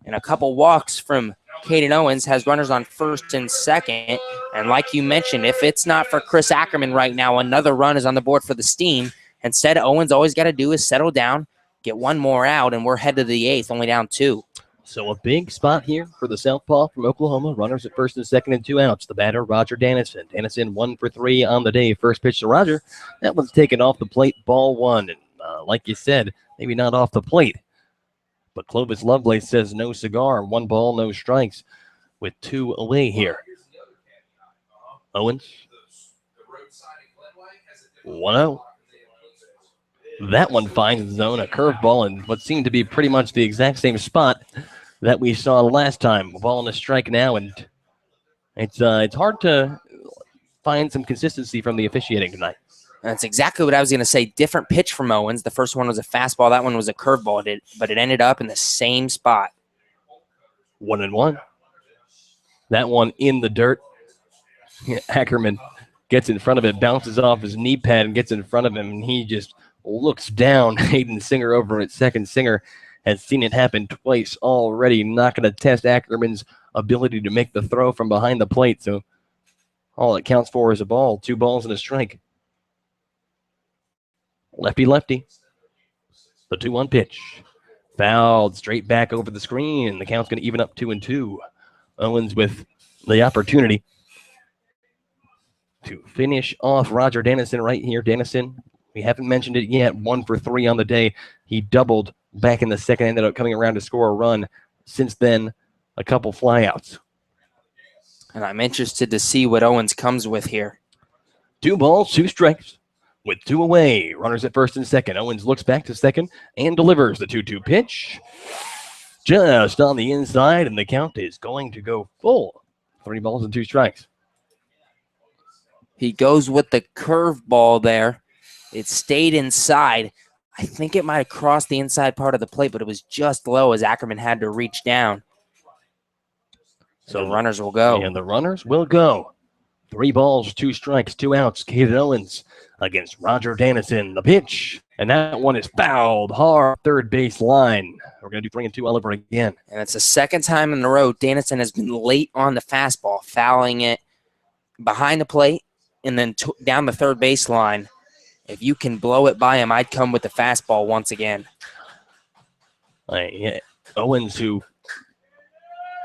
and a couple walks from Caden Owens has runners on first and second. And like you mentioned, if it's not for Chris Ackerman right now, another run is on the board for the Steam. Instead, Owens always got to do is settle down, get one more out, and we're headed to the 8th, only down 2. So a big spot here for the southpaw from Oklahoma. Runners at first and second and 2 outs. The batter, Roger Dennison. Dennison 1 for 3 on the day. First pitch to Roger. That one's taken off the plate, ball 1. And like you said, maybe not off the plate. But Clovis Lovelace says no cigar. 1 ball, no strikes with 2 away here. Owens. 1-0. That one finds the zone, a curveball, and what seemed to be pretty much the exact same spot that we saw last time. Ball and a strike now, and it's hard to find some consistency from the officiating tonight. That's exactly what I was going to say. Different pitch from Owens. The first one was a fastball. That one was a curveball, but it ended up in the same spot. 1-1. That one in the dirt. Ackerman gets in front of it, bounces off his knee pad and gets in front of him, and he just looks down. Hayden Singer over at second. Singer has seen it happen twice already. Not going to test Ackerman's ability to make the throw from behind the plate, so all it counts for is a ball. 2 balls and a strike. Lefty. The 2-1 pitch. Fouled straight back over the screen. The count's going to even up 2-2. Owens with the opportunity to finish off Roger Dennison right here. Dennison, we haven't mentioned it yet, 1 for 3 on the day. He doubled back in the second, ended up coming around to score a run. Since then, a couple flyouts. And I'm interested to see what Owens comes with here. 2 balls, 2 strikes with 2 away. Runners at first and second. Owens looks back to second and delivers the 2-2 pitch. Just on the inside, and the count is going to go full. 3 balls and 2 strikes. He goes with the curveball there. It stayed inside. I think it might have crossed the inside part of the plate, but it was just low as Ackerman had to reach down. So the runners will go. And the runners will go. 3 balls, 2 strikes, 2 outs. Caden Owens against Roger Dennison. The pitch, and that one is fouled hard. Third base line. We're going to do 3-2 Oliver again. And it's the second time in a row Dennison has been late on the fastball, fouling it behind the plate and then down the third base line. If you can blow it by him, I'd come with the fastball once again. Owens, who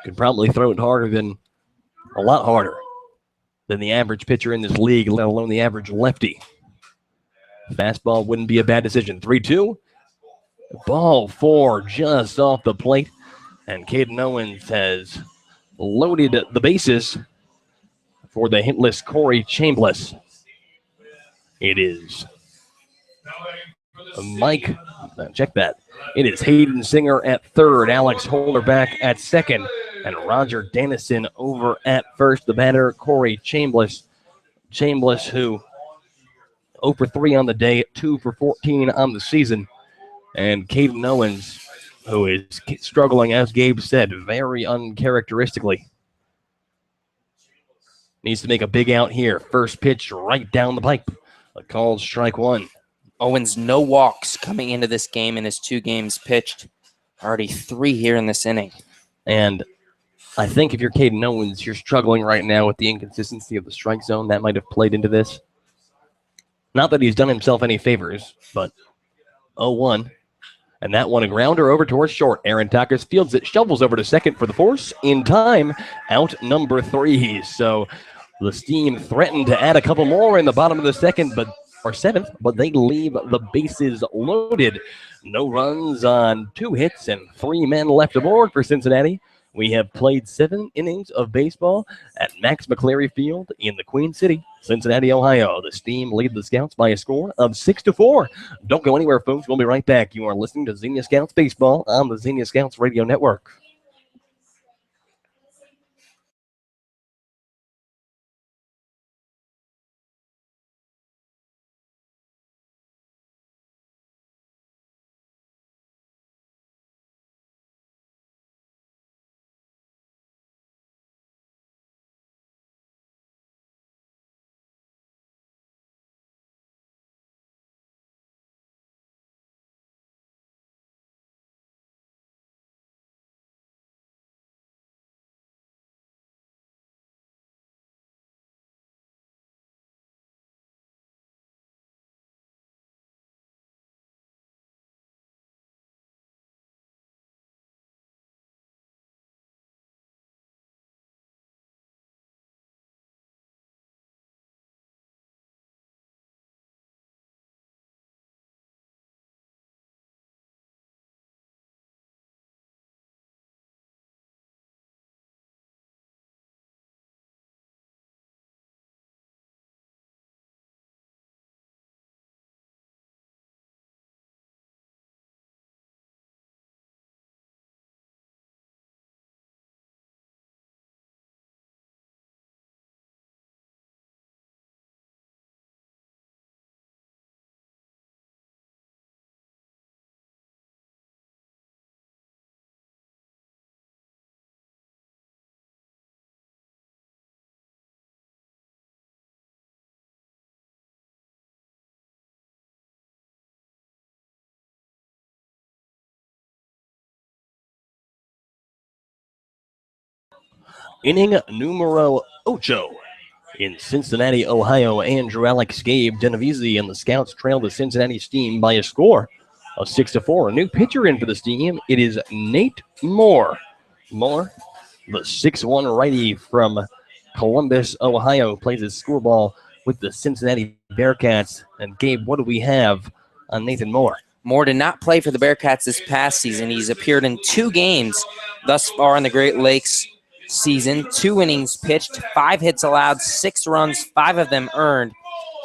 could probably throw it a lot harder than the average pitcher in this league, let alone the average lefty. Fastball wouldn't be a bad decision. 3-2. Ball 4 just off the plate. And Caden Owens has loaded the bases for the hitless Corey Chambliss. It is Mike. Check that. It is Hayden Singer at third, Alex Holderback at second, and Roger Dennison over at first. The batter, Corey Chambliss. Chambliss, who 0 for 3 on the day, 2 for 14 on the season. And Caden Owens, who is struggling, as Gabe said, very uncharacteristically. Needs to make a big out here. First pitch right down the pipe. A called strike 1. Owens, no walks coming into this game in his 2 games pitched. Already 3 here in this inning. And I think if you're Caden Owens, you're struggling right now with the inconsistency of the strike zone. That might have played into this. Not that he's done himself any favors, but 0-1. And that one, a grounder over towards short. Aaron Takas fields it, shovels over to second for the force. In time, out number 3. So the Steam threatened to add a couple more in the bottom of the seventh, but they leave the bases loaded. No runs on 2 hits and 3 men left aboard for Cincinnati. We have played 7 innings of baseball at Max McCleary Field in the Queen City, Cincinnati, Ohio. The Steam lead the Scouts by a score of 6-4. Don't go anywhere, folks. We'll be right back. You are listening to Xenia Scouts Baseball on the Xenia Scouts Radio Network. Inning numero ocho. In Cincinnati, Ohio, Andrew Alix Gabe Genovesi and the Scouts trail the Cincinnati Steam by a score of 6-4. A new pitcher in for the Steam. It is Nate Moore. Moore, the 6'1 righty from Columbus, Ohio, plays his scoreball with the Cincinnati Bearcats. And Gabe, what do we have on Nathan Moore? Moore did not play for the Bearcats this past season. He's appeared in 2 games thus far in the Great Lakes season. 2 innings pitched, 5 hits allowed, 6 runs, 5 of them earned.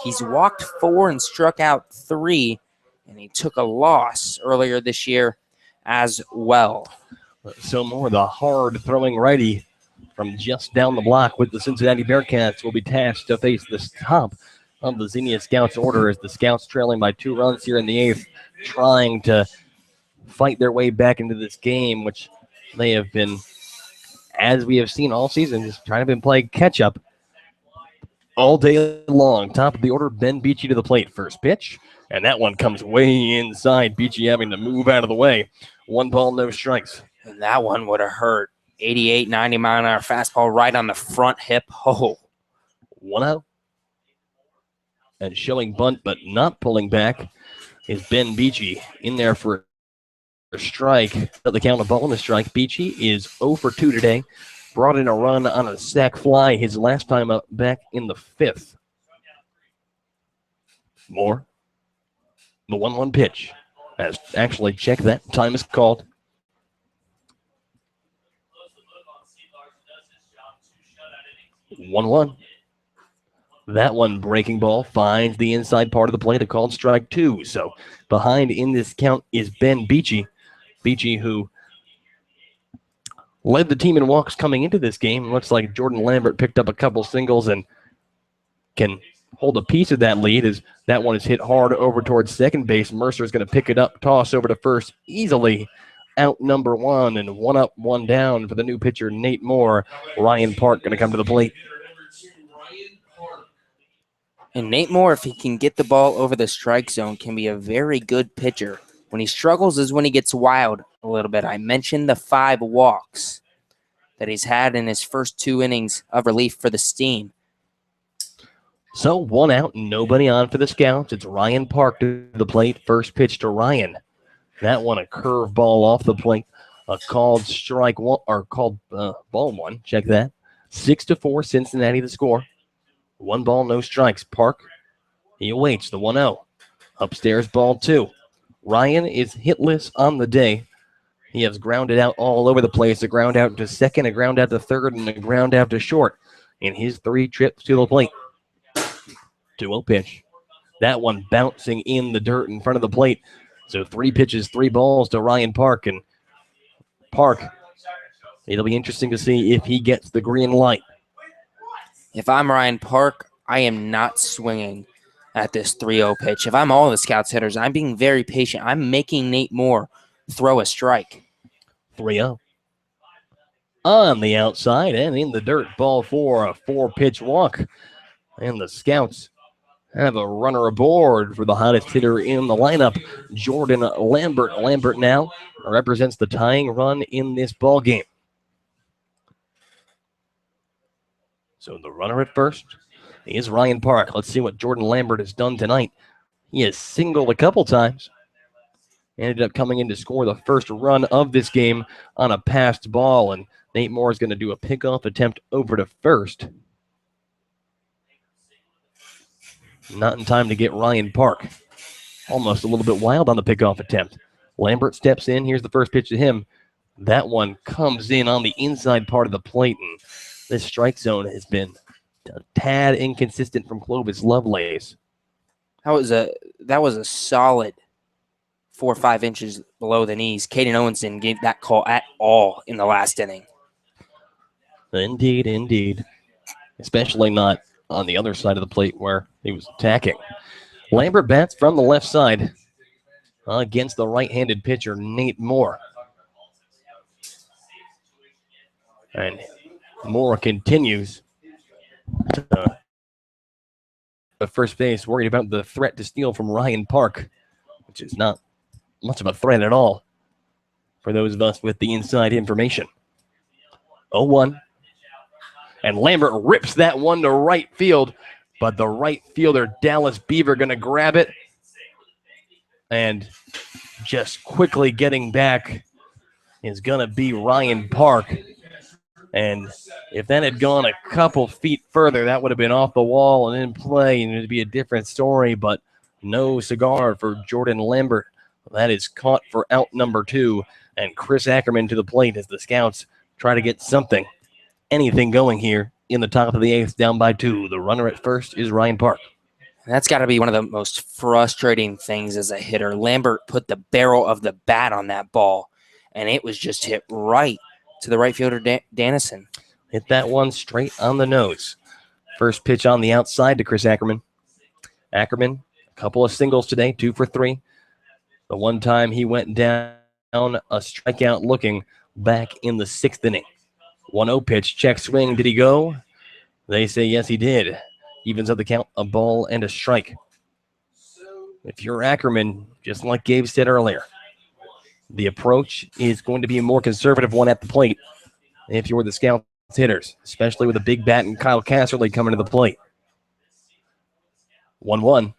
He's walked 4 and struck out 3, and he took a loss earlier this year as well. So Moore, the hard-throwing righty from just down the block with the Cincinnati Bearcats, will be tasked to face the top of the Xenia Scouts order as the Scouts trailing by 2 runs here in the 8th, trying to fight their way back into this game, which they have been, as we have seen all season, just trying to play catch-up all day long. Top of the order, Ben Beachy to the plate. First pitch, and that one comes way inside. Beachy having to move out of the way. 1 ball, no strikes. And that one would have hurt. 88, 90 mile an hour fastball right on the front hip. Oh. 1-0. And showing bunt but not pulling back is Ben Beachy in there for a strike. At the count of ball and a strike. Beachy is 0 for 2 today. Brought in a run on a sac fly his last time up back in the 5th. Moore. The 1-1 pitch. As actually check that. Time is called. One. That one breaking ball finds the inside part of the plate. A called strike 2. So behind in this count is Ben Beachy. Beachy, who led the team in walks coming into this game. Looks like Jordan Lambert picked up a couple singles and can hold a piece of that lead as that one is hit hard over towards second base. Mercer is going to pick it up, toss over to first easily. Out number 1 and 1 up, 1 down for the new pitcher, Nate Moore. Ryan Park going to come to the plate. And Nate Moore, if he can get the ball over the strike zone, can be a very good pitcher. When he struggles is when he gets wild a little bit. I mentioned the 5 walks that he's had in his first 2 innings of relief for the Steam. So 1 out, nobody on for the Scouts. It's Ryan Park to the plate. First pitch to Ryan. That one a curveball off the plate. A called strike 1 or called ball 1. Check that. 6-4 Cincinnati the score. 1 ball, no strikes. Park, he awaits the 1-0. Upstairs ball 2. Ryan is hitless on the day. He has grounded out all over the place. A ground out to second, a ground out to third, and a ground out to short in his 3 trips to the plate. 2-0 pitch. That one bouncing in the dirt in front of the plate. So 3 pitches, 3 balls to Ryan Park. And Park, it'll be interesting to see if he gets the green light. If I'm Ryan Park, I am not swinging at this 3-0 pitch. If I'm all the Scouts hitters, I'm being very patient. I'm making Nate Moore throw a strike. 3-0. On the outside and in the dirt, ball 4, a 4-pitch walk. And the Scouts have a runner aboard for the hottest hitter in the lineup, Jordan Lambert. Lambert now represents the tying run in this ball game. So the runner at first is Ryan Park. Let's see what Jordan Lambert has done tonight. He has singled a couple times. Ended up coming in to score the first run of this game on a passed ball. And Nate Moore is going to do a pickoff attempt over to first. Not in time to get Ryan Park. Almost a little bit wild on the pickoff attempt. Lambert steps in. Here's the first pitch to him. That one comes in on the inside part of the plate. And this strike zone has been a tad inconsistent from Clovis Lovelace. That was a solid 4 or 5 inches below the knees. Caden Owens didn't get that call at all in the last inning. Indeed. Especially not on the other side of the plate where he was attacking. Lambert bats from the left side against the right-handed pitcher, Nate Moore. And Moore continues to first base, worried about the threat to steal from Ryan Park, which is not much of a threat at all for those of us with the inside information. 0-1. And Lambert rips that one to right field, but the right fielder, Dallas Beaver, going to grab it. And just quickly getting back is going to be Ryan Park. And if that had gone a couple feet further, that would have been off the wall and in play, and it would be a different story. But no cigar for Jordan Lambert. That is caught for out number 2. And Chris Ackerman to the plate as the Scouts try to get anything going here in the top of the 8th, down by 2. The runner at first is Ryan Park. That's got to be one of the most frustrating things as a hitter. Lambert put the barrel of the bat on that ball, and it was just hit right to the right fielder, Dennison. Hit that one straight on the nose. First pitch on the outside to Chris Ackerman. Ackerman, a couple of singles today, 2 for 3. The one time he went down, a strikeout looking back in the 6th inning. 1-0 pitch, check swing. Did he go? They say yes, he did. Evens up the count, a ball and a strike. If you're Ackerman, just like Gabe said earlier, the approach is going to be a more conservative one at the plate if you're the Scouts hitters, especially with a big bat and Kyle Casserly coming to the plate. 1-1.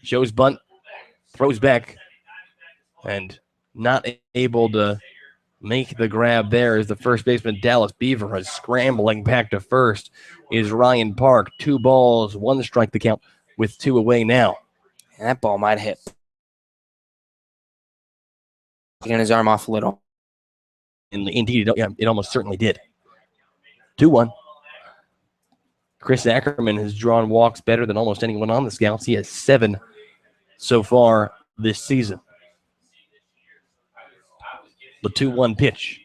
Shows bunt, throws back, and not able to make the grab there as the first baseman, Dallas Beaver, is scrambling back to first, is Ryan Park. 2 balls, 1 strike the count with 2 away now. And that ball might hit. Taking his arm off a little. Indeed, it almost certainly did. 2-1. Chris Ackerman has drawn walks better than almost anyone on the Scouts. He has 7 so far this season. The 2-1 pitch.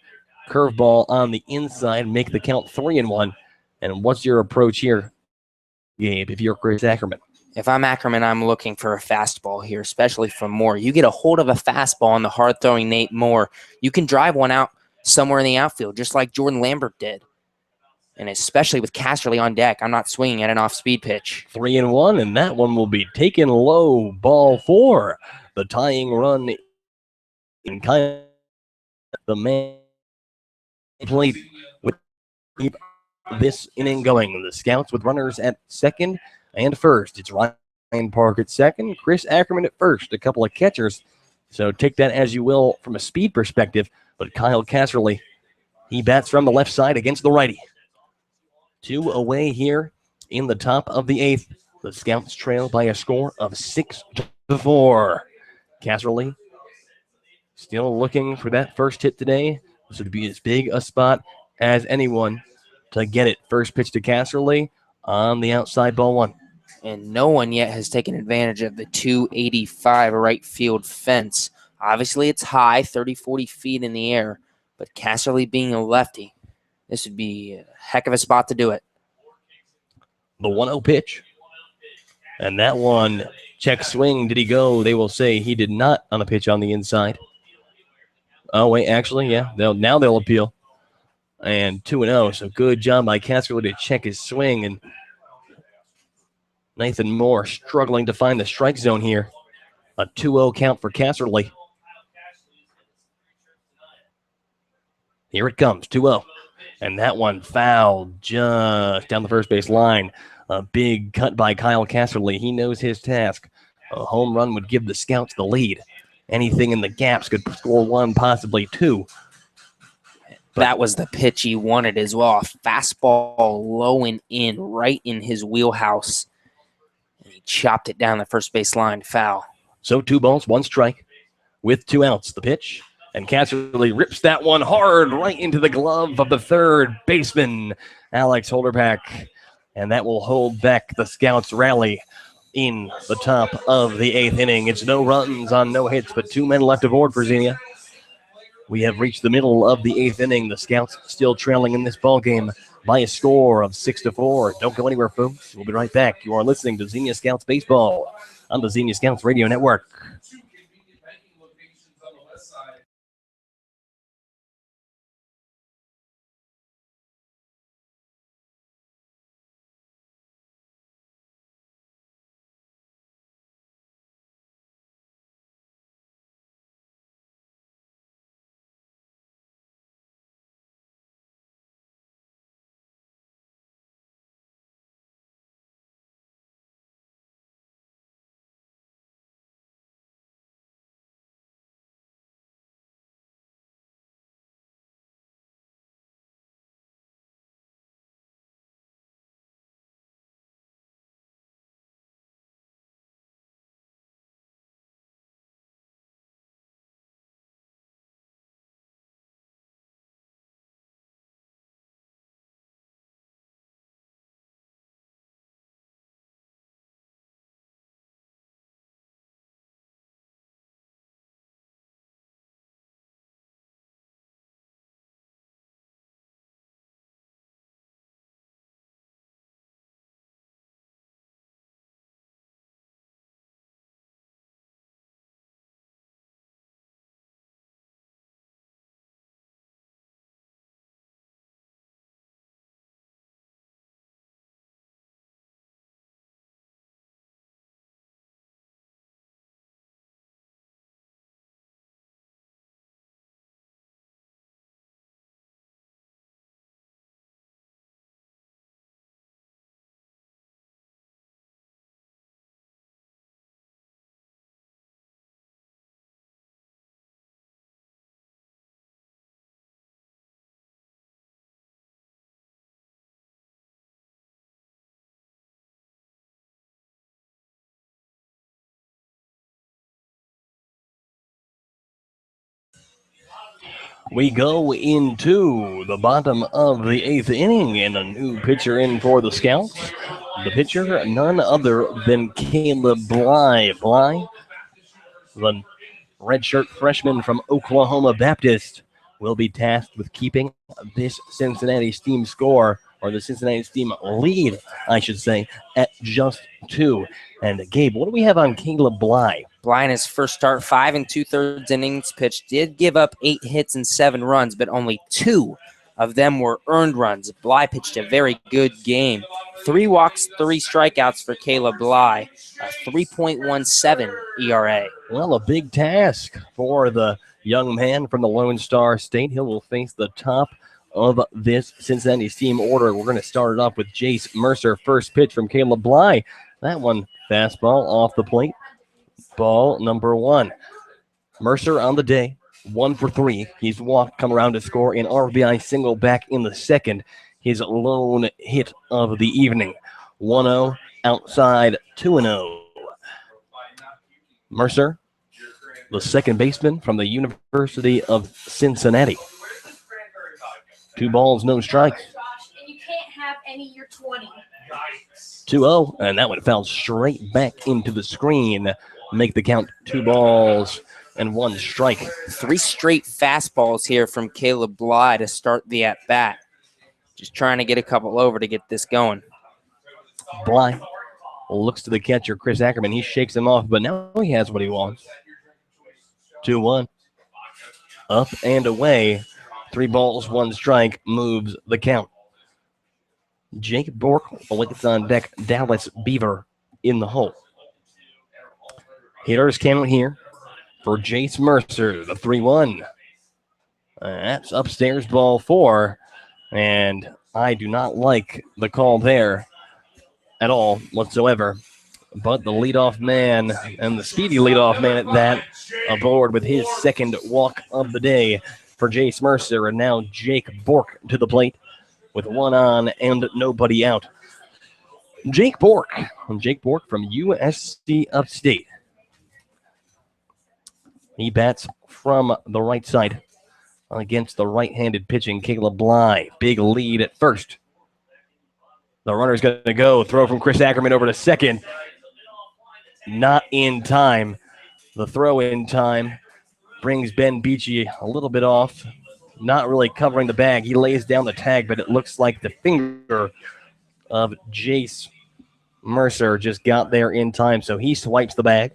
Curveball on the inside, make the count 3-1. And what's your approach here, Gabe, if you're Chris Ackerman? If I'm Ackerman, I'm looking for a fastball here, especially from Moore. You get a hold of a fastball on the hard-throwing Nate Moore, you can drive one out somewhere in the outfield, just like Jordan Lambert did. And especially with Casserly on deck, I'm not swinging at an off-speed pitch. 3-1, and that one will be taken low. Ball 4. The tying run in Kyle, the man plate with keep this inning going. The Scouts with runners at second and first. It's Ryan Park at second, Chris Ackerman at first. A couple of catchers, so take that as you will from a speed perspective. But Kyle Casserly, he bats from the left side against the righty. 2 away here in the top of the 8th. The Scouts trail by a score of 6-4. Casserly still looking for that first hit today. This would be as big a spot as anyone to get it. First pitch to Casserly on the outside, ball 1. And no one yet has taken advantage of the 285 right field fence. Obviously, it's high, 30, 40 feet in the air. But Casserly being a lefty, this would be a heck of a spot to do it. The 1-0 pitch. And that one, check swing. Did he go? They will say he did not on a pitch on the inside. Oh, wait, actually, yeah. Now they'll appeal. And 2-0. So good job by Casserly to check his swing. And Nathan Moore struggling to find the strike zone here. A 2-0 count for Casserly. Here it comes, 2-0. And that one fouled just down the first base line. A big cut by Kyle Casserly. He knows his task. A home run would give the Scouts the lead. Anything in the gaps could score 1, possibly 2. But that was the pitch he wanted as well. A fastball low and in, right in his wheelhouse. And he chopped it down the first base line, foul. So 2 balls, 1 strike with 2 outs. The pitch. And Casserly rips that one hard right into the glove of the third baseman, Alex Holderback. And that will hold back the Scouts' rally in the top of the 8th inning. It's no runs on no hits, but 2 men left aboard for Xenia. We have reached the middle of the 8th inning. The Scouts still trailing in this ball game by a score of 6-4. Don't go anywhere, folks. We'll be right back. You are listening to Xenia Scouts Baseball on the Xenia Scouts Radio Network. We go into the bottom of the 8th inning, and a new pitcher in for the Scouts. The pitcher, none other than Caleb Bly. Bly, the redshirt freshman from Oklahoma Baptist, will be tasked with keeping this Cincinnati Steam score, or the Cincinnati Steam lead, I should say, at just 2. And Gabe, what do we have on Caleb Bly? Bly in his first start, 5 2/3 innings pitched, did give up 8 hits and 7 runs, but only 2 of them were earned runs. Bly pitched a very good game. 3 walks, 3 strikeouts for Caleb Bly, a 3.17 ERA. Well, a big task for the young man from the Lone Star State. He will face the top of this Cincinnati Steam order. We're going to start it off with Jace Mercer. First pitch from Caleb Bly. That one, fastball off the plate. Ball number 1. Mercer on the day, 1 for 3. He's walked, come around to score an RBI single back in the second. His lone hit of the evening. 1-0 outside, 2-0. Mercer, the second baseman from the University of Cincinnati. 2 balls, no strikes. And you can't have any, you're 20. 2-0, and that one fouled straight back into the screen. Make the count 2 balls and 1 strike. 3 straight fastballs here from Caleb Bly to start the at-bat. Just trying to get a couple over to get this going. Bly looks to the catcher, Chris Ackerman. He shakes him off, but now he has what he wants. 2-1. Up and away. 3 balls, 1 strike moves the count. Jake Bork waits on deck. Dallas Beaver in the hole. Hitters count here for Jace Mercer, the 3-1. That's upstairs, ball 4. And I do not like the call there at all whatsoever. But the leadoff man, and the speedy leadoff man at that, aboard with his second walk of the day for Jace Mercer. And now Jake Bork to the plate with 1 on and nobody out. Jake Bork from USC Upstate. He bats from the right side against the right-handed pitching Caleb Bly. Big lead at first. The runner's going to go. Throw from Chris Ackerman over to second. Not in time. The throw in time brings Ben Beachy a little bit off. Not really covering the bag. He lays down the tag, but it looks like the finger of Jace Mercer just got there in time, so he swipes the bag.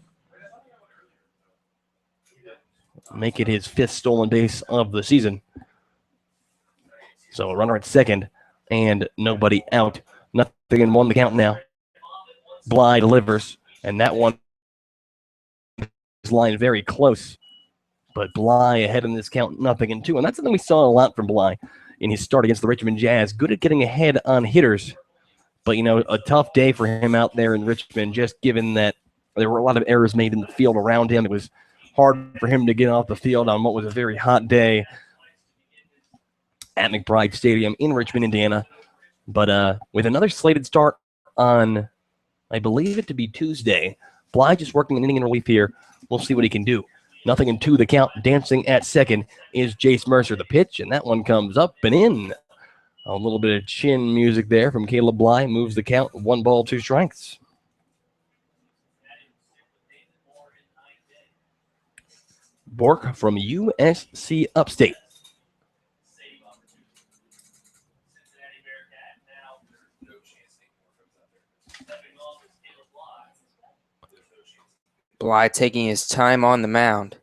Make it his 5th stolen base of the season. So a runner at second and nobody out. Nothing in 1 the count now. Bly delivers, and that one is lined very close. But Bly ahead in this count, 0-2. And that's something we saw a lot from Bly in his start against the Richmond Jazz. Good at getting ahead on hitters. But, a tough day for him out there in Richmond, just given that there were a lot of errors made in the field around him. It was hard for him to get off the field on what was a very hot day at McBride Stadium in Richmond, Indiana. But with another slated start on, I believe it to be Tuesday, Bly just working an inning in relief here. We'll see what he can do. 0-2 the count. Dancing at second is Jace Mercer. The pitch, and that one comes up and in. A little bit of chin music there from Caleb Bly. Moves the count. 1 ball, 2 strikes. Bork from USC Upstate. Bly taking his time on the mound.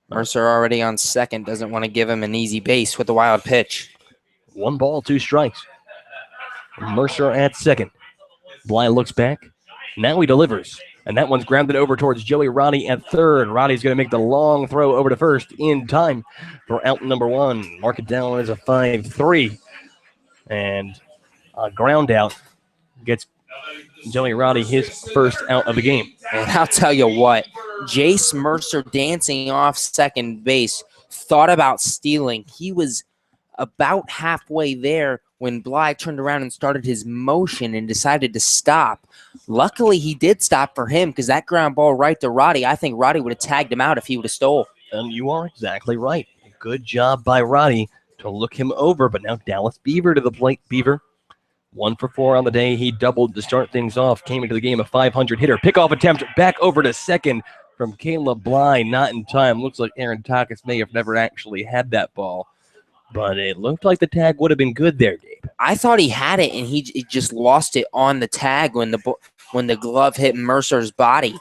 Mercer already on second. Doesn't want to give him an easy base with the wild pitch. 1 ball, 2 strikes. Mercer at second. Bly looks back. Now he delivers. And that one's grounded over towards Joey Roddy at third. Roddy's going to make the long throw over to first in time for out number 1. Mark it down as a 5-3. And a ground out gets Joey Roddy his first out of the game. And I'll tell you what, Jace Mercer dancing off second base, thought about stealing. He was about halfway there when Bly turned around and started his motion and decided to stop. Luckily, he did stop for him because that ground ball right to Roddy, I think Roddy would have tagged him out if he would have stole. And you are exactly right. Good job by Roddy to look him over, but now Dallas Beaver to the plate. Beaver 1 for 4 on the day. He doubled to start things off. Came into the game a 500 hitter. Pickoff attempt back over to second from Caleb Bly. Not in time. Looks like Aaron Takis may have never actually had that ball, but it looked like the tag would have been good there, Gabe. I thought he had it, and he just lost it on the tag when the glove hit Mercer's body.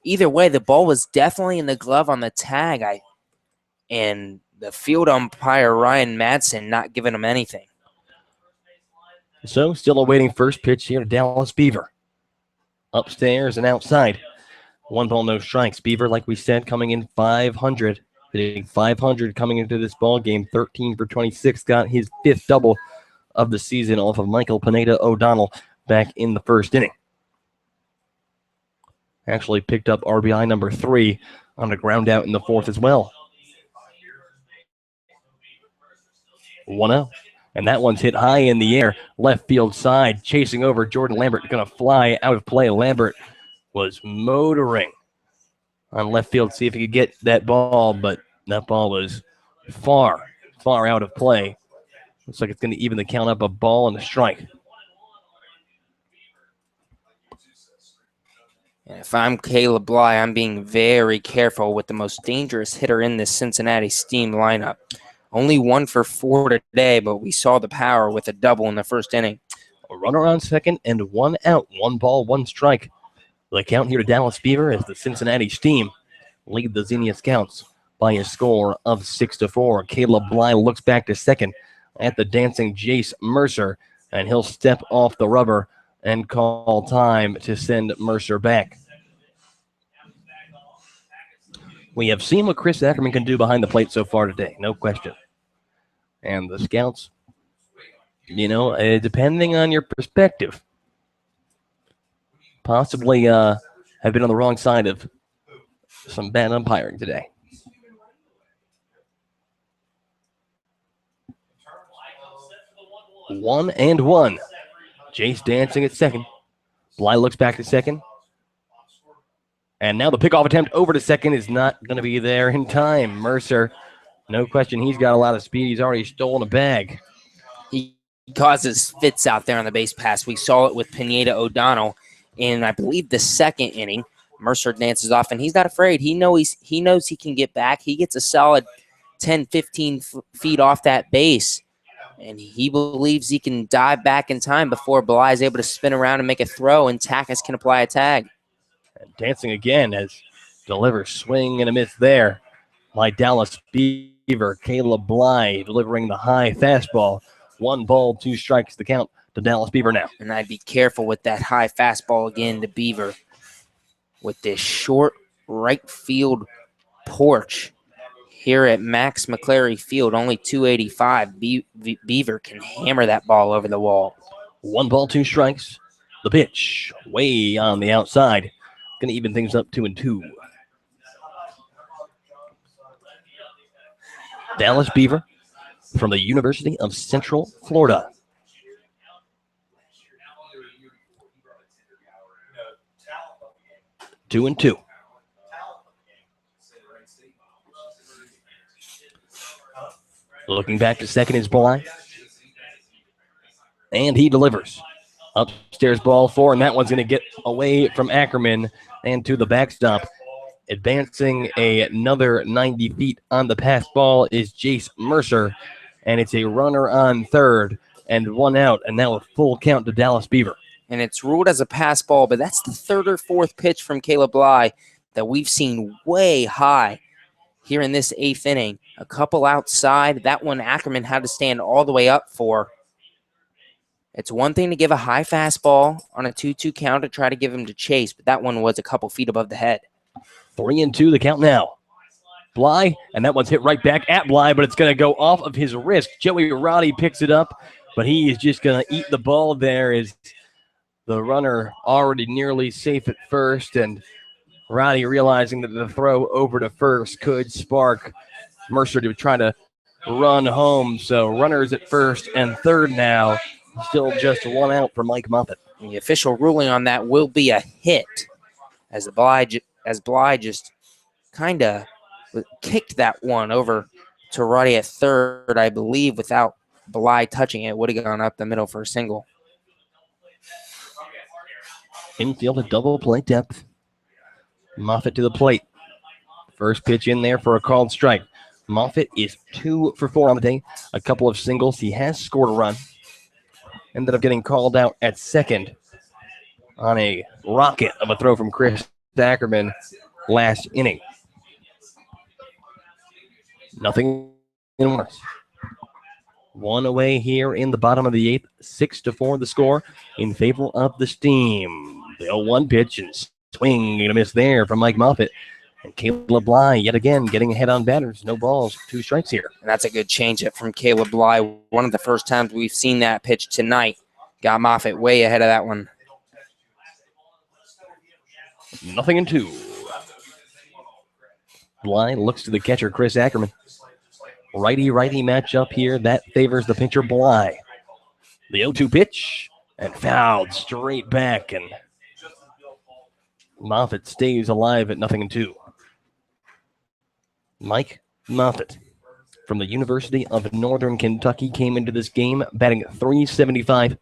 Either way, the ball was definitely in the glove on the tag. And the field umpire, Ryan Madsen, not giving him anything. So still awaiting first pitch here to Dallas Beaver. Upstairs and outside. 1 ball, no strikes. Beaver, like we said, coming in 500. Hitting 500 coming into this ball game. 13 for 26. Got his 5th double of the season off of Michael Pineda O'Donnell back in the first inning. Actually picked up RBI number 3 on a ground out in the 4th as well. 1-0. And that one's hit high in the air, left field side, chasing over Jordan Lambert, going to fly out of play. Lambert was motoring on left field, see if he could get that ball, but that ball was far, far out of play. Looks like it's going to even the count up, a ball and a strike. And if I'm Caleb Bly, I'm being very careful with the most dangerous hitter in this Cincinnati Steam lineup. Only 1 for 4 today, but we saw the power with a double in the first inning. A runner on second and 1 out. 1 ball, 1 strike. The count here to Dallas Beaver as the Cincinnati Steam lead the Xenia Scouts by a score of 6-4. Caleb Bly looks back to second at the dancing Jace Mercer, and he'll step off the rubber and call time to send Mercer back. We have seen what Chris Ackerman can do behind the plate so far today, no question. And the Scouts, depending on your perspective, possibly have been on the wrong side of some bad umpiring today. One and one. Jace dancing at second. Bly looks back to second. And now the pickoff attempt over to second is not going to be there in time. Mercer, no question, he's got a lot of speed. He's already stolen a bag. He causes fits out there on the base pass. We saw it with Pineda O'Donnell in, I believe, the second inning. Mercer dances off, and he's not afraid. He knows he can get back. He gets a solid 10, 15 feet off that base, and he believes he can dive back in time before Bly is able to spin around and make a throw, and Takis can apply a tag. And dancing again as delivers swing and a miss there by Dallas Beaver. Caleb Bly delivering the high fastball. 1 ball, 2 strikes, the count to Dallas Beaver now. And I'd be careful with that high fastball again to Beaver. With this short right field porch here at Max McClary Field, only 285. Beaver can hammer that ball over the wall. 1 ball, 2 strikes. The pitch way on the outside. Going to even things up 2-2. Dallas Beaver from the University of Central Florida. Two and two. Looking back to second is Bly. And he delivers. Upstairs ball 4, and that one's going to get away from Ackerman and to the backstop. Advancing another 90 feet on the pass ball is Jace Mercer, and it's a runner on third and 1 out, and now a full count to Dallas Beaver. And it's ruled as a pass ball, but that's the 3rd or 4th pitch from Caleb Bly that we've seen way high here in this 8th inning. A couple outside. That one Ackerman had to stand all the way up for. It's one thing to give a high fastball on a 2-2 count to try to give him to chase, but that one was a couple feet above the head. 3-2 the count now. Bly, and that one's hit right back at Bly, but it's going to go off of his wrist. Joey Roddy picks it up, but he is just going to eat the ball there as the runner already nearly safe at first, and Roddy realizing that the throw over to first could spark Mercer to try to run home. So runners at first and third now. Still just 1 out for Mike Muffet. And the official ruling on that will be a hit, as Bly just kind of kicked that one over to Roddy at third, I believe, without Bly touching it, would have gone up the middle for a single. Infield a double play depth. Moffitt to the plate. First pitch in there for a called strike. Moffitt is 2 for 4 on the day. A couple of singles. He has scored a run. Ended up getting called out at second on a rocket of a throw from Chris Ackerman last inning. Nothing in worse. One away here in the bottom of the 8th. 6-4 the score in favor of the Steam. The 0-1 pitch and swing and a miss there from Mike Moffitt. And Caleb Bly yet again getting ahead on batters. No balls, 2 strikes here. And that's a good changeup from Caleb Bly. One of the first times we've seen that pitch tonight. Got Moffitt way ahead of that one. 0-2. Bly looks to the catcher, Chris Ackerman. Righty-righty matchup here. That favors the pitcher, Bly. The 0-2 pitch and fouled straight back. And Moffitt stays alive at 0-2. Mike Moffitt from the University of Northern Kentucky came into this game batting .375.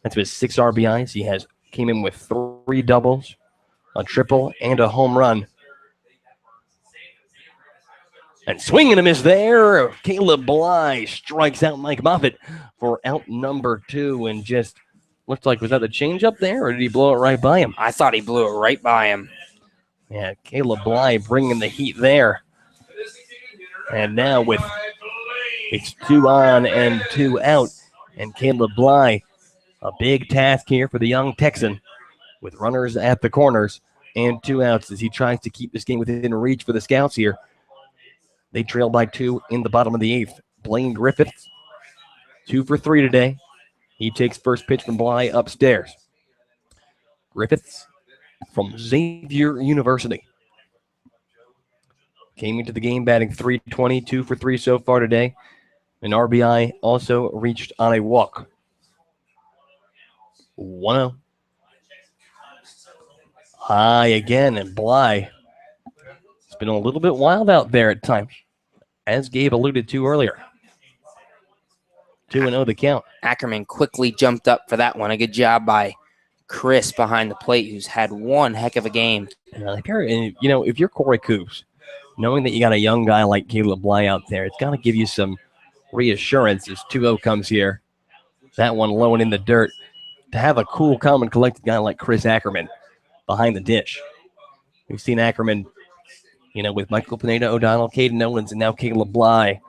That's his 6 RBIs. He came in with 3 doubles, a triple, and a home run. And swing and a miss there. Caleb Bly strikes out Mike Moffitt for out number 2. And just looked like, was that a changeup there, or did he blow it right by him? I thought he blew it right by him. Yeah, Caleb Bly bringing the heat there. And now it's 2 on and 2 out. And Caleb Bly, a big task here for the young Texan with runners at the corners and 2 outs as he tries to keep this game within reach for the Scouts here. They trail by 2 in the bottom of the 8th. Blaine Griffiths, 2 for 3 today. He takes first pitch from Bly upstairs. Griffiths from Xavier University came into the game batting .320, 2 for 3 so far today. An RBI also reached on a walk. 1-0. High again, and Bly. It's been a little bit wild out there at times, as Gabe alluded to earlier. 2-0 the count. Ackerman quickly jumped up for that one. A good job by Chris behind the plate, who's had one heck of a game. And, if you're Corey Coops, knowing that you got a young guy like Caleb Bly out there, it's got to give you some reassurance as 2-0 comes here. That one low and in the dirt. To have a cool, calm, and collected guy like Chris Ackerman behind the dish. We've seen Ackerman, with Michael Pineda O'Donnell, Caden Owens, and now Caleb Bly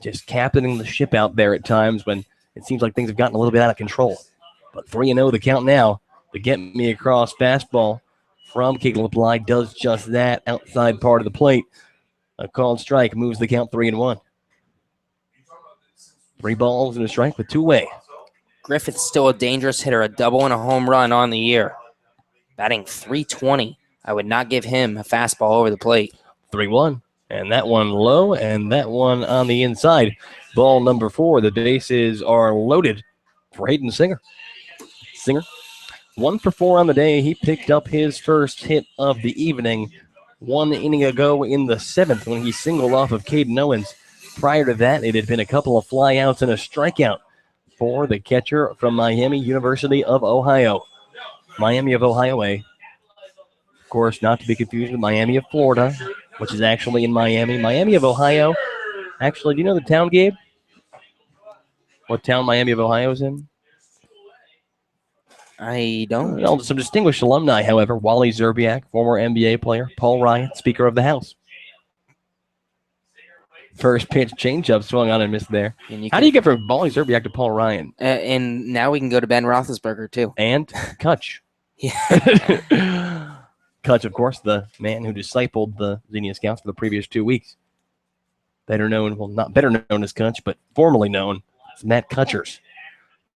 just captaining the ship out there at times when it seems like things have gotten a little bit out of control. But 3-0 the count now. The get me across fastball from Caleb Bly does just that outside part of the plate. A called strike moves the count 3-1. 3 balls and a strike with 2 away. Griffith's still a dangerous hitter, a double and a home run on the year. Batting .320. I would not give him a fastball over the plate. 3-1. And that one low, and that one on the inside. Ball number 4. The bases are loaded for Hayden Singer. Singer, 1 for 4 on the day. He picked up his first hit of the evening 1 inning ago in the 7th when he singled off of Caden Owens. Prior to that, it had been a couple of flyouts and a strikeout for the catcher from Miami University of Ohio. Miami of Ohio, of course, not to be confused with Miami of Florida, which is actually in Miami. Miami of Ohio. Actually, do you know the town, Gabe? What town Miami of Ohio is in? I don't. Well, some distinguished alumni, however. Wally Zerbiak, former NBA player. Paul Ryan, Speaker of the House. First pitch changeup swung on and missed there. How do you get from Wally Zerbiak to Paul Ryan? And now we can go to Ben Roethlisberger, too. And Kutch. Yeah. Kutch, of course, the man who discipled the Xenia Scouts for the previous 2 weeks. Better known, well, not better known as Kutch, but formerly known as Matt Kutchers.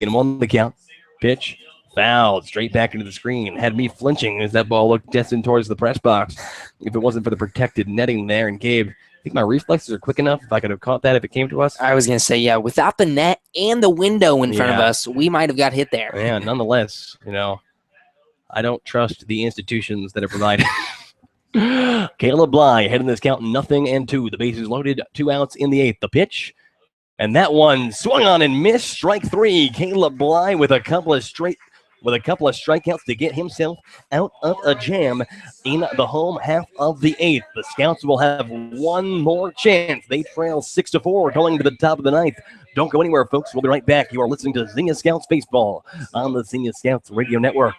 In 1 the count. Pitch. Fouled straight back into the screen. Had me flinching as that ball looked destined towards the press box. If it wasn't for the protected netting there. And Gabe, I think my reflexes are quick enough if I could have caught that if it came to us. I was going to say, yeah, without the net and the window in front of us, we might have got hit there. Yeah, nonetheless, I don't trust the institutions that have provided Caleb Bly heading this count 0-2. The bases loaded, 2 outs in the 8th. The pitch, and that one swung on and missed. Strike 3. Caleb Bly with a couple of strikeouts to get himself out of a jam in the home half of the 8th. The Scouts will have one more chance. They trail 6-4 going to the top of the 9th. Don't go anywhere, folks. We'll be right back. You are listening to Xenia Scouts Baseball on the Xenia Scouts Radio Network.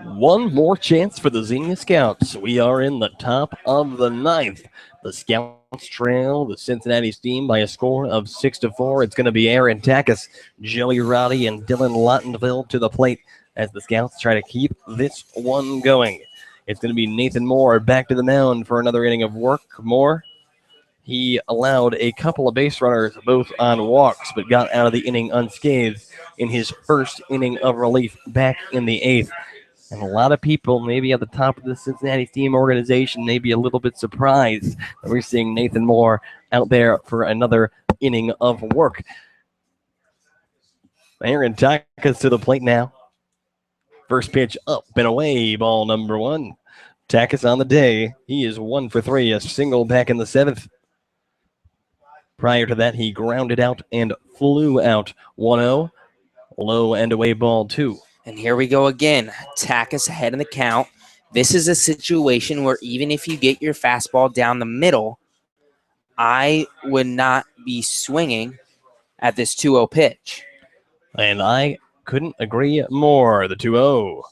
One more chance for the Xenia Scouts. We are in the top of the 9th. The Scouts trail the Cincinnati Steam by a score of 6-4. It's going to be Aaron Takis, Joey Roddy, and Dylan Lottenville to the plate as the Scouts try to keep this one going. It's going to be Nathan Moore back to the mound for another inning of work. Moore, he allowed a couple of base runners both on walks, but got out of the inning unscathed in his first inning of relief back in the 8th. And a lot of people, maybe at the top of the Cincinnati Steam organization, may be a little bit surprised that we're seeing Nathan Moore out there for another inning of work. Aaron Takis to the plate now. First pitch up and away, ball number 1. Takis on the day. He is 1 for 3, a single back in the 7th. Prior to that, he grounded out and flew out 1-0. Low and away ball 2. And here we go again. Takis ahead in the count. This is a situation where even if you get your fastball down the middle, I would not be swinging at this 2-0 pitch. And I couldn't agree more. The 2-0.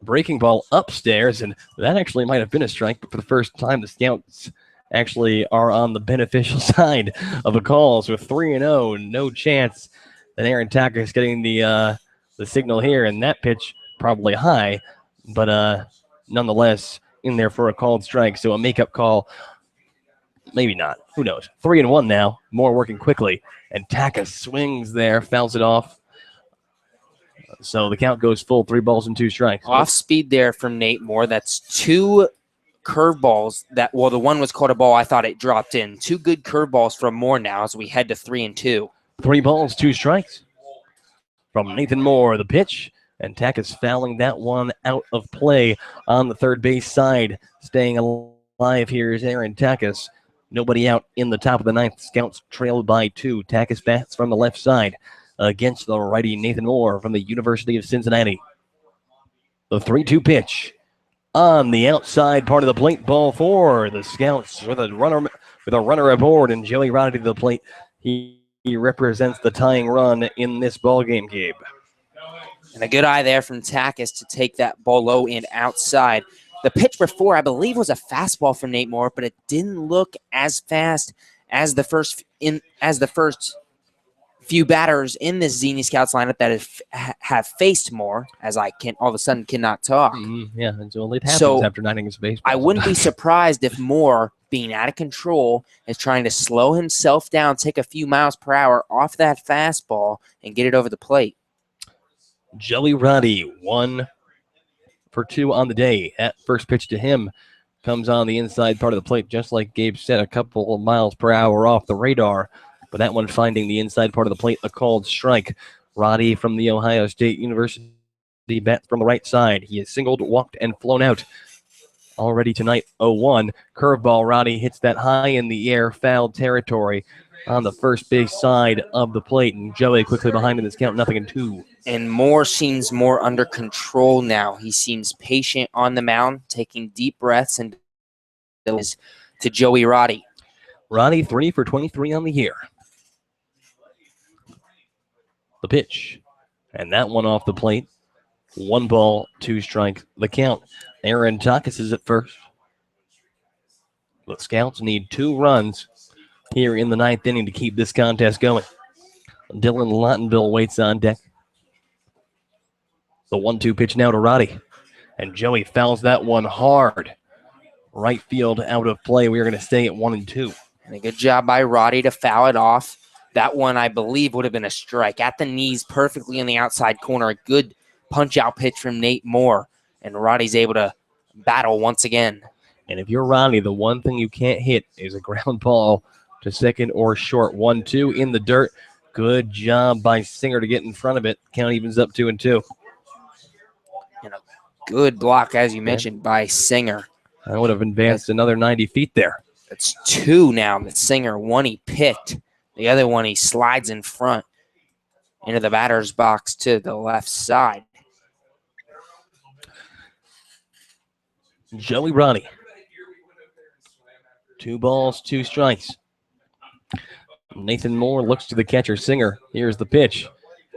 Breaking ball upstairs, and that actually might have been a strike, but for the first time, the Scouts actually are on the beneficial side of the calls with 3-0. No chance that Aaron Takis getting the signal here, and that pitch probably high, but nonetheless in there for a called strike. So a makeup call, maybe not. Who knows? 3-1 now. Moore working quickly, and Takis swings there, fouls it off. So the count goes full, 3 balls and 2 strikes. Off speed there from Nate Moore. That's 2 curveballs that, well, the one was caught a ball. I thought it dropped in. 2 good curveballs from Moore now as we head to 3-2. 3 balls, 2 strikes from Nathan Moore. The pitch, and Takis fouling that one out of play on the third base side. Staying alive here is Aaron Takis. Nobody out in the top of the 9th. Scouts trailed by 2. Takis bats from the left side against the righty Nathan Moore from the University of Cincinnati. The 3-2 pitch on the outside part of the plate, ball 4. The Scouts with a runner aboard, and Joey Roddy to the plate. He represents the tying run in this ball game, Gabe. And a good eye there from Takis to take that ball low and outside. The pitch before, I believe, was a fastball from Nate Moore, but it didn't look as fast as the first few batters in this Xenia Scouts lineup that have faced Moore, as I can all of a sudden cannot talk. Yeah, until it happens after 9 innings of baseball. I wouldn't be surprised if Moore, being out of control, is trying to slow himself down, take a few miles per hour off that fastball, and get it over the plate. Joey Roddy, 1 for 2 on the day. At first pitch to him comes on the inside part of the plate, just like Gabe said, a couple of miles per hour off the radar. But that one finding the inside part of the plate, a called strike. Roddy from the Ohio State University bats from the right side. He is singled, walked, and flown out. already tonight. 0-1. Curveball. Roddy hits that high in the air, foul territory on the first base side of the plate. And Joey quickly behind in this count, 0-2. And Moore seems more under control now. He seems patient on the mound, taking deep breaths and to Joey Roddy. Roddy 3 for 23 on the year. The pitch. And that one off the plate. 1 ball, 2 strikes, the count. Aaron Takis is at first. The Scouts need 2 runs here in the 9th inning to keep this contest going. Dylan Lottenville waits on deck. The 1-2 pitch now to Roddy. And Joey fouls that one hard. Right field out of play. We are going to stay at 1-2. And a good job by Roddy to foul it off. That one, I believe, would have been a strike. At the knees, perfectly in the outside corner. A good punch-out pitch from Nate Moore. And Roddy's able to battle once again. And if you're Roddy, the one thing you can't hit is a ground ball to second or short. 1-2 in the dirt. Good job by Singer to get in front of it. Count evens up 2-2. And a good block, as you mentioned, by Singer. I would have advanced another 90 feet there. It's 2 now that Singer. One he picked. The other one he slides in front into the batter's box to the left side. Joey Roddy. 2 balls, 2 strikes. Nathan Moore looks to the catcher, Singer. Here's the pitch.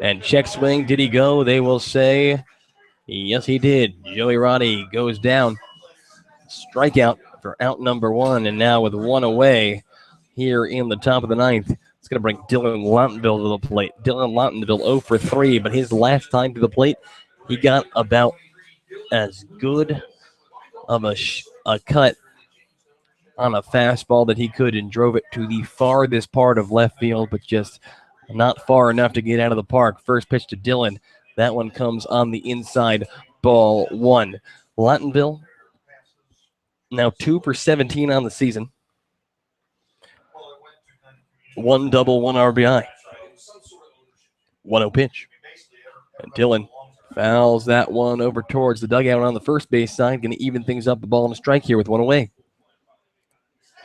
And check swing. Did he go? They will say, yes, he did. Joey Roddy goes down. Strikeout for out number 1. And now with 1 away here in the top of the 9th, it's going to bring Dylan Lottenville to the plate. Dylan Lottenville 0 for 3, but his last time to the plate, he got about as good of a cut on a fastball that he could and drove it to the farthest part of left field, but just not far enough to get out of the park. First pitch to Dylan. That one comes on the inside, ball 1. Lottenville now 2 for 17 on the season. 1 double, 1 RBI. 1-0 pitch. And Dylan fouls that one over towards the dugout on the first base side. Going to even things up, the ball and a strike here with 1 away.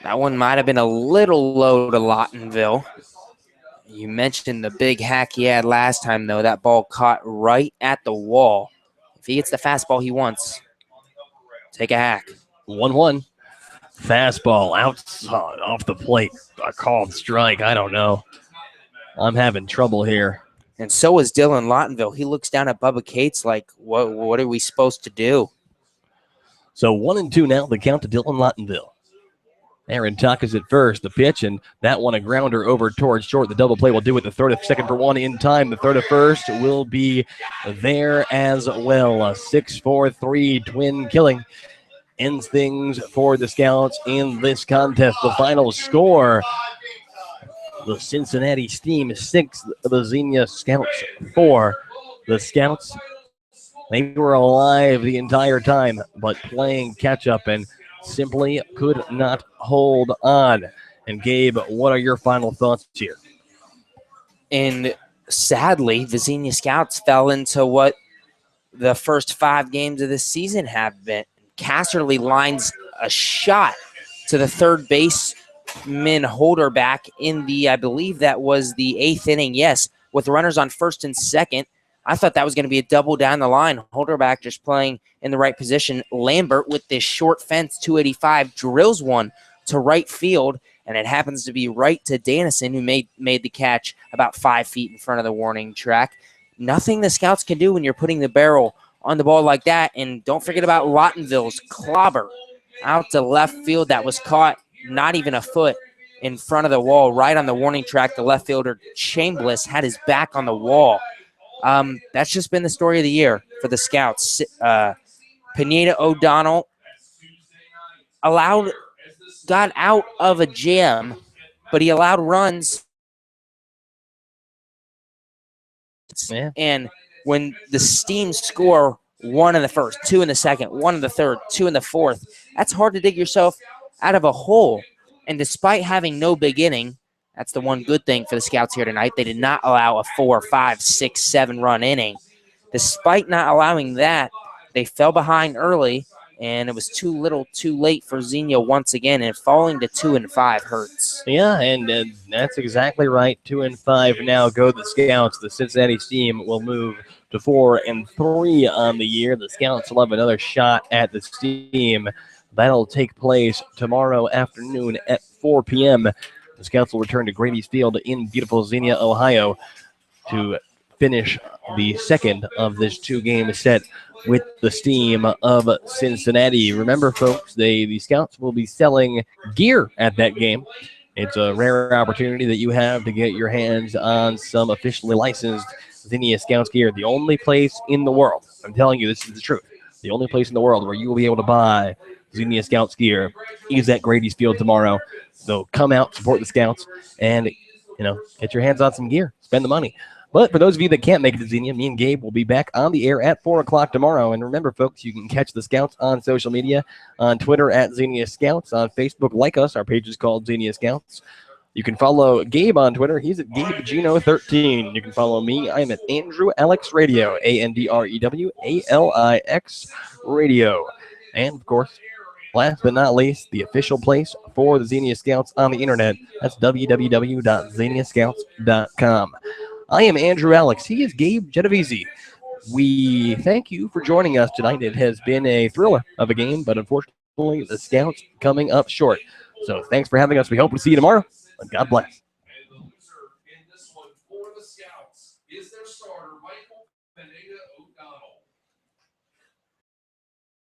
That one might have been a little low to Lottenville. You mentioned the big hack he had last time, though. That ball caught right at the wall. If he gets the fastball he wants, take a hack. 1-1. Fastball outside off the plate. A called strike. I don't know. I'm having trouble here. And so is Dylan Lottenville. He looks down at Bubba Cates like, what are we supposed to do? So 1-2 now, the count to Dylan Lottenville. Aaron Takis at first. The pitch, and that one a grounder over towards short. The double play will do it. The third of second for 1 in time. The third of first will be there as well. A 6-4-3 twin killing ends things for the Scouts in this contest. The final score, the Cincinnati Steam 6, the Xenia Scouts 4. The Scouts, they were alive the entire time, but playing catch-up and simply could not hold on. And Gabe, what are your final thoughts here? And sadly, the Xenia Scouts fell into what the first 5 games of this season have been. Casserly lines a shot to the third baseman holder back in the, I believe that was the 8th inning. Yes, with runners on first and second. I thought that was going to be a double down the line. Holderback just playing in the right position. Lambert with this short fence, 285, drills one to right field, and it happens to be right to Dannison, who made the catch about 5 feet in front of the warning track. Nothing the Scouts can do when you're putting the barrel on the ball like that. And don't forget about Lottenville's clobber out to left field that was caught not even a foot in front of the wall, right on the warning track. The left fielder, Chambliss, had his back on the wall. That's just been the story of the year for the Scouts. Pineda O'Donnell got out of a jam, but he allowed runs. Yeah. And when the Steam score 1 in the first, 2 in the second, 1 in the third, 2 in the fourth, that's hard to dig yourself out of a hole. And despite having no big inning, that's the one good thing for the Scouts here tonight. They did not allow a 4, 5, 6, 7 run inning. Despite not allowing that, they fell behind early and it was too little, too late for Xenia once again. And falling to 2-5 hurts. Yeah, and that's exactly right. 2-5 now go the Scouts. The Cincinnati team will move to 4-3 on the year. The Scouts will have another shot at the steam. That'll take place tomorrow afternoon at 4 p.m. The Scouts will return to Grady's Field in beautiful Xenia, Ohio, to finish the second of this two-game set with the Steam of Cincinnati. Remember, folks, the Scouts will be selling gear at that game. It's a rare opportunity that you have to get your hands on some officially licensed Xenia Scouts gear. The only place in the world, I'm telling you, this is the truth, the only place in the world where you will be able to buy Xenia Scouts gear is at Grady's Field tomorrow. So come out, support the Scouts, and get your hands on some gear. Spend the money. But for those of you that can't make it to Xenia, me and Gabe will be back on the air at 4 o'clock tomorrow. And remember, folks, you can catch the Scouts on social media, on Twitter at Xenia Scouts, on Facebook, like us. Our page is called Xenia Scouts. You can follow Gabe on Twitter. He's at Gabe Geno13. You can follow me. I'm at Andrew Alix Radio, ANDREWALIX Radio. And, of course, last but not least, the official place for the Xenia Scouts on the internet. That's www.xeniascouts.com. I am Andrew Alix. He is Gabe Genovesi. We thank you for joining us tonight. It has been a thriller of a game, but unfortunately, the Scouts coming up short. So thanks for having us. We hope to see you tomorrow. And God bless. And the loser in this one for the Scouts is their starter, Michael Pineda O'Donnell.